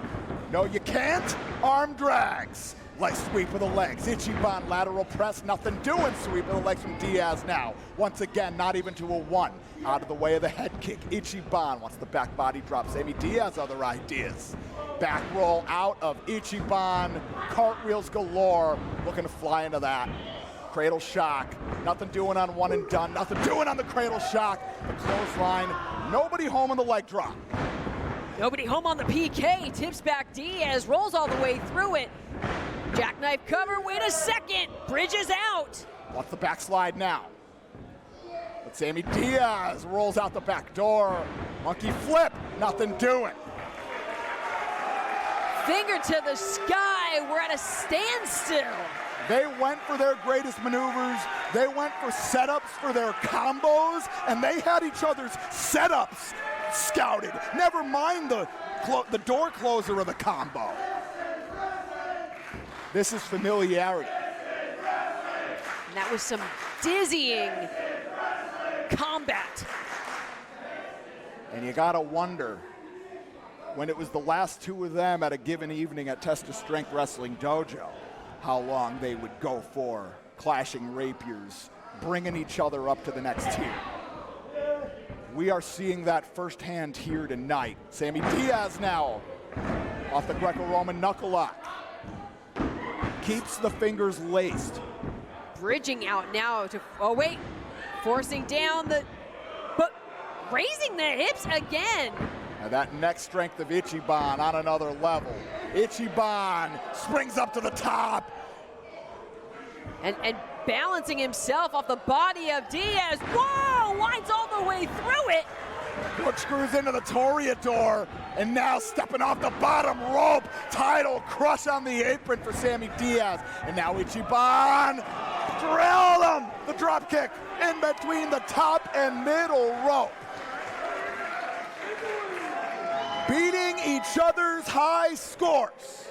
No, you can't. Arm drags. Like sweep of the legs. Ichiban lateral press, nothing doing. Sweep of the legs from Diaz now. Once again, not even to a 1. Out of the way of the head kick. Ichiban wants the back body drop. Sammy Diaz, other ideas. Back roll out of Ichiban. Cartwheels galore. Looking to fly into that. Cradle shock. Nothing doing on 1 and done. Nothing doing on the cradle shock. The clothesline. Nobody home on the leg drop. Nobody home on the PK. Tips back Diaz. Rolls all the way through it. Jackknife cover, wait a second, bridges out. What's the backslide now? But Sammy Diaz rolls out the back door. Monkey flip, nothing doing. Finger to the sky, we're at a standstill. They went for their greatest maneuvers. They went for setups for their combos, and they had each other's setups scouted. Never mind the door closer of the combo. This is familiarity. And that was some dizzying combat. And you gotta wonder, when it was the last two of them at a given evening at Test of Strength Wrestling Dojo, how long they would go for clashing rapiers, bringing each other up to the next tier. We are seeing that firsthand here tonight. Sammy Diaz now off the Greco-Roman knuckle lock. Keeps the fingers laced. Bridging out now to, oh wait, forcing down but raising the hips again. Now that neck strength of Ichiban on another level. Ichiban springs up to the top. And balancing himself off the body of Diaz. Whoa, winds all the way through it. Hook screws into the Toreador, and now stepping off the bottom rope. Title crush on the apron for Sammy Diaz. And now Ichiban drilled him. The drop kick in between the top and middle rope. Beating each other's high scores.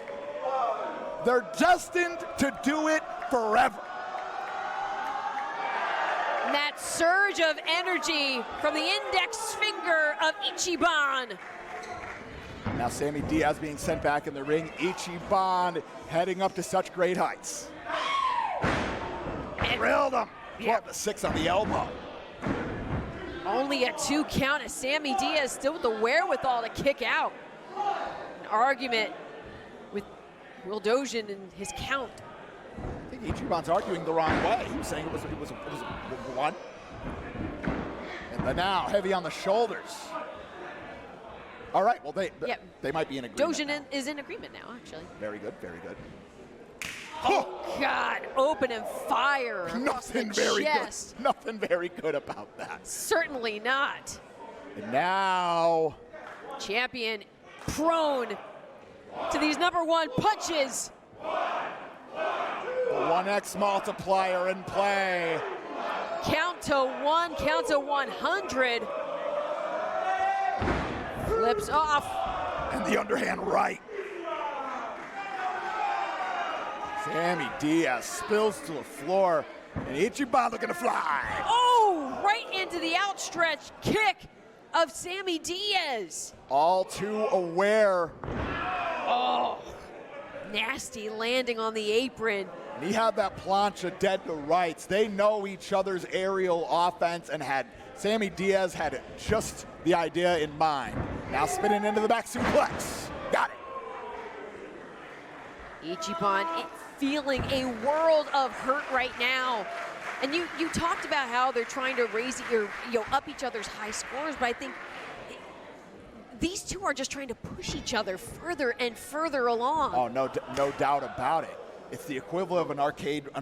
They're destined to do it forever. And that surge of energy from the index finger of Ichiban. Now Sammy Diaz being sent back in the ring. Ichiban heading up to such great heights. Drilled him. 12-6 on the elbow. Only a 2 count as Sammy Diaz still with the wherewithal to kick out. An argument with Will Dojan and his count. I think Ichiban's arguing the wrong way. He was saying it was a one. And then now, heavy on the shoulders. All right, well, they might be in agreement. Dojin is in agreement now, actually. Very good, very good. Oh, God, open and fire across the chest. Good. Nothing very good about that. Certainly not. And now, champion prone to these #1 punches. The 1x multiplier in play. Count to 1, count to 100. Flips off. And the underhand right. Sammy Diaz spills to the floor, and Ichiban looking to fly. Oh, right into the outstretched kick of Sammy Diaz. All too aware. Oh, nasty landing on the apron. And he had that plancha dead to rights. They know each other's aerial offense, and Sammy Diaz had just the idea in mind. Now spinning into the back suplex. Got it. Ichiban feeling a world of hurt right now. And you talked about how they're trying to raise up each other's high scores, but I think these two are just trying to push each other further and further along. Oh, no doubt about it. It's the equivalent of an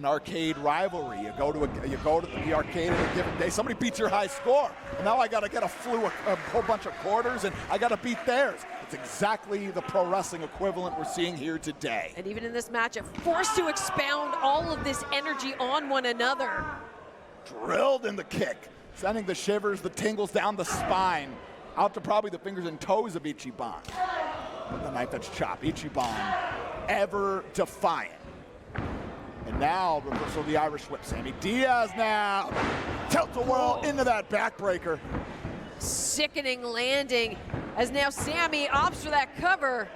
arcade rivalry. You go to the arcade on a given day. Somebody beats your high score, and now I got to get a whole bunch of quarters, and I got to beat theirs. It's exactly the pro wrestling equivalent we're seeing here today. And even in this matchup, forced to expound all of this energy on one another. Drilled in the kick, sending the shivers, the tingles down the spine, out to probably the fingers and toes of Ichiban. With the knife edge chop, Ichiban ever defiant. And now, reversal of the Irish whip. Sammy Diaz now. Tilt-a-whirl into that backbreaker. Sickening landing as now Sammy opts for that cover.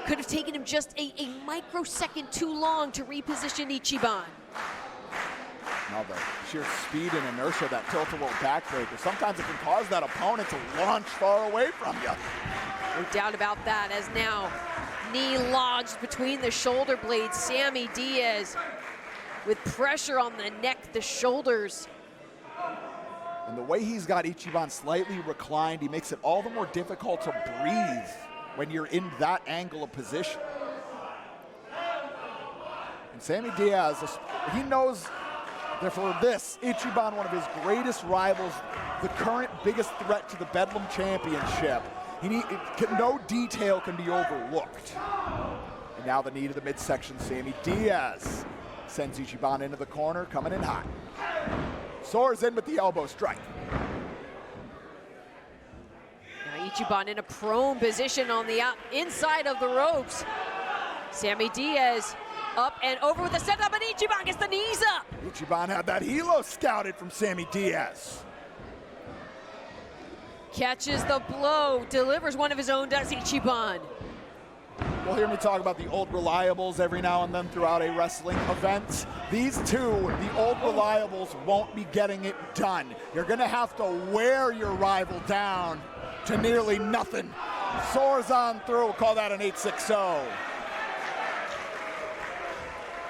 Could have taken him just a microsecond too long to reposition Ichiban. Now the sheer speed and inertia of that tilt-a-whirl backbreaker. Sometimes it can cause that opponent to launch far away from you. No doubt about that, as now knee lodged between the shoulder blades. Sammy Diaz with pressure on the neck, the shoulders. And the way he's got Ichiban slightly reclined, he makes it all the more difficult to breathe when you're in that angle of position. And Sammy Diaz, he knows that for this, Ichiban, one of his greatest rivals, the current biggest threat to the Bedlam Championship, no detail can be overlooked. And now the knee to the midsection, Sammy Diaz sends Ichiban into the corner, coming in hot. Soars in with the elbow strike. Now Ichiban in a prone position on the inside of the ropes. Sammy Diaz up and over with the setup, and Ichiban gets the knees up. Ichiban had that helo scouted from Sammy Diaz. Catches the blow, delivers one of his own, does Ichiban. You'll hear me talk about the old reliables every now and then throughout a wrestling event. These two, the old reliables, won't be getting it done. You're gonna have to wear your rival down to nearly nothing. Soars on through, we'll call that an 860.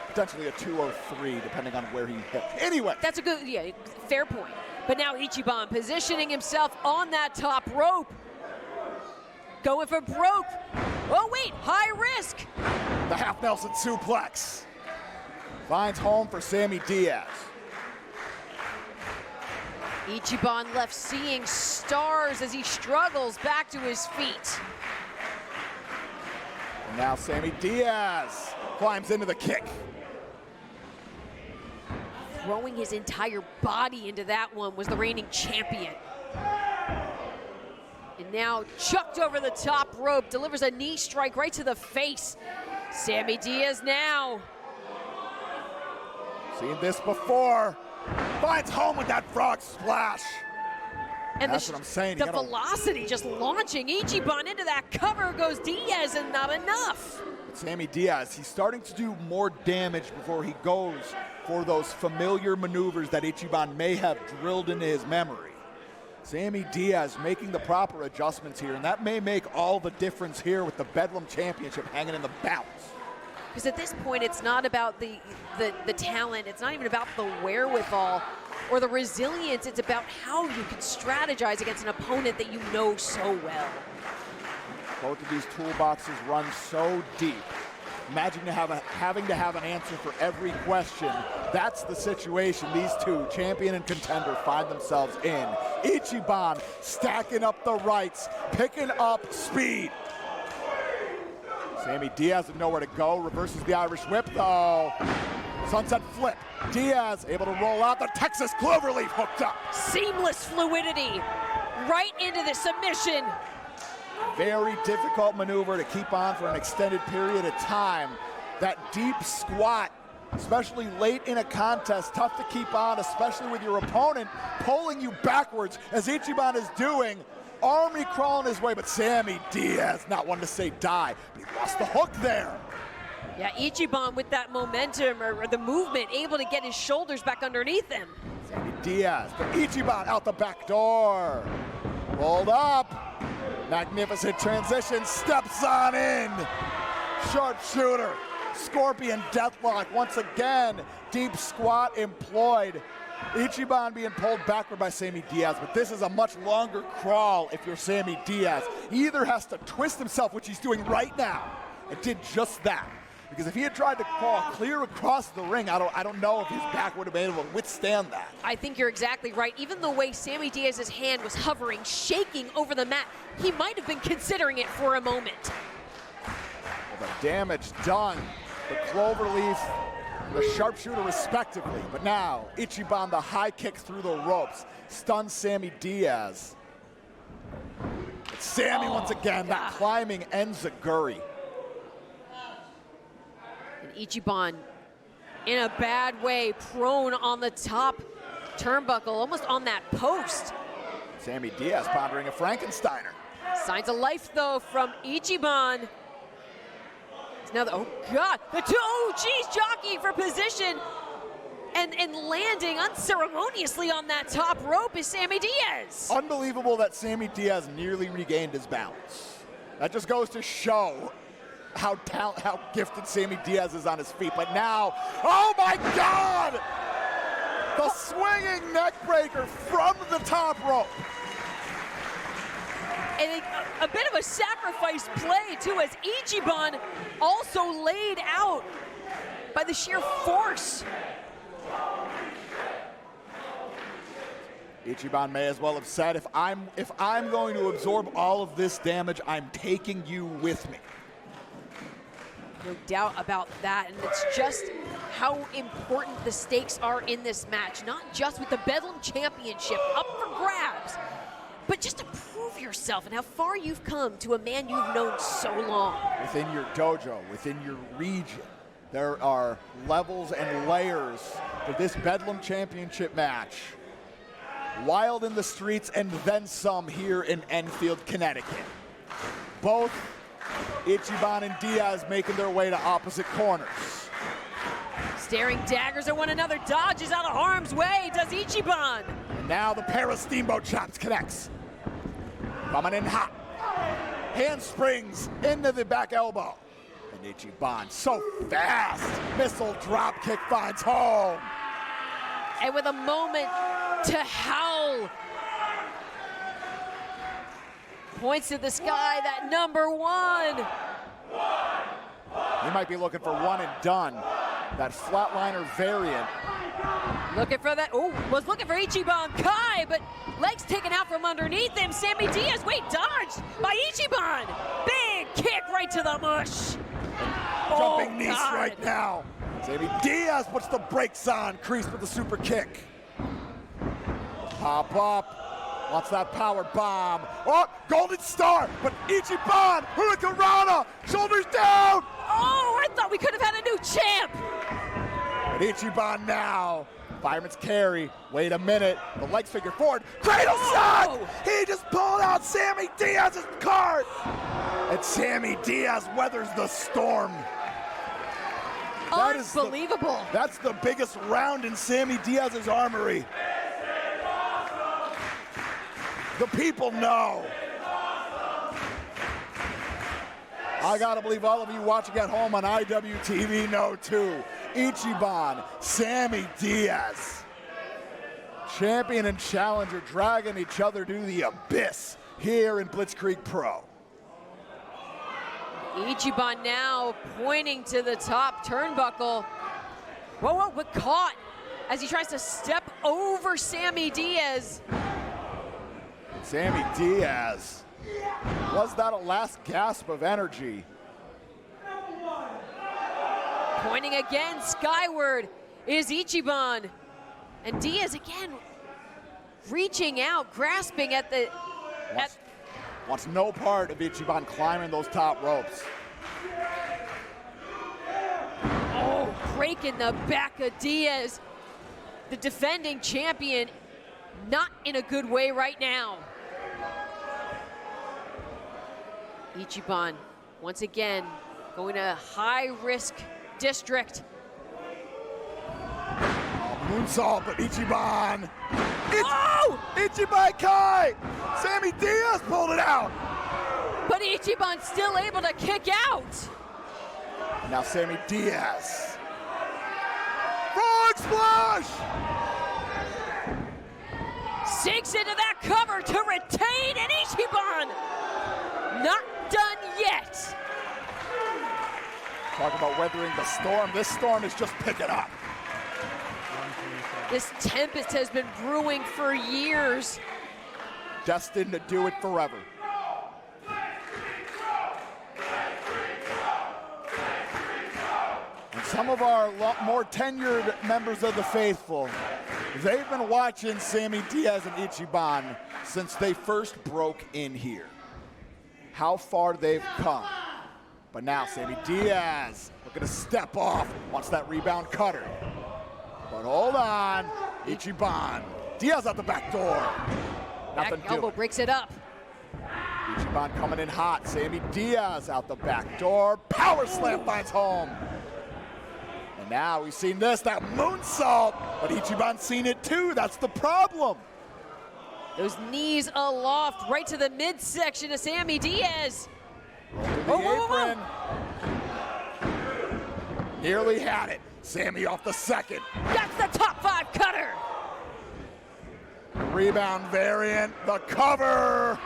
Potentially a 203, depending on where he hit. Anyway. That's a good, fair point. But now Ichiban positioning himself on that top rope. Going for broke. Oh wait, high risk. The half Nelson suplex. Finds home for Sammy Diaz. Ichiban left seeing stars as he struggles back to his feet. And now Sammy Diaz climbs into the kick. Throwing his entire body into that one was the reigning champion. And now chucked over the top rope, delivers a knee strike right to the face. Sammy Diaz now. Seen this before. Finds home with that frog splash. And that's what I'm saying. The velocity just launching Ichiban into that cover goes Diaz, and not enough. But Sammy Diaz, he's starting to do more damage before he goes for those familiar maneuvers that Ichiban may have drilled into his memory. Sammy Diaz making the proper adjustments here, and that may make all the difference here with the Bedlam Championship hanging in the balance. Because at this point, it's not about the talent. It's not even about the wherewithal or the resilience. It's about how you can strategize against an opponent that you know so well. Both of these toolboxes run so deep. Imagine having to have an answer for every question. That's the situation these two, champion and contender, find themselves in. Ichiban stacking up the rights, picking up speed. Sammy Diaz with nowhere to go, reverses the Irish whip though. Sunset flip, Diaz able to roll out, the Texas Cloverleaf hooked up. Seamless fluidity, right into the submission. Very difficult maneuver to keep on for an extended period of time. That deep squat, especially late in a contest, tough to keep on, especially with your opponent pulling you backwards as Ichiban is doing. Army crawling his way, but Sammy Diaz, not one to say die, but he lost the hook there. Yeah, Ichiban with that momentum or the movement, able to get his shoulders back underneath him. Sammy Diaz, but Ichiban out the back door. Rolled up, magnificent transition, steps on in. Sharpshooter, Scorpion deathlock once again. Deep squat employed. Ichiban being pulled backward by Sammy Diaz, but this is a much longer crawl if you're Sammy Diaz. He either has to twist himself, which he's doing right now, and did just that. Because if he had tried to crawl clear across the ring, I don't know if his back would have been able to withstand that. I think you're exactly right. Even the way Sammy Diaz's hand was hovering, shaking over the mat, he might have been considering it for a moment. Well, the damage done. The Cloverleaf, the sharpshooter respectively. But now, Ichiban, the high kick through the ropes, stuns Sammy Diaz. It's Sammy once again, that climbing enziguri. And Ichiban, in a bad way, prone on the top turnbuckle, almost on that post. Sammy Diaz pondering a Frankensteiner. Signs of life, though, from Ichiban. Now, oh God, the two, oh geez, jockeying for position and landing unceremoniously on that top rope is Sammy Diaz. Unbelievable that Sammy Diaz nearly regained his balance. That just goes to show how gifted Sammy Diaz is on his feet. But now, oh my God! The swinging neck breaker from the top rope. And a bit of a sacrifice play, too, as Ichiban also laid out by the sheer force. Ichiban may as well have said, if I'm going to absorb all of this damage, I'm taking you with me. No doubt about that, and it's just how important the stakes are in this match, not just with the Bedlam Championship up for grabs, but just to prove yourself and how far you've come to a man you've known so long. Within your dojo, within your region, there are levels and layers to this Bedlam Championship match. Wild in the streets and then some here in Enfield, Connecticut. Both Ichiban and Diaz making their way to opposite corners. Staring daggers at one another, dodges out of harm's way, does Ichiban. And now the pair of steamboat chops connects. Coming in hot. Handsprings into the back elbow. And Ichiban so fast. Missile drop kick finds home. And with a moment to howl. Points to the sky, that number one. He might be looking for one and done. That flatliner variant. Looking for that, was looking for Ichiban Kai, but legs taken out from underneath him. Sammy Diaz, wait, dodged by Ichiban. Big kick right to the mush. Jumping knees right now. Sammy Diaz puts the brakes on, creased with the super kick. Pop up, wants that power bomb. Oh, golden star, but Ichiban, Hurricanrana, shoulders down. Oh, I thought we could have had a new champ. But Ichiban now, fireman's carry, wait a minute, the legs figure forward, cradle shot! He just pulled out Sammy Diaz's card! And Sammy Diaz weathers the storm. Unbelievable. That's the biggest round in Sammy Diaz's armory. The people know. I gotta believe all of you watching at home on IWTV know too. Ichiban, Sammy Diaz. Champion and challenger dragging each other to the abyss here in Blitzkrieg Pro. Ichiban now pointing to the top turnbuckle. Whoa, but caught as he tries to step over Sammy Diaz. Sammy Diaz. Was that a last gasp of energy? Pointing again skyward is Ichiban. And Diaz again reaching out, grasping at the... Wants no part of Ichiban climbing those top ropes. Oh, breaking the back of Diaz. The defending champion, not in a good way right now. Ichiban, once again, going to high-risk district. Moonsault, but Ichiban. Ichiban Kai! Sammy Diaz pulled it out! But Ichiban's still able to kick out. Now Sammy Diaz. Frog splash! Sinks into that cover to retain, and Ichiban not done yet. Talk about weathering the storm. This storm is just picking up. This tempest has been brewing for years. Destined to do it forever. And some of our more tenured members of the faithful, they've been watching Sammy Diaz and Ichiban since they first broke in here. How far they've come. But now Sammy Diaz looking to step off, wants that rebound cutter. But hold on, Ichiban. Diaz out the back door. Nothing Back elbow breaks it up. Ichiban coming in hot. Sammy Diaz out the back door. Power slam finds home. And now we've seen this, that moonsault. But Ichiban's seen it too. That's the problem. Those knees aloft right to the midsection of Sammy Diaz. The apron. Nearly had it. Sammy off the second. That's the top 5 cutter. Rebound variant, the cover.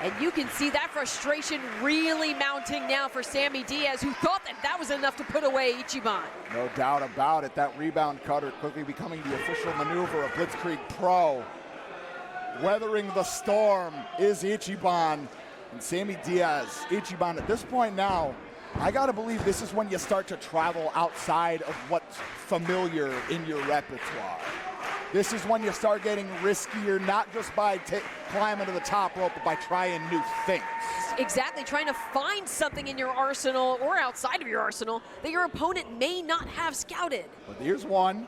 And you can see that frustration really mounting now for Sammy Diaz, who thought that was enough to put away Ichiban. No doubt about it. That rebound cutter quickly becoming the official maneuver of Blitzkrieg Pro. Weathering the storm is Ichiban and Sammy Diaz. Ichiban at this point now, I gotta believe this is when you start to travel outside of what's familiar in your repertoire. This is when you start getting riskier, not just by climbing to the top rope, but by trying new things. Exactly, trying to find something in your arsenal or outside of your arsenal that your opponent may not have scouted. But here's one.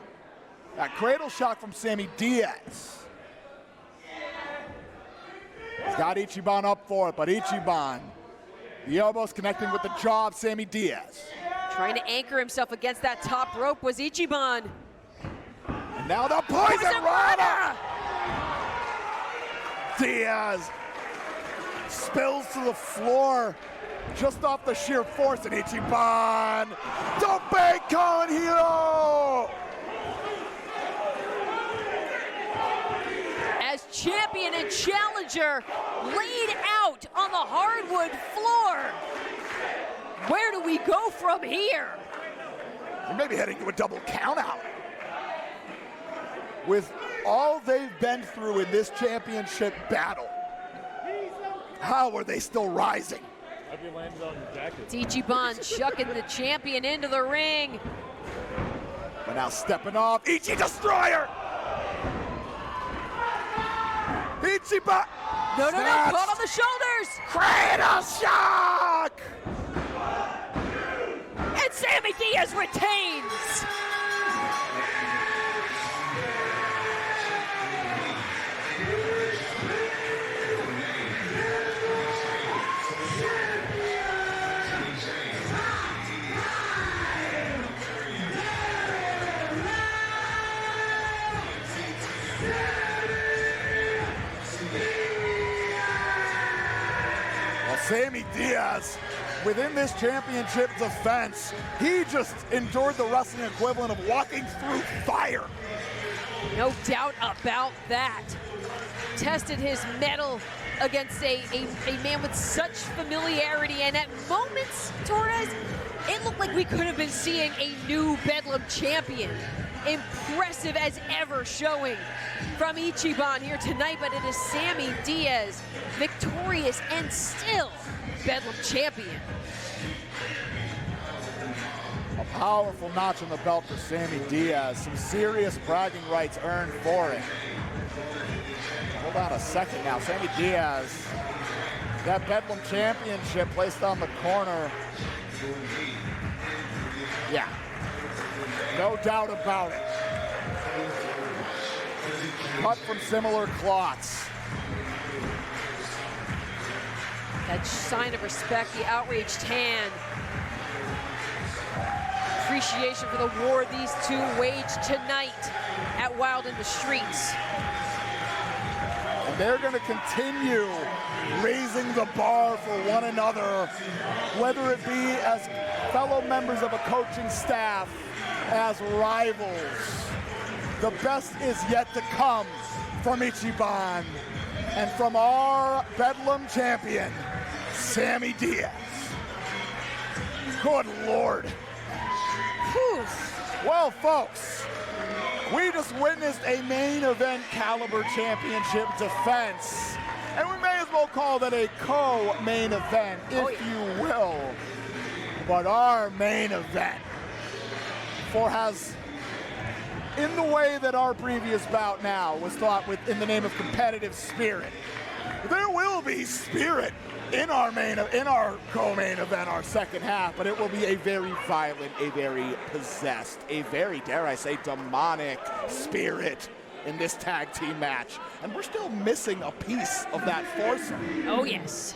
That cradle shot from Sammy Diaz. He's got Ichiban up for it, but Ichiban, the elbows connecting with the jaw of Sammy Diaz. Trying to anchor himself against that top rope was Ichiban. And now the poison rana! Diaz spills to the floor just off the sheer force, and Ichiban, the Bacon Hero! As champion and challenger laid out on the hardwood floor. Where do we go from here? We may be heading to a double countout. With all they've been through in this championship battle, how are they still rising? It's Ichiban chucking the champion into the ring. But now stepping off, Ichi Destroyer! Ichiban! No, caught on the shoulders! Cradle shock! And Sammy Diaz retains! Sammy Diaz, within this championship defense, he just endured the wrestling equivalent of walking through fire. No doubt about that. Tested his mettle against a man with such familiarity, and at moments, Torres, it looked like we could have been seeing a new Bedlam champion. Impressive as ever showing from Ichiban here tonight, but it is Sammy Diaz, victorious and still Bedlam champion. A powerful notch on the belt for Sammy Diaz. Some serious bragging rights earned for it. Hold on a second now. Sammy Diaz, that Bedlam championship placed on the corner. Yeah, no doubt about it. Cut from similar cloths. That sign of respect, the outraged hand. Appreciation for the war these two waged tonight at Wild in the Streets. And they're going to continue raising the bar for one another, whether it be as fellow members of a coaching staff, as rivals. The best is yet to come from Ichiban and from our Bedlam champion, Sammy Diaz. Good Lord. Whew. Well, folks, we just witnessed a main event caliber championship defense, and we may as well call that a co-main event, if you will. But our main event has, in the way that our previous bout now was thought with in the name of competitive spirit, there will be spirit in our co-main event, our second half, but it will be a very violent, a very possessed, a very, dare I say, demonic spirit in this tag team match. And we're still missing a piece of that foursome. Oh, yes.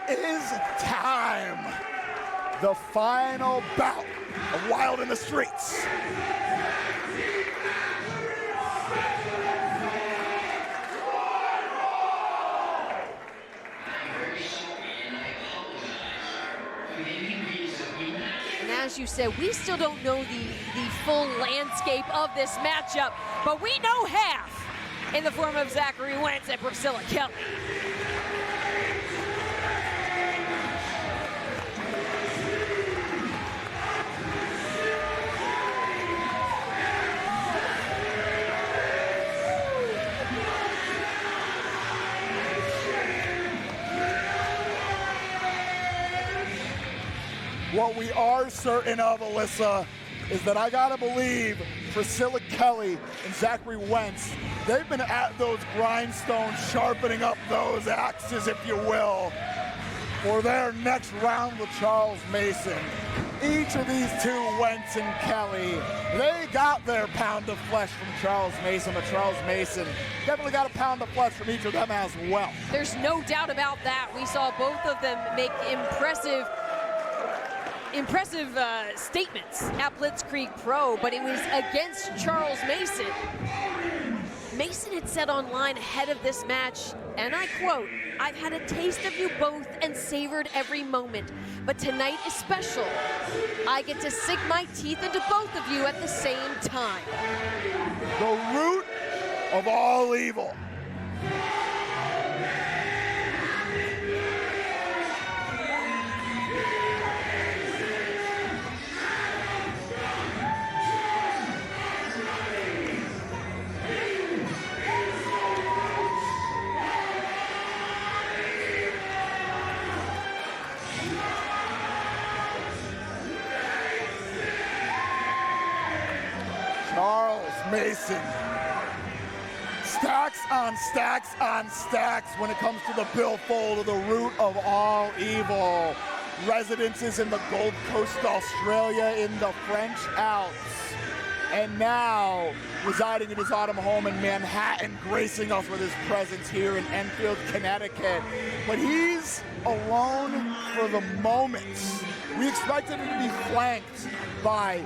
It is time. The final bout of Wild in the Streets. And as you said, we still don't know the full landscape of this matchup, but we know half in the form of Zachary Wentz and Priscilla Kelly. What we are certain of, Alyssa, is that I gotta believe Priscilla Kelly and Zachary Wentz, they've been at those grindstones, sharpening up those axes, if you will, for their next round with Charles Mason. Each of these two, Wentz and Kelly, they got their pound of flesh from Charles Mason, but Charles Mason definitely got a pound of flesh from each of them as well. There's no doubt about that. We saw both of them make impressive statements at Blitzkrieg Pro, but it was against Charles Mason. Mason had said online ahead of this match, and I quote, "I've had a taste of you both and savored every moment, but tonight is special. I get to sink my teeth into both of you at the same time." The root of all evil. Mason. Stacks on stacks on stacks when it comes to the billfold of the root of all evil. Residences in the Gold Coast, Australia, in the French Alps. And now residing in his autumn home in Manhattan, gracing us with his presence here in Enfield, Connecticut. But he's alone for the moment. We expected him to be flanked by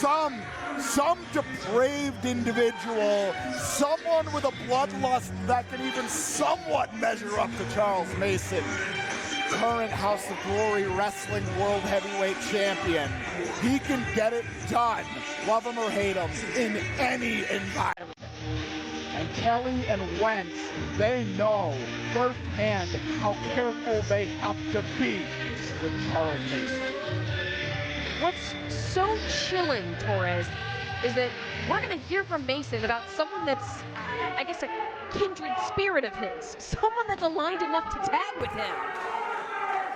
some depraved individual, someone with a bloodlust that can even somewhat measure up to Charles Mason, current House of Glory Wrestling World Heavyweight Champion. He can get it done, love him or hate him, in any environment. And Kelly and Wentz, they know firsthand how careful they have to be with Charles Mason. What's so chilling, Torres, is that we're going to hear from Mason about someone that's, I guess, a kindred spirit of his. Someone that's aligned enough to tag with him.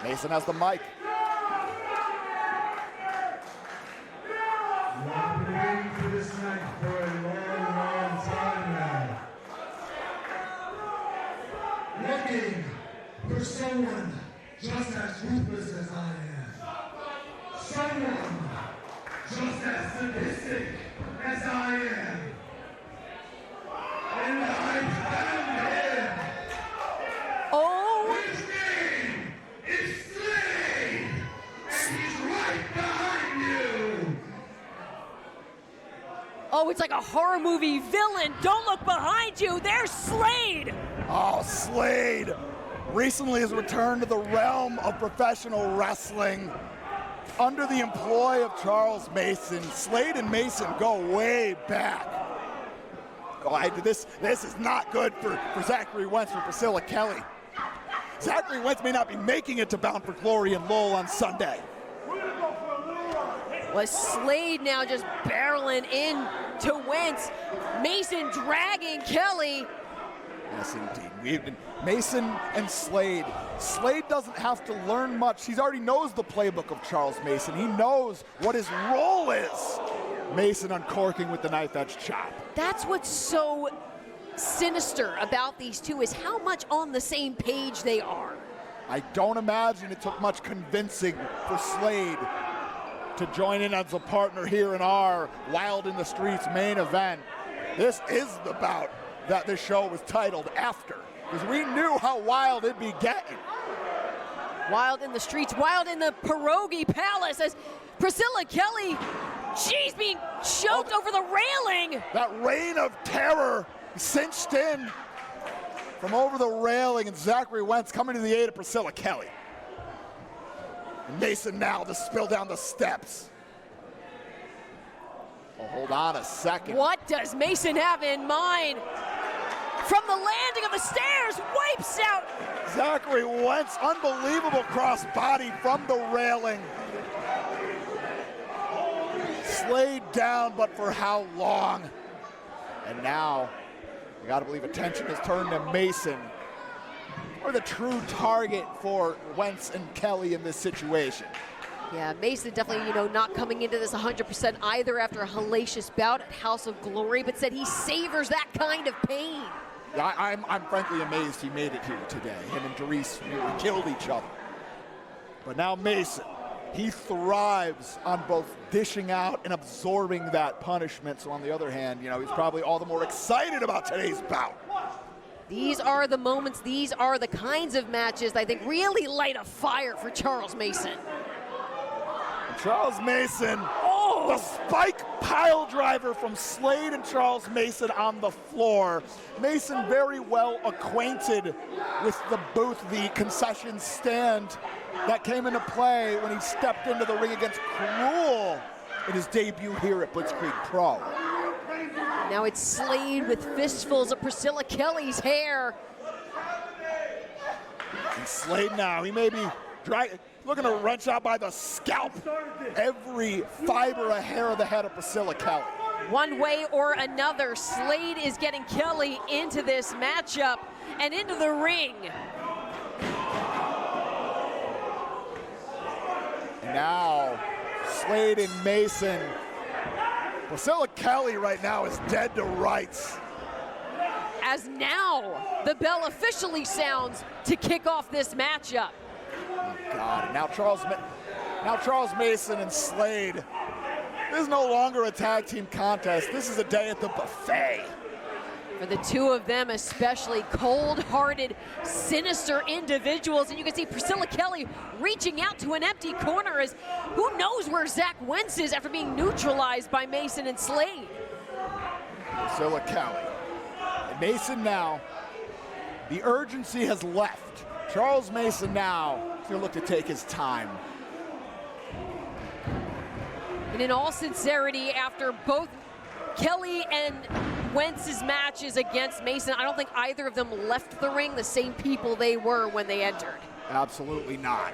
Mason has the mic. I've been waiting for this night for a long time now. Looking for someone just as ruthless as I am. Someone just as sadistic as I am. And I found him. Oh! His name is Slade. And he's right behind you. Oh, it's like a horror movie villain. Don't look behind you. There's Slade. Oh, Slade recently has returned to the realm of professional wrestling under the employ of Charles Mason. Slade and Mason go way back. Oh, this is not good for Zachary Wentz or Priscilla Kelly. Zachary Wentz may not be making it to Bound for Glory in Lowell on Sunday. Was Slade now just barreling in to Wentz. Mason dragging Kelly. Yes, indeed. Mason and Slade. Slade doesn't have to learn much. He already knows the playbook of Charles Mason. He knows what his role is. Mason uncorking with the knife edge chop. That's what's so sinister about these two, is how much on the same page they are. I don't imagine it took much convincing for Slade to join in as a partner here in our Wild in the Streets main event. This is the bout that this show was titled after, because we knew how wild it'd be getting. Wild in the streets, wild in the Pierogi Palace, as Priscilla Kelly, she's being choked over the railing. That reign of terror cinched in from over the railing, and Zachary Wentz coming to the aid of Priscilla Kelly. And Mason now to spill down the steps. Oh, hold on a second. What does Mason have in mind? From the landing of the stairs, wipes out. Zachary Wentz, unbelievable cross body from the railing. Slade down, but for how long? And now, you gotta believe attention has turned to Mason, or the true target for Wentz and Kelly in this situation. Yeah, Mason definitely, not coming into this 100% either after a hellacious bout at House of Glory, but said he savors that kind of pain. Yeah, I'm frankly amazed he made it here today. Him and Doris nearly killed each other. But now Mason, he thrives on both dishing out and absorbing that punishment. So on the other hand, he's probably all the more excited about today's bout. These are the moments, these are the kinds of matches that I think really light a fire for Charles Mason. Charles Mason, the spike pile driver from Slade and Charles Mason on the floor. Mason very well acquainted with the booth, the concession stand that came into play when he stepped into the ring against Cruel in his debut here at Blitzkrieg Pro. Now it's Slade with fistfuls of Priscilla Kelly's hair. And Slade now, he may be looking to wrench out by the scalp every fiber of hair of the head of Priscilla Kelly. One way or another, Slade is getting Kelly into this matchup and into the ring. Now, Slade and Mason Priscilla Kelly right now is dead to rights. As now the bell officially sounds to kick off this matchup. Oh God, and now Charles Mason and Slade. This is no longer a tag team contest. This is a day at the buffet. For the two of them, especially cold-hearted, sinister individuals. And you can see Priscilla Kelly reaching out to an empty corner as who knows where Zach Wentz is after being neutralized by Mason and Slade. Priscilla Kelly. And Mason now, the urgency has left. Charles Mason now is going to look to take his time. And in all sincerity, after both Kelly and Wentz's matches against Mason, I don't think either of them left the ring the same people they were when they entered. Absolutely not.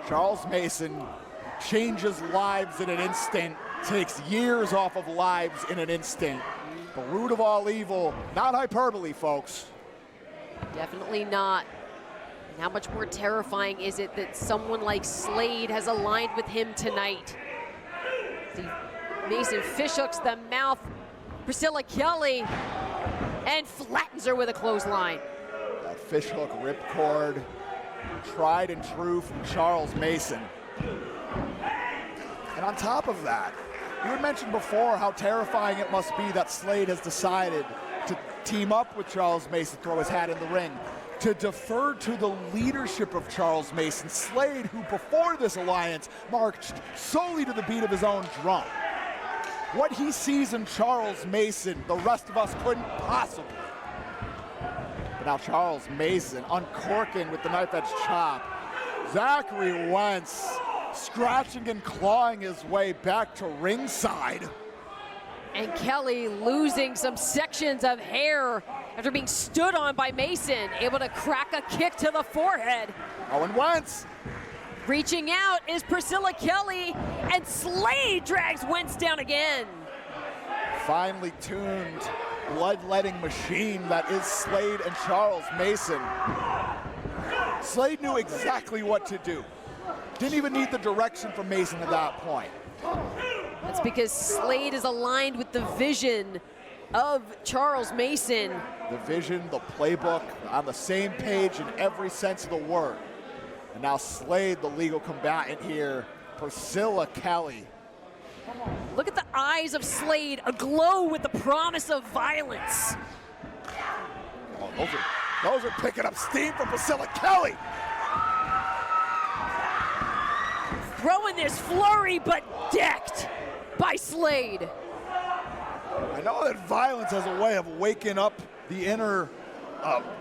Charles Mason changes lives in an instant, takes years off of lives in an instant. The root of all evil, not hyperbole, folks. Definitely not. And how much more terrifying is it that someone like Slade has aligned with him tonight? Mason fishhooks the mouth, Priscilla Kelly, and flattens her with a clothesline. That fishhook ripcord, tried and true from Charles Mason. And on top of that, you had mentioned before how terrifying it must be that Slade has decided to team up with Charles Mason, throw his hat in the ring, to defer to the leadership of Charles Mason. Slade, who before this alliance marched solely to the beat of his own drum. What he sees in Charles Mason, the rest of us couldn't possibly. But now Charles Mason uncorking with the knife edge chop. Zachary Wentz scratching and clawing his way back to ringside. And Kelly losing some sections of hair after being stood on by Mason, able to crack a kick to the forehead. Oh, and Wentz. Reaching out is Priscilla Kelly, and Slade drags Wentz down again. Finely tuned, bloodletting machine that is Slade and Charles Mason. Slade knew exactly what to do. Didn't even need the direction from Mason at that point. That's because Slade is aligned with the vision of Charles Mason. The vision, the playbook, on the same page in every sense of the word. And now Slade, the legal combatant here, Priscilla Kelly. Look at the eyes of Slade, aglow with the promise of violence. Oh, those are picking up steam from Priscilla Kelly. Throwing this flurry, but decked by Slade. I know that violence has a way of waking up the inner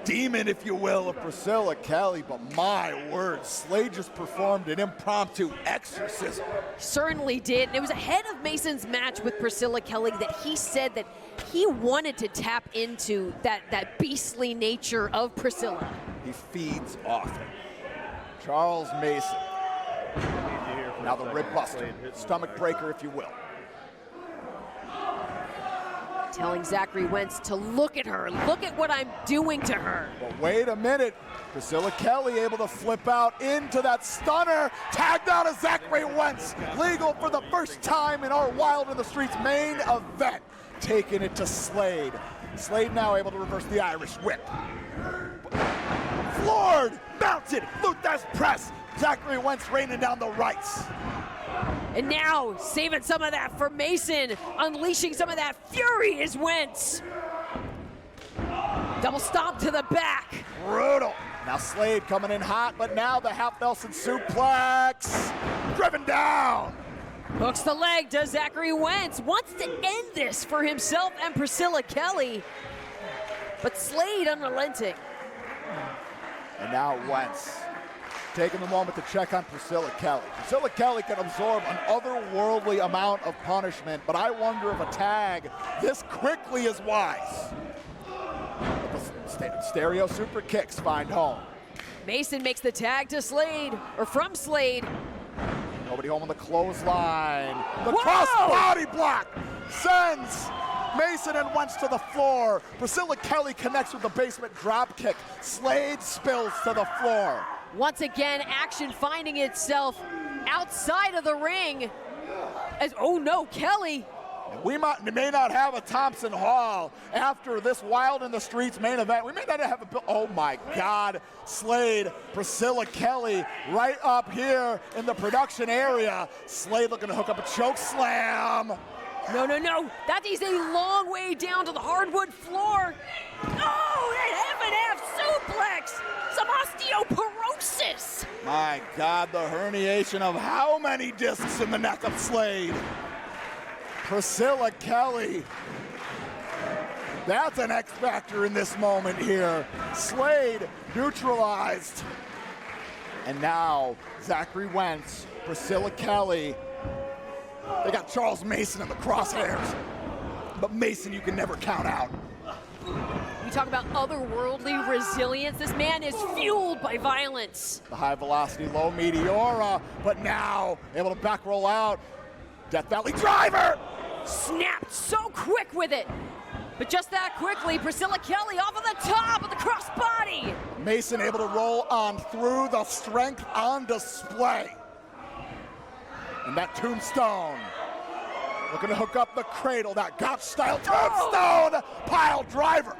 demon, if you will, of Priscilla Kelly, but my word, Slade just performed an impromptu exorcism. Certainly did, and it was ahead of Mason's match with Priscilla Kelly that he said that he wanted to tap into that beastly nature of Priscilla. He feeds off it. Charles Mason. Now the rib buster, stomach breaker, if you will. Telling Zachary Wentz to look at her, look at what I'm doing to her. But wait a minute, Priscilla Kelly able to flip out into that stunner, tagged out of Zachary Wentz, legal for the first time in our Wild in the Streets main event, taking it to Slade. Slade now able to reverse the Irish whip. Floored, mounted, Luthez press, Zachary Wentz raining down the rights. And now, saving some of that for Mason, unleashing some of that fury is Wentz. Double stomp to the back. Brutal. Now Slade coming in hot, but now the half Nelson suplex. Driven down. Hooks the leg to Zachary Wentz. Wants to end this for himself and Priscilla Kelly. But Slade unrelenting. And now Wentz taking the moment to check on Priscilla Kelly. Priscilla Kelly can absorb an otherworldly amount of punishment, but I wonder if a tag this quickly is wise. The stereo super kicks find home. Mason makes the tag to Slade, or from Slade. Nobody home on the clothesline. The cross body block sends Mason and Wentz to the floor. Priscilla Kelly connects with the basement drop kick. Slade spills to the floor. Once again, action finding itself outside of the ring. Oh no, Kelly. We may not have a Thompson Hall after this Wild in the Streets main event. We may not have a, oh my God, Slade, Priscilla, Kelly right up here in the production area. Slade looking to hook up a choke slam. No, no, no, that is a long way down to the hardwood floor. Oh, that F&F suplex, some osteoporosis. My God, the herniation of how many discs in the neck of Slade? Priscilla, Kelly. That's an X factor in this moment here. Slade neutralized. And now Zachary Wentz, Priscilla, Kelly. They got Charles Mason in the crosshairs. But Mason you can never count out. You talk about otherworldly resilience. This man is fueled by violence. The high velocity, low meteora, but now able to back roll out. Death Valley driver! Snapped so quick with it. But just that quickly, Priscilla Kelly off of the top of the crossbody. Mason able to roll on through, the strength on display. And that tombstone. Looking to hook up the cradle, that Gotch-style tombstone pile driver.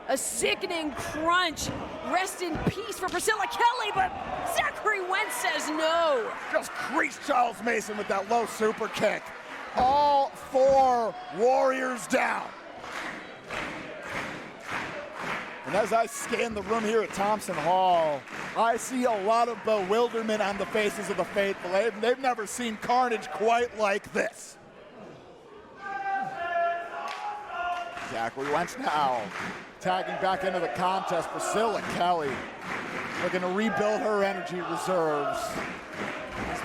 A sickening crunch. Rest in peace for Priscilla Kelly, but Zachary Wentz says no. Just creased Charles Mason with that low super kick. All 4 warriors down. And as I scan the room here at Thompson Hall, I see a lot of bewilderment on the faces of the faithful. They've never seen carnage quite like this. Zachary Wentz now tagging back into the contest. Priscilla Kelly looking to rebuild her energy reserves.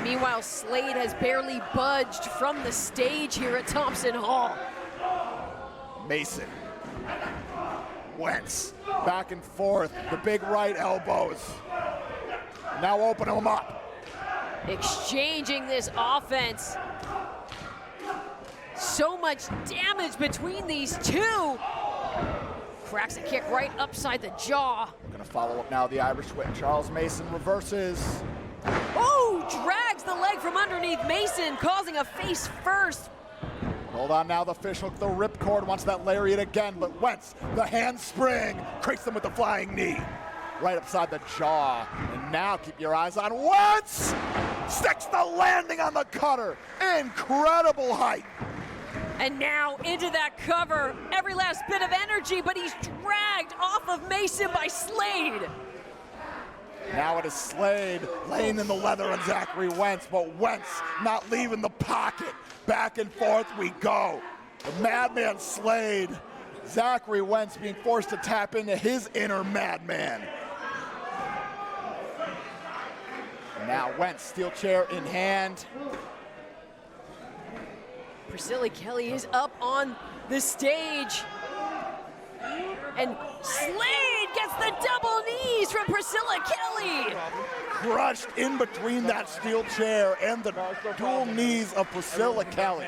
Meanwhile, Slade has barely budged from the stage here at Thompson Hall. Mason, Wentz, back and forth, the big right elbows. Now open them up. Exchanging this offense. So much damage between these two. Cracks a kick right upside the jaw. We're gonna follow up now the Irish whip. Charles Mason reverses. Oh, drags the leg from underneath Mason, causing a face first. Hold on now, the fish hook, the ripcord wants that lariat again, but Wentz, the handspring, creates them with the flying knee. Right upside the jaw. And now keep your eyes on Wentz! Sticks the landing on the cutter. Incredible height. And now into that cover. Every last bit of energy, but he's dragged off of Mason by Slade. Now it is Slade laying in the leather on Zachary Wentz, but Wentz not leaving the pocket. Back and forth we go. The madman Slade. Zachary Wentz being forced to tap into his inner madman. Now Wentz, steel chair in hand. Priscilla Kelly is up on the stage. And Slade gets the double knees from Priscilla Kelly. Crushed in between that steel chair and the dual knees of Priscilla Kelly.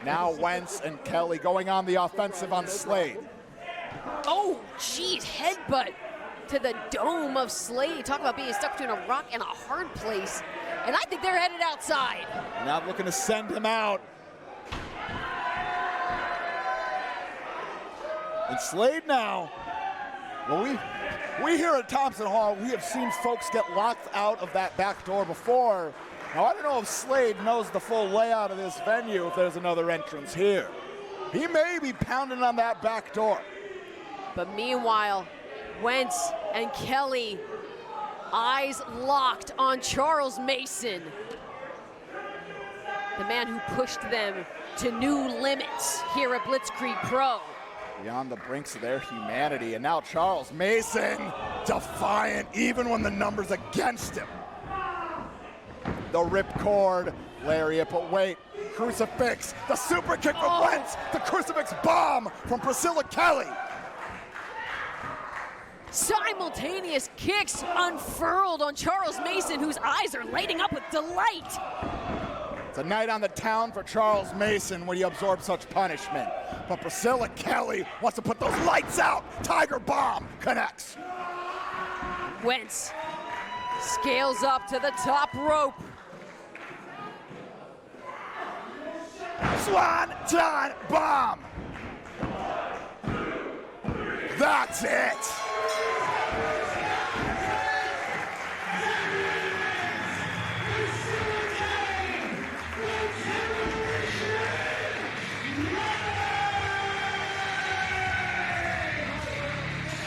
Now Wentz and Kelly going on the offensive on Slade. Oh, geez, headbutt to the dome of Slade. Talk about being stuck between a rock and a hard place. And I think they're headed outside. Now looking to send him out. And Slade now, well, we here at Thompson Hall, we have seen folks get locked out of that back door before. Now, I don't know if Slade knows the full layout of this venue if there's another entrance here. He may be pounding on that back door. But meanwhile, Wentz and Kelly, eyes locked on Charles Mason, the man who pushed them to new limits here at Blitzkrieg Pro. Beyond the brinks of their humanity, and now Charles Mason, defiant even when the number's against him. The ripcord, lariat, but wait, crucifix, the super kick from Wentz, the crucifix bomb from Priscilla Kelly. Simultaneous kicks unfurled on Charles Mason, whose eyes are lighting up with delight. It's a night on the town for Charles Mason when he absorbs such punishment. But Priscilla Kelly wants to put those lights out. Tiger bomb connects. Wentz scales up to the top rope. Swanton bomb. That's it.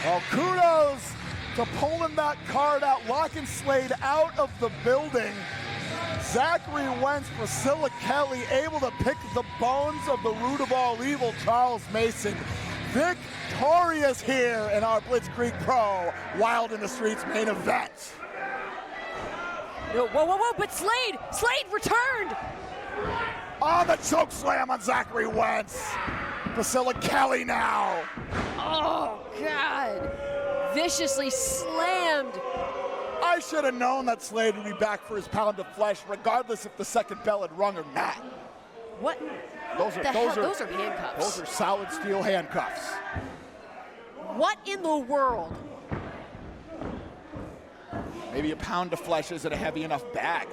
Well, kudos to pulling that card out, locking Slade out of the building. Zachary Wentz, Priscilla Kelly able to pick the bones of the root of all evil, Charles Mason. Victorious here in our Blitzkrieg Pro Wild in the Streets main event. Whoa, but Slade returned. Oh, the choke slam on Zachary Wentz. Priscilla Kelly now. Oh, God. Viciously slammed. I should have known that Slade would be back for his pound of flesh, regardless if the second bell had rung or not. What? Those are handcuffs. Those are solid steel handcuffs. What in the world? Maybe a pound of flesh isn't a heavy enough bag.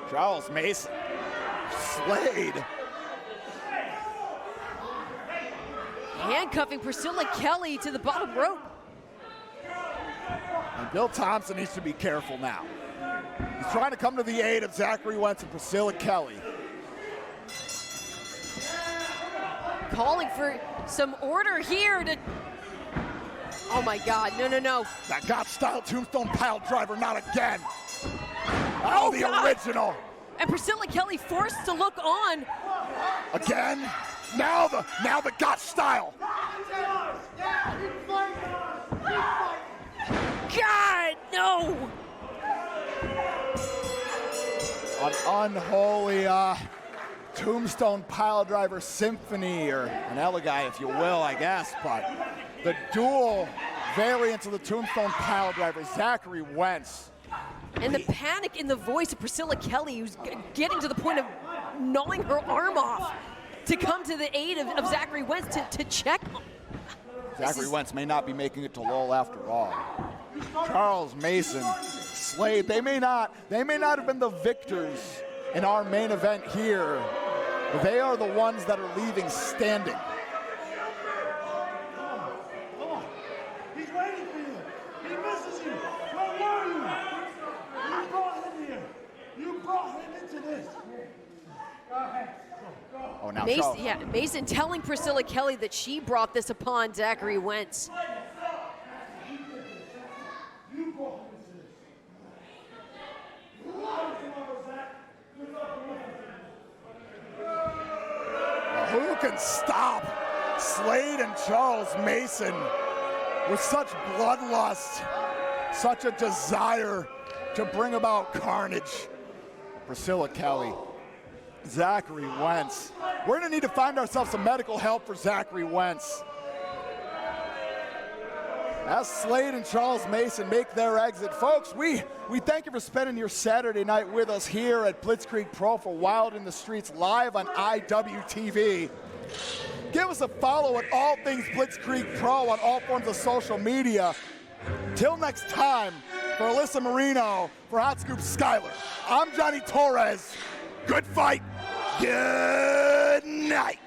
Charles Mason. Slade. Handcuffing Priscilla Kelly to the bottom rope. And Bill Thompson needs to be careful now. He's trying to come to the aid of Zachary Wentz and Priscilla Kelly. Calling for some order here to... Oh my God, no. That God-style tombstone pile driver, not again. Oh, the God. Original. And Priscilla Kelly forced to look on. Again? Now the God-style. God, no! An unholy tombstone pile driver symphony, or an elegy, if you will, I guess. But the dual variants of the tombstone pile driver, Zachary Wentz. And the panic in the voice of Priscilla Kelly, who's getting to the point of gnawing her arm off to come to the aid of Zachary Wentz to check. Zachary Wentz may not be making it to Lowell after all. Charles Mason, Slade, they may not have been the victors in our main event here, but they are the ones that are leaving standing. Come on. He's waiting for you. He misses you. Where were you? You brought him here. You brought him into this. Go ahead. Oh, now Mason telling Priscilla Kelly that she brought this upon Zachary Wentz. Who can stop Slade and Charles Mason with such bloodlust, such a desire to bring about carnage? Priscilla Kelly, Zachary Wentz. We're gonna need to find ourselves some medical help for Zachary Wentz. As Slade and Charles Mason make their exit. Folks, we thank you for spending your Saturday night with us here at Blitzkrieg Pro for Wild in the Streets live on IWTV. Give us a follow at all things Blitzkrieg Pro on all forms of social media. Till next time, for Alyssa Marino, for Hot Scoop Skylar, I'm Johnny Torres. Good fight. Good night.